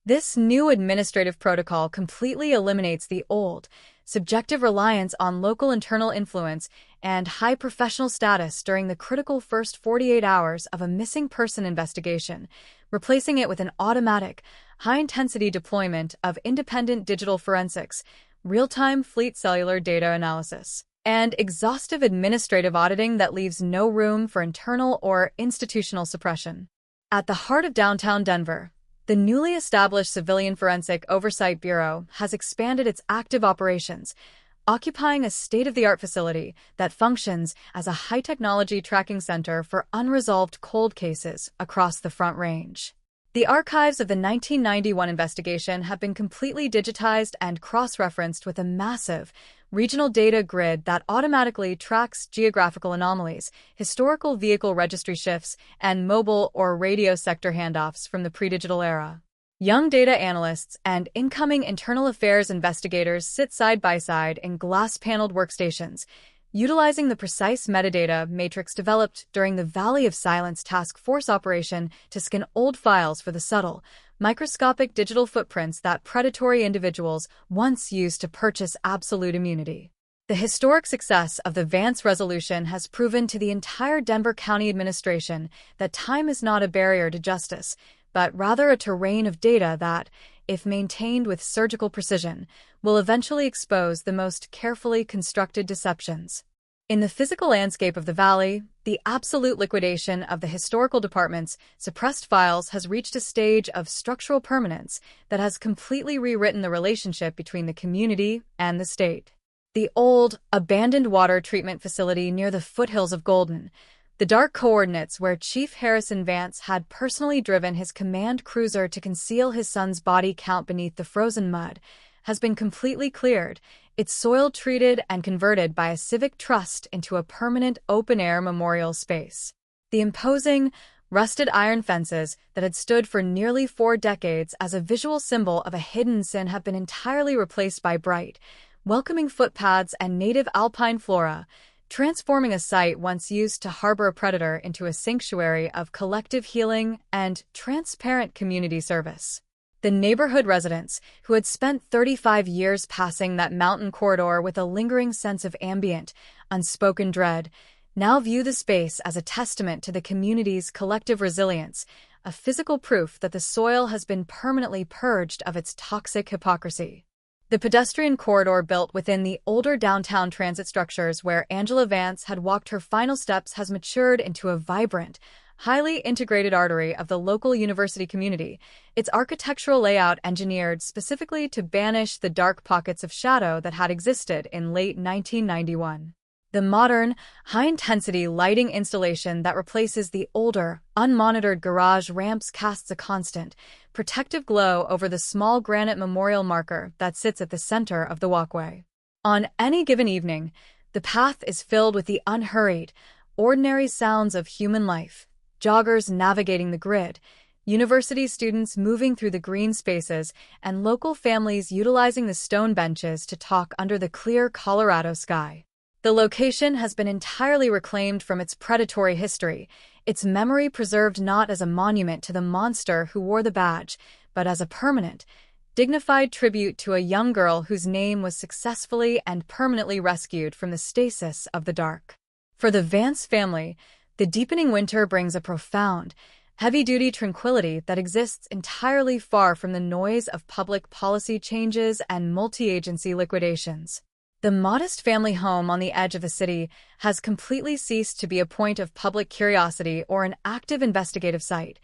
This new administrative protocol completely eliminates the old, subjective reliance on local internal influence and high professional status during the critical first 48 hours of a missing person investigation, replacing it with an automatic, high-intensity deployment of independent digital forensics, real-time fleet cellular data analysis, and exhaustive administrative auditing that leaves no room for internal or institutional suppression. At the heart of downtown Denver, the newly established Civilian Forensic Oversight Bureau has expanded its active operations, occupying a state-of-the-art facility that functions as a high-technology tracking center for unresolved cold cases across the Front Range. The archives of the 1991 investigation have been completely digitized and cross-referenced with a massive, regional data grid that automatically tracks geographical anomalies, historical vehicle registry shifts, and mobile or radio sector handoffs from the pre-digital era. Young data analysts and incoming internal affairs investigators sit side by side in glass-paneled workstations, utilizing the precise metadata matrix developed during the Valley of Silence task force operation to scan old files for the subtle, microscopic digital footprints that predatory individuals once used to purchase absolute immunity. The historic success of the Vance resolution has proven to the entire Denver County administration that time is not a barrier to justice, but rather a terrain of data that, if maintained with surgical precision, will eventually expose the most carefully constructed deceptions. In the physical landscape of the Valley, the absolute liquidation of the historical department's suppressed files has reached a stage of structural permanence that has completely rewritten the relationship between the community and the state. The old, abandoned water treatment facility near the foothills of Golden, the dark coordinates where Chief Harrison Vance had personally driven his command cruiser to conceal his son's body count beneath the frozen mud, has been completely cleared, its soil treated and converted by a civic trust into a permanent open-air memorial space. The imposing, rusted iron fences that had stood for nearly 4 decades as a visual symbol of a hidden sin have been entirely replaced by bright, welcoming footpaths and native alpine flora, transforming a site once used to harbor a predator into a sanctuary of collective healing and transparent community service. The neighborhood residents, who had spent 35 years passing that mountain corridor with a lingering sense of ambient, unspoken dread, now view the space as a testament to the community's collective resilience, a physical proof that the soil has been permanently purged of its toxic hypocrisy. The pedestrian corridor built within the older downtown transit structures where Angela Vance had walked her final steps has matured into a vibrant, highly integrated artery of the local university community, its architectural layout engineered specifically to banish the dark pockets of shadow that had existed in late 1991. The modern, high-intensity lighting installation that replaces the older, unmonitored garage ramps casts a constant, protective glow over the small granite memorial marker that sits at the center of the walkway. On any given evening, the path is filled with the unhurried, ordinary sounds of human life, joggers navigating the grid, university students moving through the green spaces, and local families utilizing the stone benches to talk under the clear Colorado sky. The location has been entirely reclaimed from its predatory history, its memory preserved not as a monument to the monster who wore the badge, but as a permanent, dignified tribute to a young girl whose name was successfully and permanently rescued from the stasis of the dark. For the Vance family, the deepening winter brings a profound, heavy-duty tranquility that exists entirely far from the noise of public policy changes and multi-agency liquidations. The modest family home on the edge of the city has completely ceased to be a point of public curiosity or an active investigative site.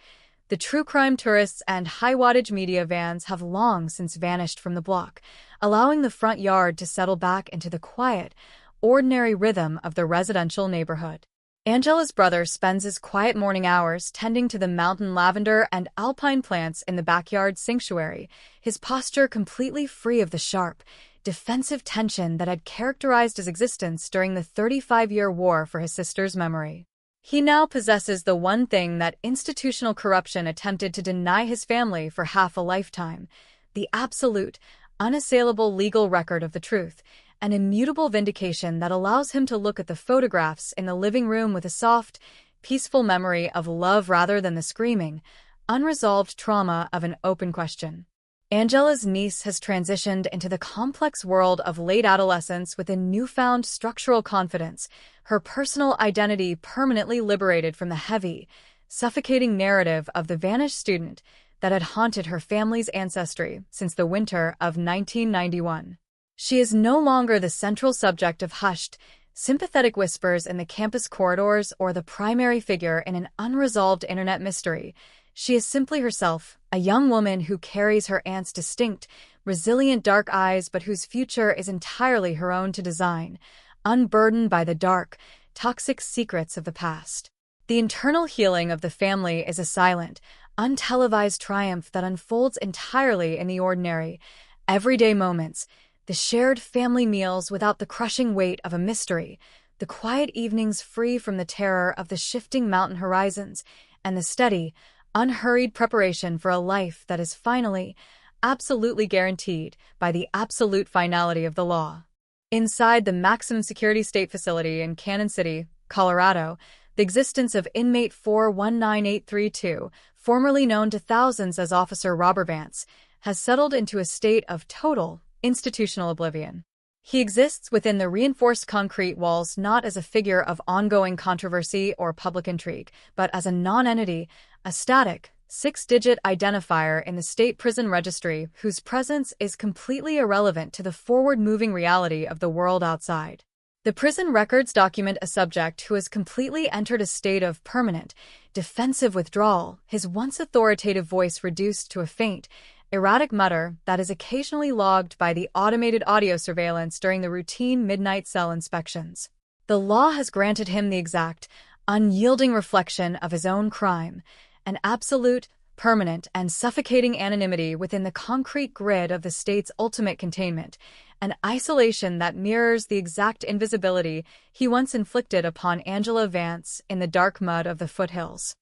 The true crime tourists and high-wattage media vans have long since vanished from the block, allowing the front yard to settle back into the quiet, ordinary rhythm of the residential neighborhood. Angela's brother spends his quiet morning hours tending to the mountain lavender and alpine plants in the backyard sanctuary, his posture completely free of the sharp, defensive tension that had characterized his existence during the 35-year war for his sister's memory. He now possesses the one thing that institutional corruption attempted to deny his family for half a lifetime: the absolute, unassailable legal record of the truth, an immutable vindication that allows him to look at the photographs in the living room with a soft, peaceful memory of love rather than the screaming, unresolved trauma of an open question. Angela's niece has transitioned into the complex world of late adolescence with a newfound structural confidence, her personal identity permanently liberated from the heavy, suffocating narrative of the vanished student that had haunted her family's ancestry since the winter of 1991. She is no longer the central subject of hushed, sympathetic whispers in the campus corridors or the primary figure in an unresolved internet mystery. She is simply herself, a young woman who carries her aunt's distinct, resilient dark eyes but whose future is entirely her own to design, unburdened by the dark, toxic secrets of the past. The internal healing of the family is a silent, untelevised triumph that unfolds entirely in the ordinary, everyday moments, the shared family meals without the crushing weight of a mystery, the quiet evenings free from the terror of the shifting mountain horizons, and the steady, unhurried preparation for a life that is finally, absolutely guaranteed by the absolute finality of the law. Inside the maximum security state facility in Cannon City, Colorado, the existence of inmate 419832, formerly known to thousands as Officer Robert Vance, has settled into a state of total, institutional oblivion. He exists within the reinforced concrete walls not as a figure of ongoing controversy or public intrigue, but as a non-entity, a static, 6-digit identifier in the state prison registry whose presence is completely irrelevant to the forward-moving reality of the world outside. The prison records document a subject who has completely entered a state of permanent, defensive withdrawal, his once authoritative voice reduced to a faint, erratic mutter that is occasionally logged by the automated audio surveillance during the routine midnight cell inspections. The law has granted him the exact, unyielding reflection of his own crime, an absolute, permanent, and suffocating anonymity within the concrete grid of the state's ultimate containment, an isolation that mirrors the exact invisibility he once inflicted upon Angela Vance in the dark mud of the foothills.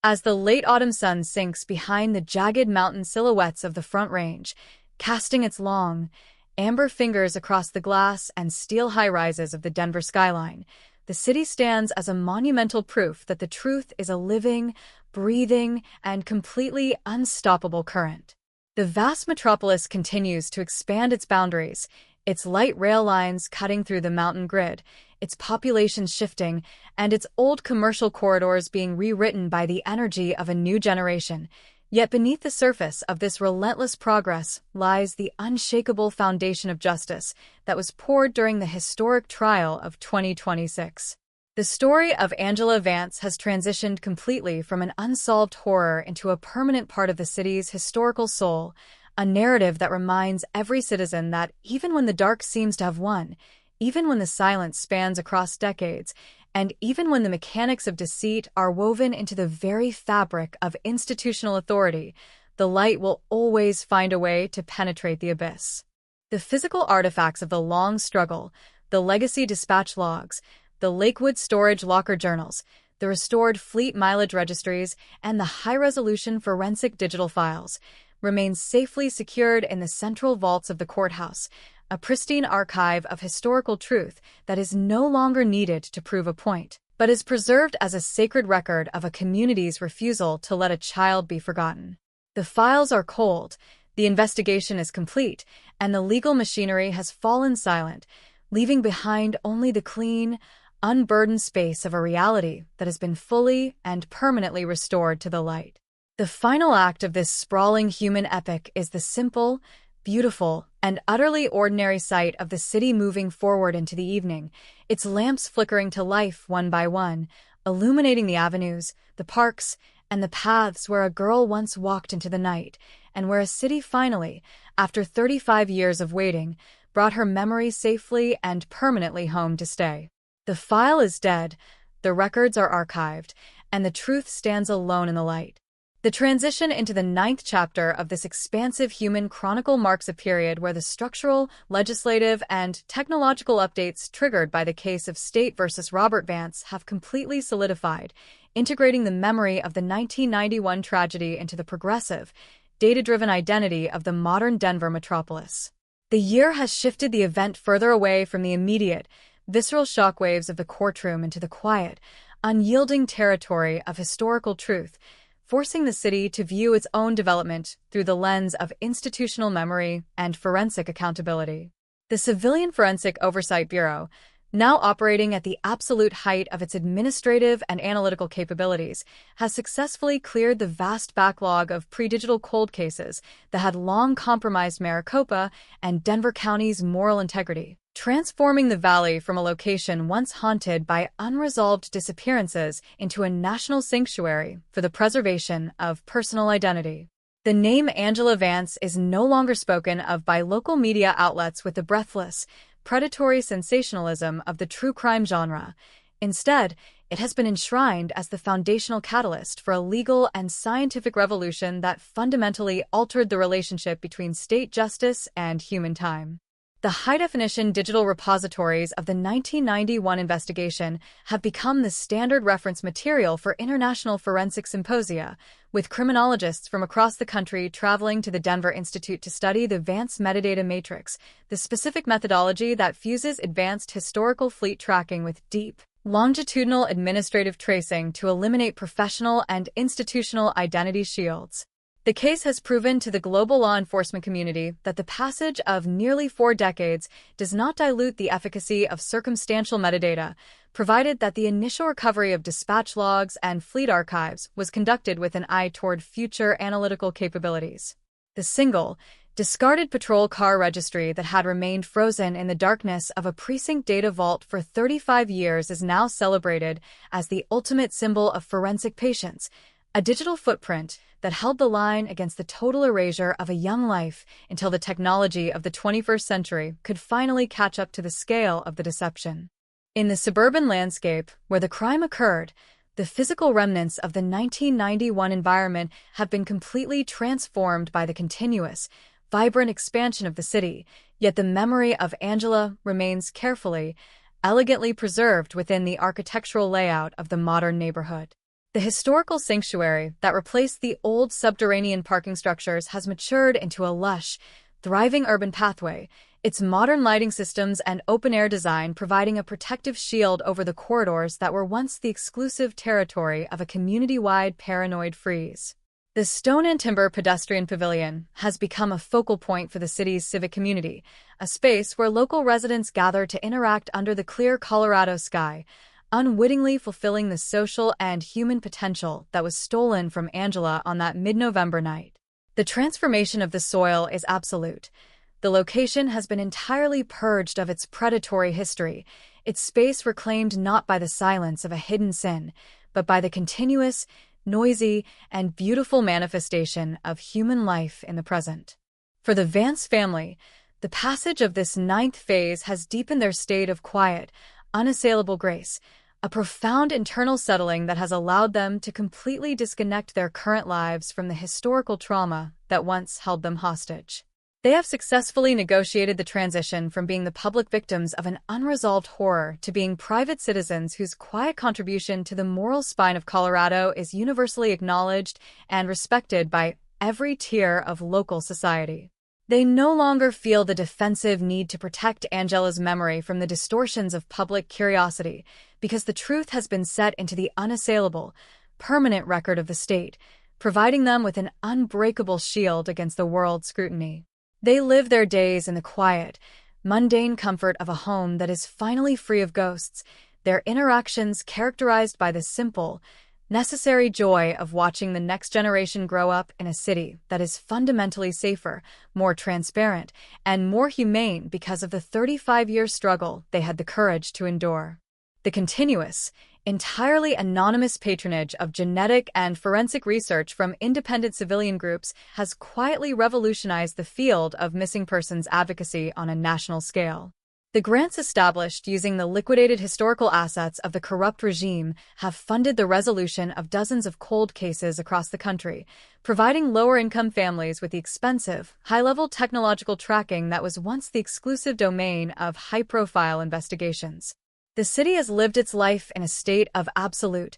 As the late autumn sun sinks behind the jagged mountain silhouettes of the Front Range, casting its long, amber fingers across the glass and steel high-rises of the Denver skyline, the city stands as a monumental proof that the truth is a living, breathing, and completely unstoppable current. The vast metropolis continues to expand its boundaries, its light rail lines cutting through the mountain grid, its population shifting, and its old commercial corridors being rewritten by the energy of a new generation. Yet beneath the surface of this relentless progress lies the unshakable foundation of justice that was poured during the historic trial of 2026. The story of Angela Vance has transitioned completely from an unsolved horror into a permanent part of the city's historical soul, a narrative that reminds every citizen that even when the dark seems to have won, even when the silence spans across decades, and even when the mechanics of deceit are woven into the very fabric of institutional authority, the light will always find a way to penetrate the abyss. The physical artifacts of the long struggle, the legacy dispatch logs, the Lakewood storage locker journals, the restored fleet mileage registries, and the high-resolution forensic digital files remain safely secured in the central vaults of the courthouse, a pristine archive of historical truth that is no longer needed to prove a point, but is preserved as a sacred record of a community's refusal to let a child be forgotten. The files are cold, the investigation is complete, and the legal machinery has fallen silent, leaving behind only the clean, unburdened space of a reality that has been fully and permanently restored to the light. The final act of this sprawling human epic is the simple, beautiful, and utterly ordinary sight of the city moving forward into the evening, its lamps flickering to life one by one, illuminating the avenues, the parks, and the paths where a girl once walked into the night, and where a city finally, after 35 years of waiting, brought her memory safely and permanently home to stay. The file is dead, the records are archived, and the truth stands alone in the light. The transition into the 9th chapter of this expansive human chronicle marks a period where the structural, legislative, and technological updates triggered by the case of State versus Robert Vance have completely solidified, integrating the memory of the 1991 tragedy into the progressive, data-driven identity of the modern Denver metropolis. The year has shifted the event further away from the immediate, visceral shockwaves of the courtroom into the quiet, unyielding territory of historical truth, forcing the city to view its own development through the lens of institutional memory and forensic accountability. The Civilian Forensic Oversight Bureau, now operating at the absolute height of its administrative and analytical capabilities, has successfully cleared the vast backlog of pre-digital cold cases that had long compromised Maricopa and Denver County's moral integrity, transforming the valley from a location once haunted by unresolved disappearances into a national sanctuary for the preservation of personal identity. The name Angela Vance is no longer spoken of by local media outlets with the breathless, predatory sensationalism of the true crime genre. Instead, it has been enshrined as the foundational catalyst for a legal and scientific revolution that fundamentally altered the relationship between state justice and human time. The high-definition digital repositories of the 1991 investigation have become the standard reference material for international forensic symposia, with criminologists from across the country traveling to the Denver Institute to study the Vance metadata matrix, the specific methodology that fuses advanced historical fleet tracking with deep, longitudinal administrative tracing to eliminate professional and institutional identity shields. The case has proven to the global law enforcement community that the passage of nearly 4 decades does not dilute the efficacy of circumstantial metadata, provided that the initial recovery of dispatch logs and fleet archives was conducted with an eye toward future analytical capabilities. The single, discarded patrol car registry that had remained frozen in the darkness of a precinct data vault for 35 years is now celebrated as the ultimate symbol of forensic patience, a digital footprint that held the line against the total erasure of a young life until the technology of the 21st century could finally catch up to the scale of the deception. In the suburban landscape where the crime occurred, the physical remnants of the 1991 environment have been completely transformed by the continuous, vibrant expansion of the city, yet the memory of Angela remains carefully, elegantly preserved within the architectural layout of the modern neighborhood. The historical sanctuary that replaced the old subterranean parking structures has matured into a lush, thriving urban pathway, its modern lighting systems and open-air design providing a protective shield over the corridors that were once the exclusive territory of a community-wide paranoid freeze. The Stone and Timber Pedestrian Pavilion has become a focal point for the city's civic community, a space where local residents gather to interact under the clear Colorado sky, unwittingly fulfilling the social and human potential that was stolen from Angela on that mid-November night. The transformation of the soil is absolute. The location has been entirely purged of its predatory history, its space reclaimed not by the silence of a hidden sin, but by the continuous, noisy, and beautiful manifestation of human life in the present. For the Vance family, the passage of this 9th phase has deepened their state of quiet, unassailable grace, a profound internal settling that has allowed them to completely disconnect their current lives from the historical trauma that once held them hostage. They have successfully negotiated the transition from being the public victims of an unresolved horror to being private citizens whose quiet contribution to the moral spine of Colorado is universally acknowledged and respected by every tier of local society. They no longer feel the defensive need to protect Angela's memory from the distortions of public curiosity, because the truth has been set into the unassailable, permanent record of the state, providing them with an unbreakable shield against the world's scrutiny. They live their days in the quiet, mundane comfort of a home that is finally free of ghosts, their interactions characterized by the simple, necessary joy of watching the next generation grow up in a city that is fundamentally safer, more transparent, and more humane because of the 35-year struggle they had the courage to endure. The continuous, entirely anonymous patronage of genetic and forensic research from independent civilian groups has quietly revolutionized the field of missing persons advocacy on a national scale. The grants established using the liquidated historical assets of the corrupt regime have funded the resolution of dozens of cold cases across the country, providing lower-income families with the expensive, high-level technological tracking that was once the exclusive domain of high-profile investigations. The city has lived its life in a state of absolute,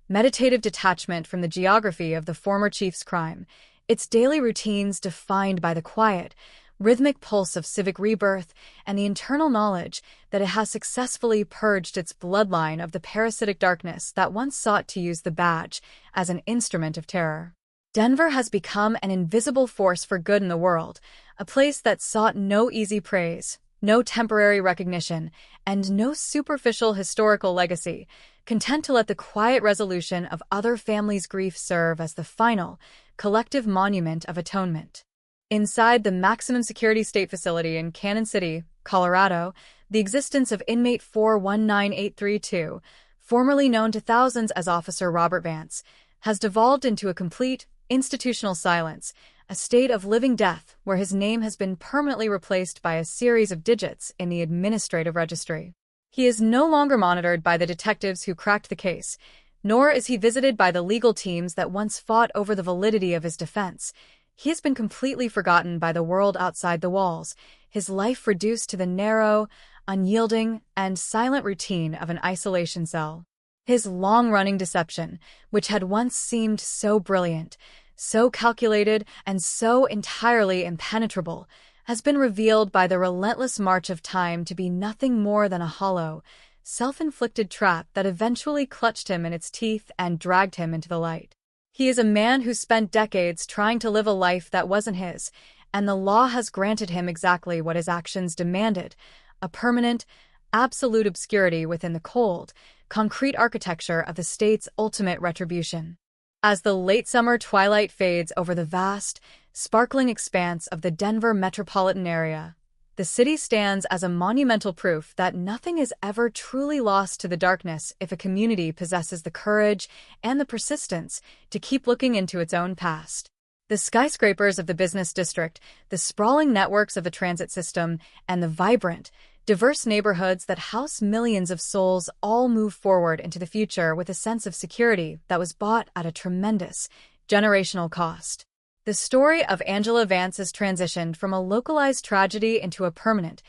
meditative detachment from the geography of the former chief's crime, its daily routines defined by the quiet, rhythmic pulse of civic rebirth and the internal knowledge that it has successfully purged its bloodline of the parasitic darkness that once sought to use the badge as an instrument of terror. Denver has become an invisible force for good in the world, a place that sought no easy praise, no temporary recognition, and no superficial historical legacy, content to let the quiet resolution of other families' grief serve as the final, collective monument of atonement. Inside the maximum security state facility in Cannon City, Colorado, the existence of inmate 419832, formerly known to thousands as Officer Robert Vance, has devolved into a complete, institutional silence, a state of living death where his name has been permanently replaced by a series of digits in the administrative registry. He is no longer monitored by the detectives who cracked the case, nor is he visited by the legal teams that once fought over the validity of his defense. He has been completely forgotten by the world outside the walls, his life reduced to the narrow, unyielding, and silent routine of an isolation cell. His long-running deception, which had once seemed so brilliant, so calculated, and so entirely impenetrable, has been revealed by the relentless march of time to be nothing more than a hollow, self-inflicted trap that eventually clutched him in its teeth and dragged him into the light. He is a man who spent decades trying to live a life that wasn't his, and the law has granted him exactly what his actions demanded, a permanent, absolute obscurity within the cold, concrete architecture of the state's ultimate retribution. As the late summer twilight fades over the vast, sparkling expanse of the Denver metropolitan area, the city stands as a monumental proof that nothing is ever truly lost to the darkness if a community possesses the courage and the persistence to keep looking into its own past. The skyscrapers of the business district, the sprawling networks of the transit system, and the vibrant, diverse neighborhoods that house millions of souls all move forward into the future with a sense of security that was bought at a tremendous, generational cost. The story of Angela Vance has transitioned from a localized tragedy into a permanent,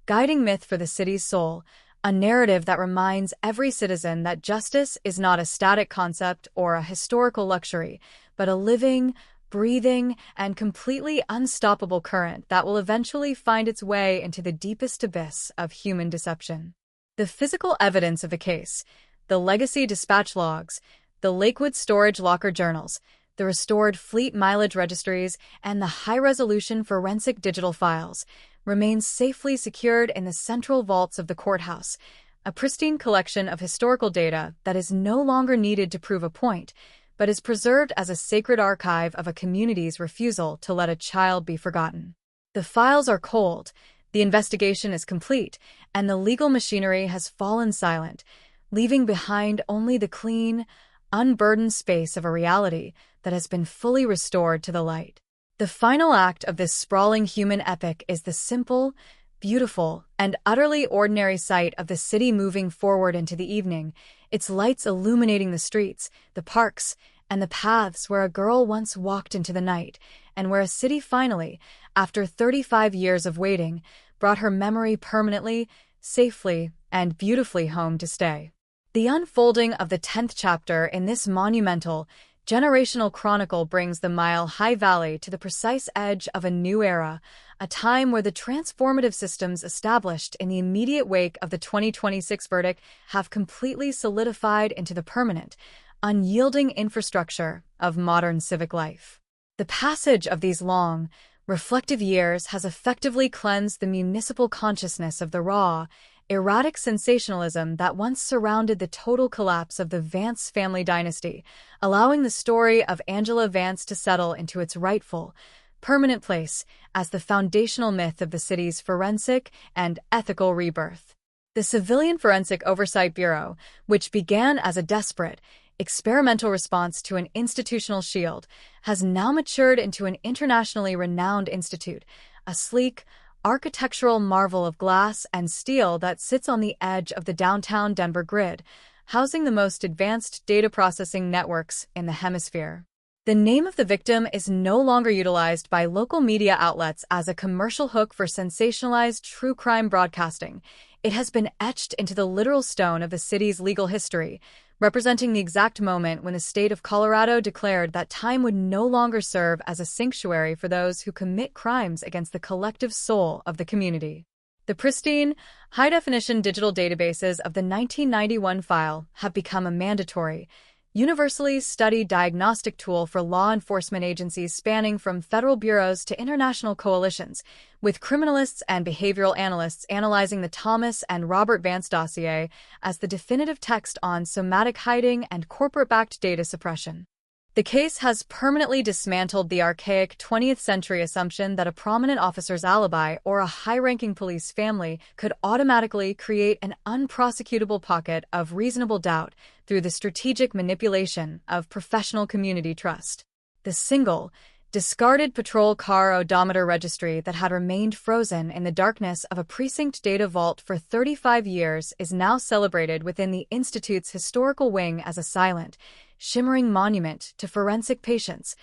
guiding myth for the city's soul, a narrative that reminds every citizen that justice is not a static concept or a historical luxury, but a living, breathing, and completely unstoppable current that will eventually find its way into the deepest abyss of human deception. The physical evidence of the case, the legacy dispatch logs, the Lakewood storage locker journals, the restored fleet mileage registries, and the high-resolution forensic digital files remain safely secured in the central vaults of the courthouse, a pristine collection of historical data that is no longer needed to prove a point, but is preserved as a sacred archive of a community's refusal to let a child be forgotten. The files are cold, the investigation is complete, and the legal machinery has fallen silent, leaving behind only the clean, unburdened space of a reality that has been fully restored to the light. The final act of this sprawling human epic is the simple, beautiful, and utterly ordinary sight of the city moving forward into the evening, its lights illuminating the streets, the parks, and the paths where a girl once walked into the night, and where a city finally, after 35 years of waiting, brought her memory permanently, safely, and beautifully home to stay. The unfolding of the 10th chapter in this monumental, generational chronicle brings the Mile High Valley to the precise edge of a new era, a time where the transformative systems established in the immediate wake of the 2026 verdict have completely solidified into the permanent, unyielding infrastructure of modern civic life. The passage of these long, reflective years has effectively cleansed the municipal consciousness of the raw, erratic sensationalism that once surrounded the total collapse of the Vance family dynasty, allowing the story of Angela Vance to settle into its rightful, permanent place as the foundational myth of the city's forensic and ethical rebirth. The Civilian Forensic Oversight Bureau, which began as a desperate, experimental response to an institutional shield, has now matured into an internationally renowned institute, a sleek, architectural marvel of glass and steel that sits on the edge of the downtown Denver grid, housing the most advanced data processing networks in the hemisphere. The name of the victim is no longer utilized by local media outlets as a commercial hook for sensationalized true crime broadcasting. It has been etched into the literal stone of the city's legal history, representing the exact moment when the state of Colorado declared that time would no longer serve as a sanctuary for those who commit crimes against the collective soul of the community. The pristine, high-definition digital databases of the 1991 file have become a mandatory, universally studied diagnostic tool for law enforcement agencies spanning from federal bureaus to international coalitions, with criminalists and behavioral analysts analyzing the Thomas and Robert Vance dossier as the definitive text on somatic hiding and corporate-backed data suppression. The case has permanently dismantled the archaic 20th century assumption that a prominent officer's alibi or a high-ranking police family could automatically create an unprosecutable pocket of reasonable doubt through the strategic manipulation of professional community trust. The single, discarded patrol car odometer registry that had remained frozen in the darkness of a precinct data vault for 35 years is now celebrated within the Institute's historical wing as a silent, shimmering monument to forensic patience,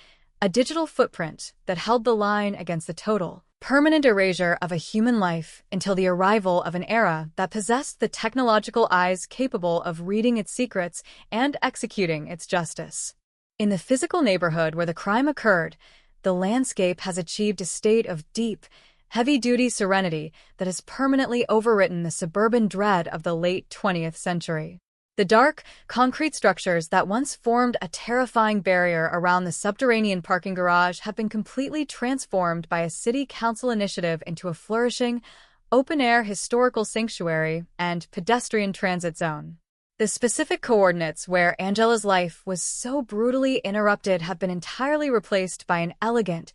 a digital footprint that held the line against the total, permanent erasure of a human life until the arrival of an era that possessed the technological eyes capable of reading its secrets and executing its justice. In the physical neighborhood where the crime occurred, the landscape has achieved a state of deep, heavy-duty serenity that has permanently overwritten the suburban dread of the late 20th century. The dark, concrete structures that once formed a terrifying barrier around the subterranean parking garage have been completely transformed by a city council initiative into a flourishing, open-air historical sanctuary and pedestrian transit zone. The specific coordinates where Angela's life was so brutally interrupted have been entirely replaced by an elegant,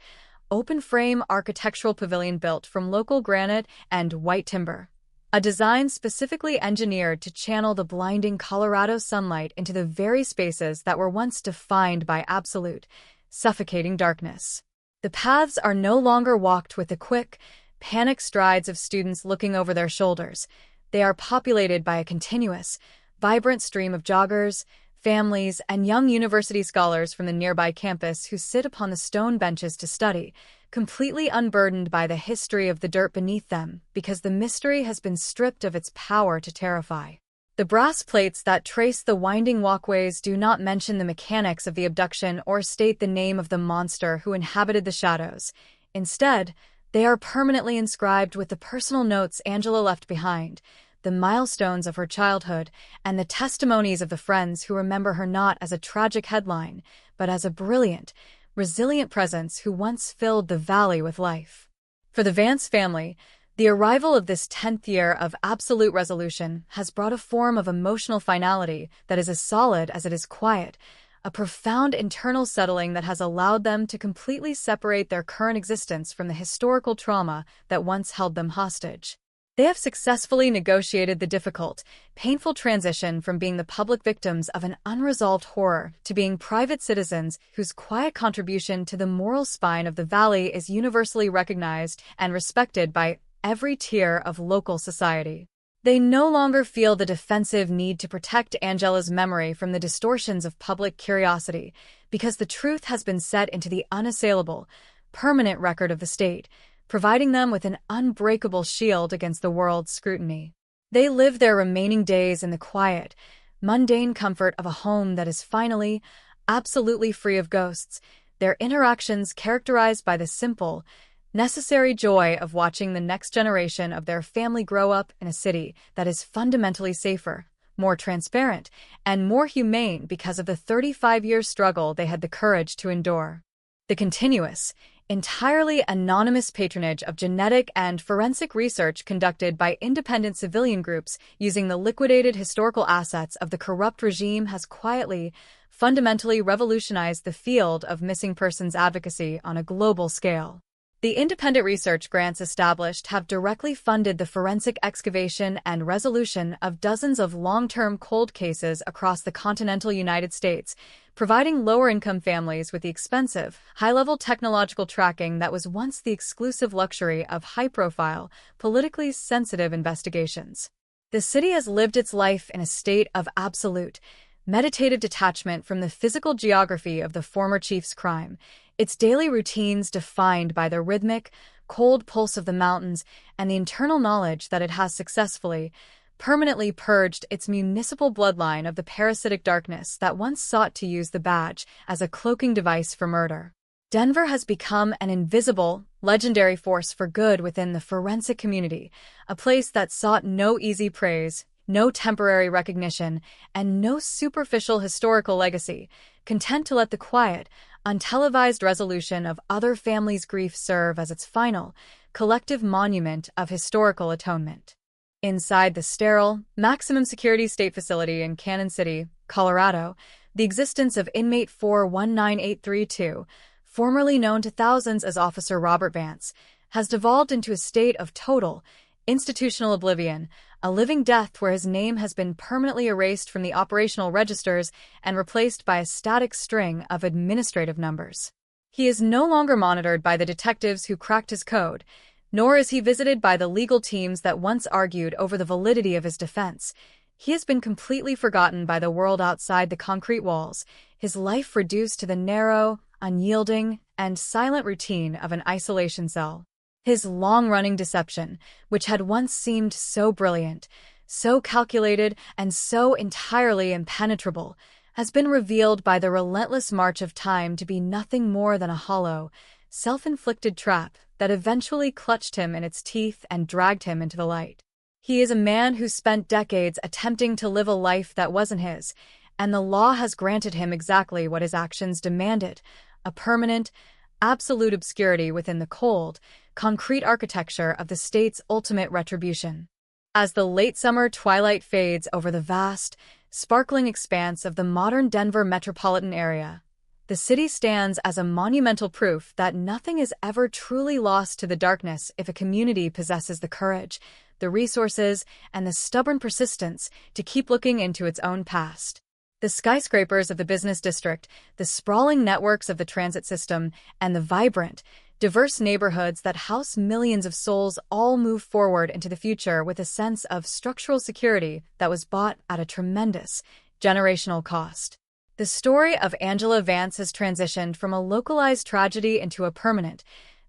open-frame architectural pavilion built from local granite and white timber. A design specifically engineered to channel the blinding Colorado sunlight into the very spaces that were once defined by absolute, suffocating darkness. The paths are no longer walked with the quick, panic strides of students looking over their shoulders. They are populated by a continuous, vibrant stream of joggers, families, and young university scholars from the nearby campus who sit upon the stone benches to study, completely unburdened by the history of the dirt beneath them because the mystery has been stripped of its power to terrify. The brass plates that trace the winding walkways do not mention the mechanics of the abduction or state the name of the monster who inhabited the shadows. Instead, they are permanently inscribed with the personal notes Angela left behind, the milestones of her childhood, and the testimonies of the friends who remember her not as a tragic headline, but as a brilliant, resilient presence who once filled the valley with life. For the Vance family, the arrival of this 10th year of absolute resolution has brought a form of emotional finality that is as solid as it is quiet, a profound internal settling that has allowed them to completely separate their current existence from the historical trauma that once held them hostage. They have successfully negotiated the difficult, painful transition from being the public victims of an unresolved horror to being private citizens whose quiet contribution to the moral spine of the valley is universally recognized and respected by every tier of local society. They no longer feel the defensive need to protect Angela's memory from the distortions of public curiosity, because the truth has been set into the unassailable, permanent record of the state, providing them with an unbreakable shield against the world's scrutiny. They live their remaining days in the quiet, mundane comfort of a home that is finally, absolutely free of ghosts, their interactions characterized by the simple, necessary joy of watching the next generation of their family grow up in a city that is fundamentally safer, more transparent, and more humane because of the 35-year struggle they had the courage to endure. The continuous, entirely anonymous patronage of genetic and forensic research conducted by independent civilian groups using the liquidated historical assets of the corrupt regime has quietly, fundamentally revolutionized the field of missing persons advocacy on a global scale. The independent research grants established have directly funded the forensic excavation and resolution of dozens of long-term cold cases across the continental United States, providing lower-income families with the expensive, high-level technological tracking that was once the exclusive luxury of high-profile, politically sensitive investigations. The city has lived its life in a state of absolute, meditative detachment from the physical geography of the former chief's crime, its daily routines defined by the rhythmic, cold pulse of the mountains and the internal knowledge that it has successfully, permanently purged its municipal bloodline of the parasitic darkness that once sought to use the badge as a cloaking device for murder. Denver has become an invisible, legendary force for good within the forensic community, a place that sought no easy praise, no temporary recognition, and no superficial historical legacy, content to let the quiet, untelevised resolution of other families' grief serve as its final, collective monument of historical atonement. Inside the sterile, maximum security state facility in Cannon City, Colorado, the existence of inmate 419832, formerly known to thousands as Officer Robert Vance, has devolved into a state of total, institutional oblivion, a living death where his name has been permanently erased from the operational registers and replaced by a static string of administrative numbers. He is no longer monitored by the detectives who cracked his code, nor is he visited by the legal teams that once argued over the validity of his defense. He has been completely forgotten by the world outside the concrete walls, his life reduced to the narrow, unyielding, and silent routine of an isolation cell. His long-running deception, which had once seemed so brilliant, so calculated, and so entirely impenetrable, has been revealed by the relentless march of time to be nothing more than a hollow, self-inflicted trap that eventually clutched him in its teeth and dragged him into the light. He is a man who spent decades attempting to live a life that wasn't his, and the law has granted him exactly what his actions demanded, a permanent, absolute obscurity within the cold, concrete architecture of the state's ultimate retribution. As the late summer twilight fades over the vast, sparkling expanse of the modern Denver metropolitan area, the city stands as a monumental proof that nothing is ever truly lost to the darkness if a community possesses the courage, the resources, and the stubborn persistence to keep looking into its own past. The skyscrapers of the business district, the sprawling networks of the transit system, and the vibrant, diverse neighborhoods that house millions of souls all move forward into the future with a sense of structural security that was bought at a tremendous, generational cost. The story of Angela Vance has transitioned from a localized tragedy into a permanent,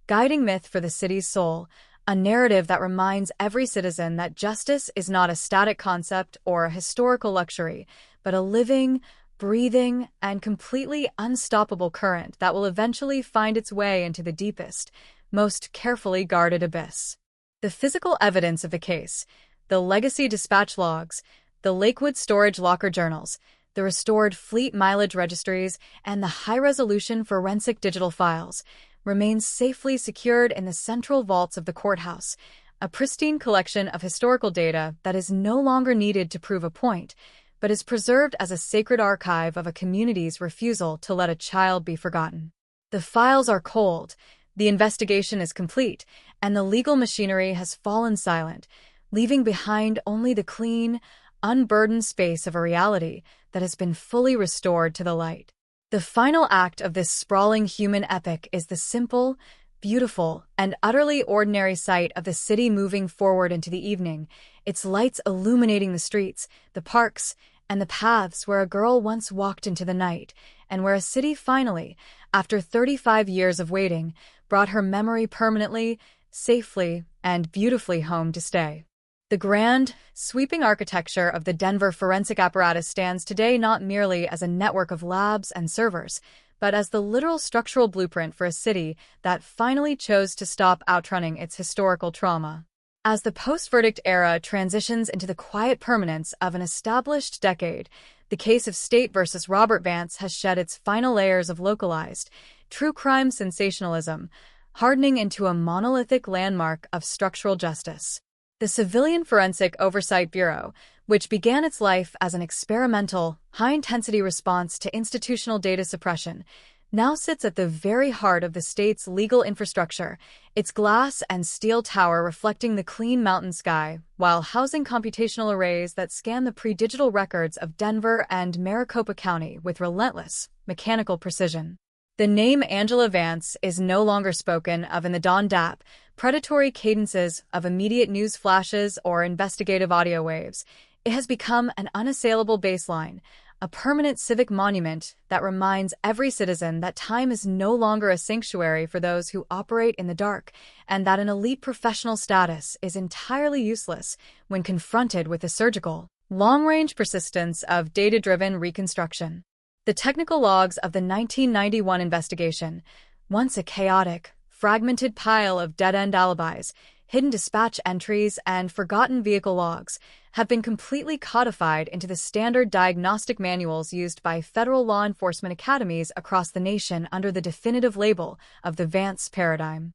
guiding myth for the city's soul, a narrative that reminds every citizen that justice is not a static concept or a historical luxury, but a living, breathing, and completely unstoppable current that will eventually find its way into the deepest, most carefully guarded abyss. The physical evidence of the case, the legacy dispatch logs, the Lakewood storage locker journals, the restored fleet mileage registries, and the high-resolution forensic digital files, remains safely secured in the central vaults of the courthouse, a pristine collection of historical data that is no longer needed to prove a point, but is preserved as a sacred archive of a community's refusal to let a child be forgotten. The files are cold, the investigation is complete, and the legal machinery has fallen silent, leaving behind only the clean, unburdened space of a reality that has been fully restored to the light. The final act of this sprawling human epic is the simple, beautiful, and utterly ordinary sight of the city moving forward into the evening, its lights illuminating the streets, the parks, and the paths where a girl once walked into the night, and where a city finally, after 35 years of waiting, brought her memory permanently, safely, and beautifully home to stay. The grand, sweeping architecture of the Denver forensic apparatus stands today not merely as a network of labs and servers, but as the literal structural blueprint for a city that finally chose to stop outrunning its historical trauma. As the post-verdict era transitions into the quiet permanence of an established decade, the case of State versus Robert Vance has shed its final layers of localized, true crime sensationalism, hardening into a monolithic landmark of structural justice. The Civilian Forensic Oversight Bureau, which began its life as an experimental, high-intensity response to institutional data suppression, now sits at the very heart of the state's legal infrastructure, its glass and steel tower reflecting the clean mountain sky, while housing computational arrays that scan the pre-digital records of Denver and Maricopa County with relentless, mechanical precision. The name Angela Vance is no longer spoken of in the Dawn DAP, predatory cadences of immediate news flashes or investigative audio waves. It has become an unassailable baseline, a permanent civic monument that reminds every citizen that time is no longer a sanctuary for those who operate in the dark, and that an elite professional status is entirely useless when confronted with the surgical, long-range persistence of data-driven reconstruction. The technical logs of the 1991 investigation, once a chaotic, fragmented pile of dead-end alibis, hidden dispatch entries, and forgotten vehicle logs, have been completely codified into the standard diagnostic manuals used by federal law enforcement academies across the nation under the definitive label of the Vance paradigm.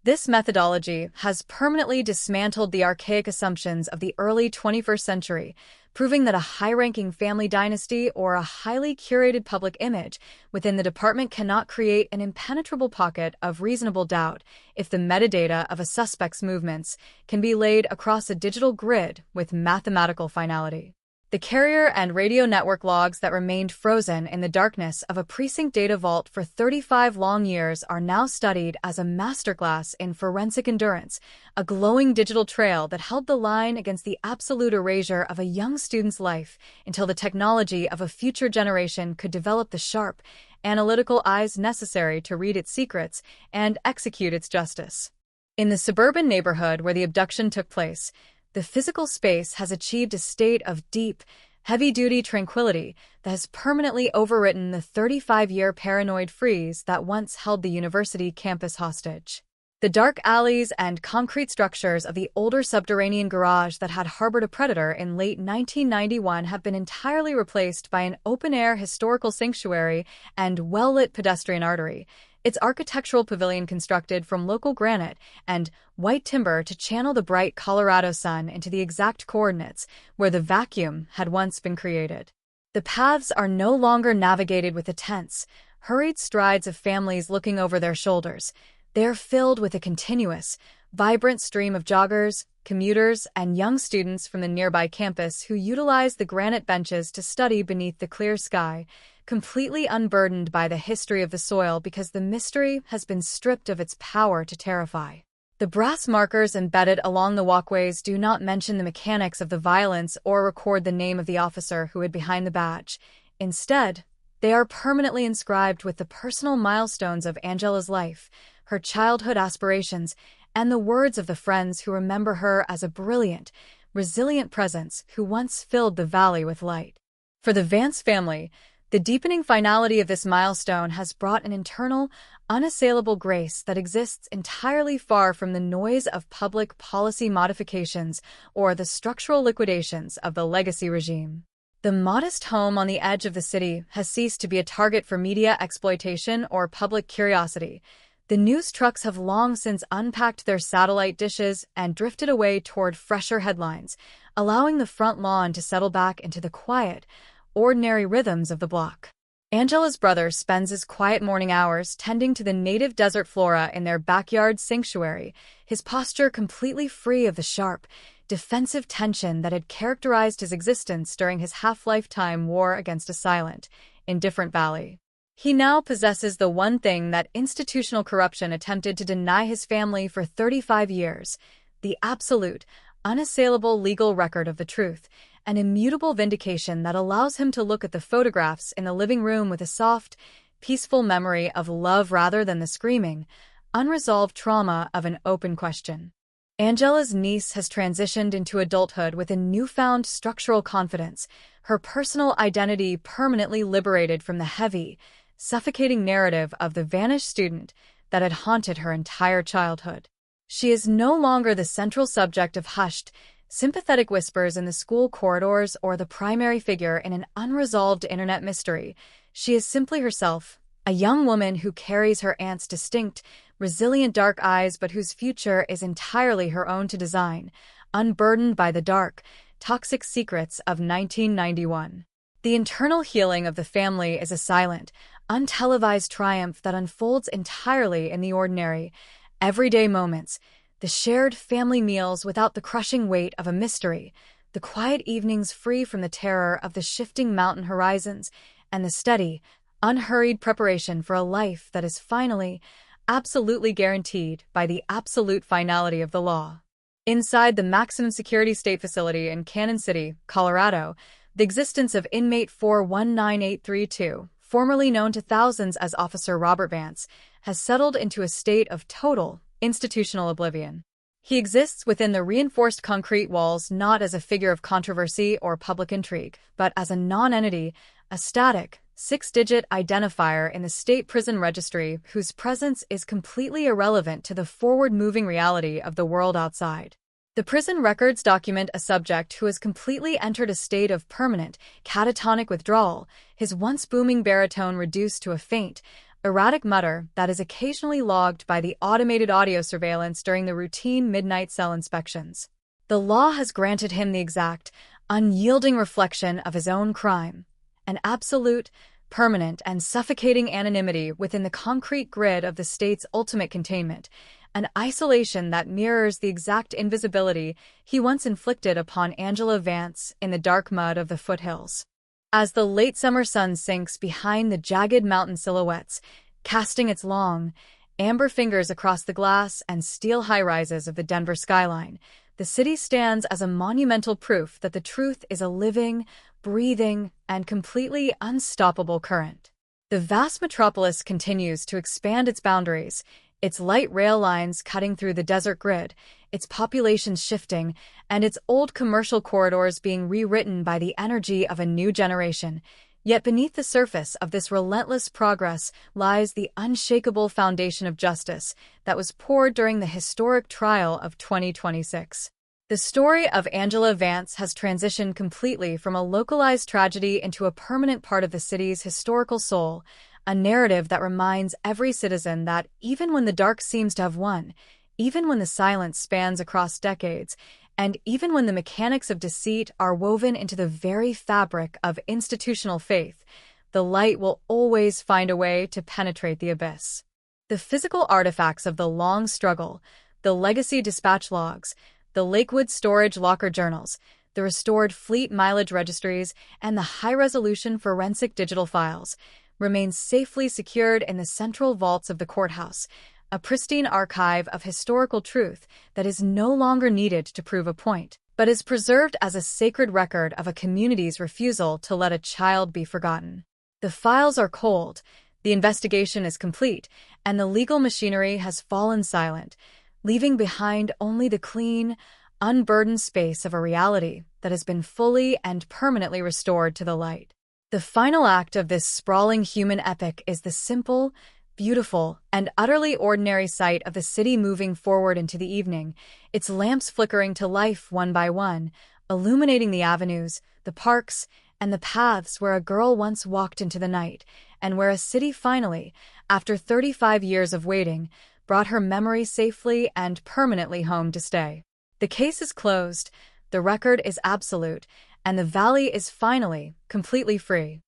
This methodology has permanently dismantled the archaic assumptions of the early 21st century, proving that a high-ranking family dynasty or a highly curated public image within the department cannot create an impenetrable pocket of reasonable doubt if the metadata of a suspect's movements can be laid across a digital grid with mathematical finality. The carrier and radio network logs that remained frozen in the darkness of a precinct data vault for 35 long years are now studied as a masterclass in forensic endurance, a glowing digital trail that held the line against the absolute erasure of a young student's life until the technology of a future generation could develop the sharp, analytical eyes necessary to read its secrets and execute its justice. In the suburban neighborhood where the abduction took place, the physical space has achieved a state of deep, heavy-duty tranquility that has permanently overwritten the 35-year paranoid freeze that once held the university campus hostage. The dark alleys and concrete structures of the older subterranean garage that had harbored a predator in late 1991 have been entirely replaced by an open-air historical sanctuary and well-lit pedestrian artery, its architectural pavilion constructed from local granite and white timber to channel the bright Colorado sun into the exact coordinates where the vacuum had once been created. The paths are no longer navigated with the tense, hurried strides of families looking over their shoulders. They are filled with a continuous, vibrant stream of joggers, commuters, and young students from the nearby campus who utilize the granite benches to study beneath the clear sky, completely unburdened by the history of the soil because the mystery has been stripped of its power to terrify. The brass markers embedded along the walkways do not mention the mechanics of the violence or record the name of the officer who hid behind the badge. Instead, they are permanently inscribed with the personal milestones of Angela's life, her childhood aspirations, and the words of the friends who remember her as a brilliant, resilient presence who once filled the valley with light. For the Vance family, the deepening finality of this milestone has brought an internal, unassailable grace that exists entirely far from the noise of public policy modifications or the structural liquidations of the legacy regime. The modest home on the edge of the city has ceased to be a target for media exploitation or public curiosity. The news trucks have long since unpacked their satellite dishes and drifted away toward fresher headlines, allowing the front lawn to settle back into the quiet, ordinary rhythms of the block. Angela's brother spends his quiet morning hours tending to the native desert flora in their backyard sanctuary, his posture completely free of the sharp, defensive tension that had characterized his existence during his half-lifetime war against a silent, indifferent valley. He now possesses the one thing that institutional corruption attempted to deny his family for 35 years, the absolute, unassailable legal record of the truth, an immutable vindication that allows him to look at the photographs in the living room with a soft, peaceful memory of love rather than the screaming, unresolved trauma of an open question. Angela's niece has transitioned into adulthood with a newfound structural confidence, her personal identity permanently liberated from the heavy, suffocating narrative of the vanished student that had haunted her entire childhood. She is no longer the central subject of hushed, sympathetic whispers in the school corridors or the primary figure in an unresolved internet mystery. She is simply herself, a young woman who carries her aunt's distinct, resilient dark eyes but whose future is entirely her own to design, unburdened by the dark, toxic secrets of 1991. The internal healing of the family is a silent, untelevised triumph that unfolds entirely in the ordinary, everyday moments, the shared family meals without the crushing weight of a mystery, the quiet evenings free from the terror of the shifting mountain horizons, and the steady, unhurried preparation for a life that is finally, absolutely guaranteed by the absolute finality of the law. Inside the maximum security state facility in Cannon City, Colorado, the existence of inmate 419832, formerly known to thousands as Officer Robert Vance, has settled into a state of total institutional oblivion. He exists within the reinforced concrete walls not as a figure of controversy or public intrigue, but as a non-entity, a static, 6-digit identifier in the state prison registry whose presence is completely irrelevant to the forward-moving reality of the world outside. The prison records document a subject who has completely entered a state of permanent, catatonic withdrawal, his once booming baritone reduced to a faint, erratic mutter that is occasionally logged by the automated audio surveillance during the routine midnight cell inspections. The law has granted him the exact, unyielding reflection of his own crime, an absolute, permanent, and suffocating anonymity within the concrete grid of the state's ultimate containment, an isolation that mirrors the exact invisibility he once inflicted upon Angela Vance in the dark mud of the foothills. As the late summer sun sinks behind the jagged mountain silhouettes, casting its long, amber fingers across the glass and steel high-rises of the Denver skyline, the city stands as a monumental proof that the truth is a living, breathing, and completely unstoppable current. The vast metropolis continues to expand its boundaries, its light rail lines cutting through the desert grid, its population shifting, and its old commercial corridors being rewritten by the energy of a new generation. Yet beneath the surface of this relentless progress lies the unshakable foundation of justice that was poured during the historic trial of 2026. The story of Angela Vance has transitioned completely from a localized tragedy into a permanent part of the city's historical soul, a narrative that reminds every citizen that even when the dark seems to have won, even when the silence spans across decades, and even when the mechanics of deceit are woven into the very fabric of institutional faith, the light will always find a way to penetrate the abyss. The physical artifacts of the long struggle, the legacy dispatch logs, the Lakewood storage locker journals, the restored fleet mileage registries, and the high-resolution forensic digital files remain safely secured in the central vaults of the courthouse, a pristine archive of historical truth that is no longer needed to prove a point, but is preserved as a sacred record of a community's refusal to let a child be forgotten. The files are cold, the investigation is complete, and the legal machinery has fallen silent, leaving behind only the clean, unburdened space of a reality that has been fully and permanently restored to the light. The final act of this sprawling human epic is the simple, beautiful, and utterly ordinary sight of the city moving forward into the evening, its lamps flickering to life one by one, illuminating the avenues, the parks, and the paths where a girl once walked into the night, and where a city finally, after 35 years of waiting, brought her memory safely and permanently home to stay. The case is closed, the record is absolute, and the valley is finally completely free.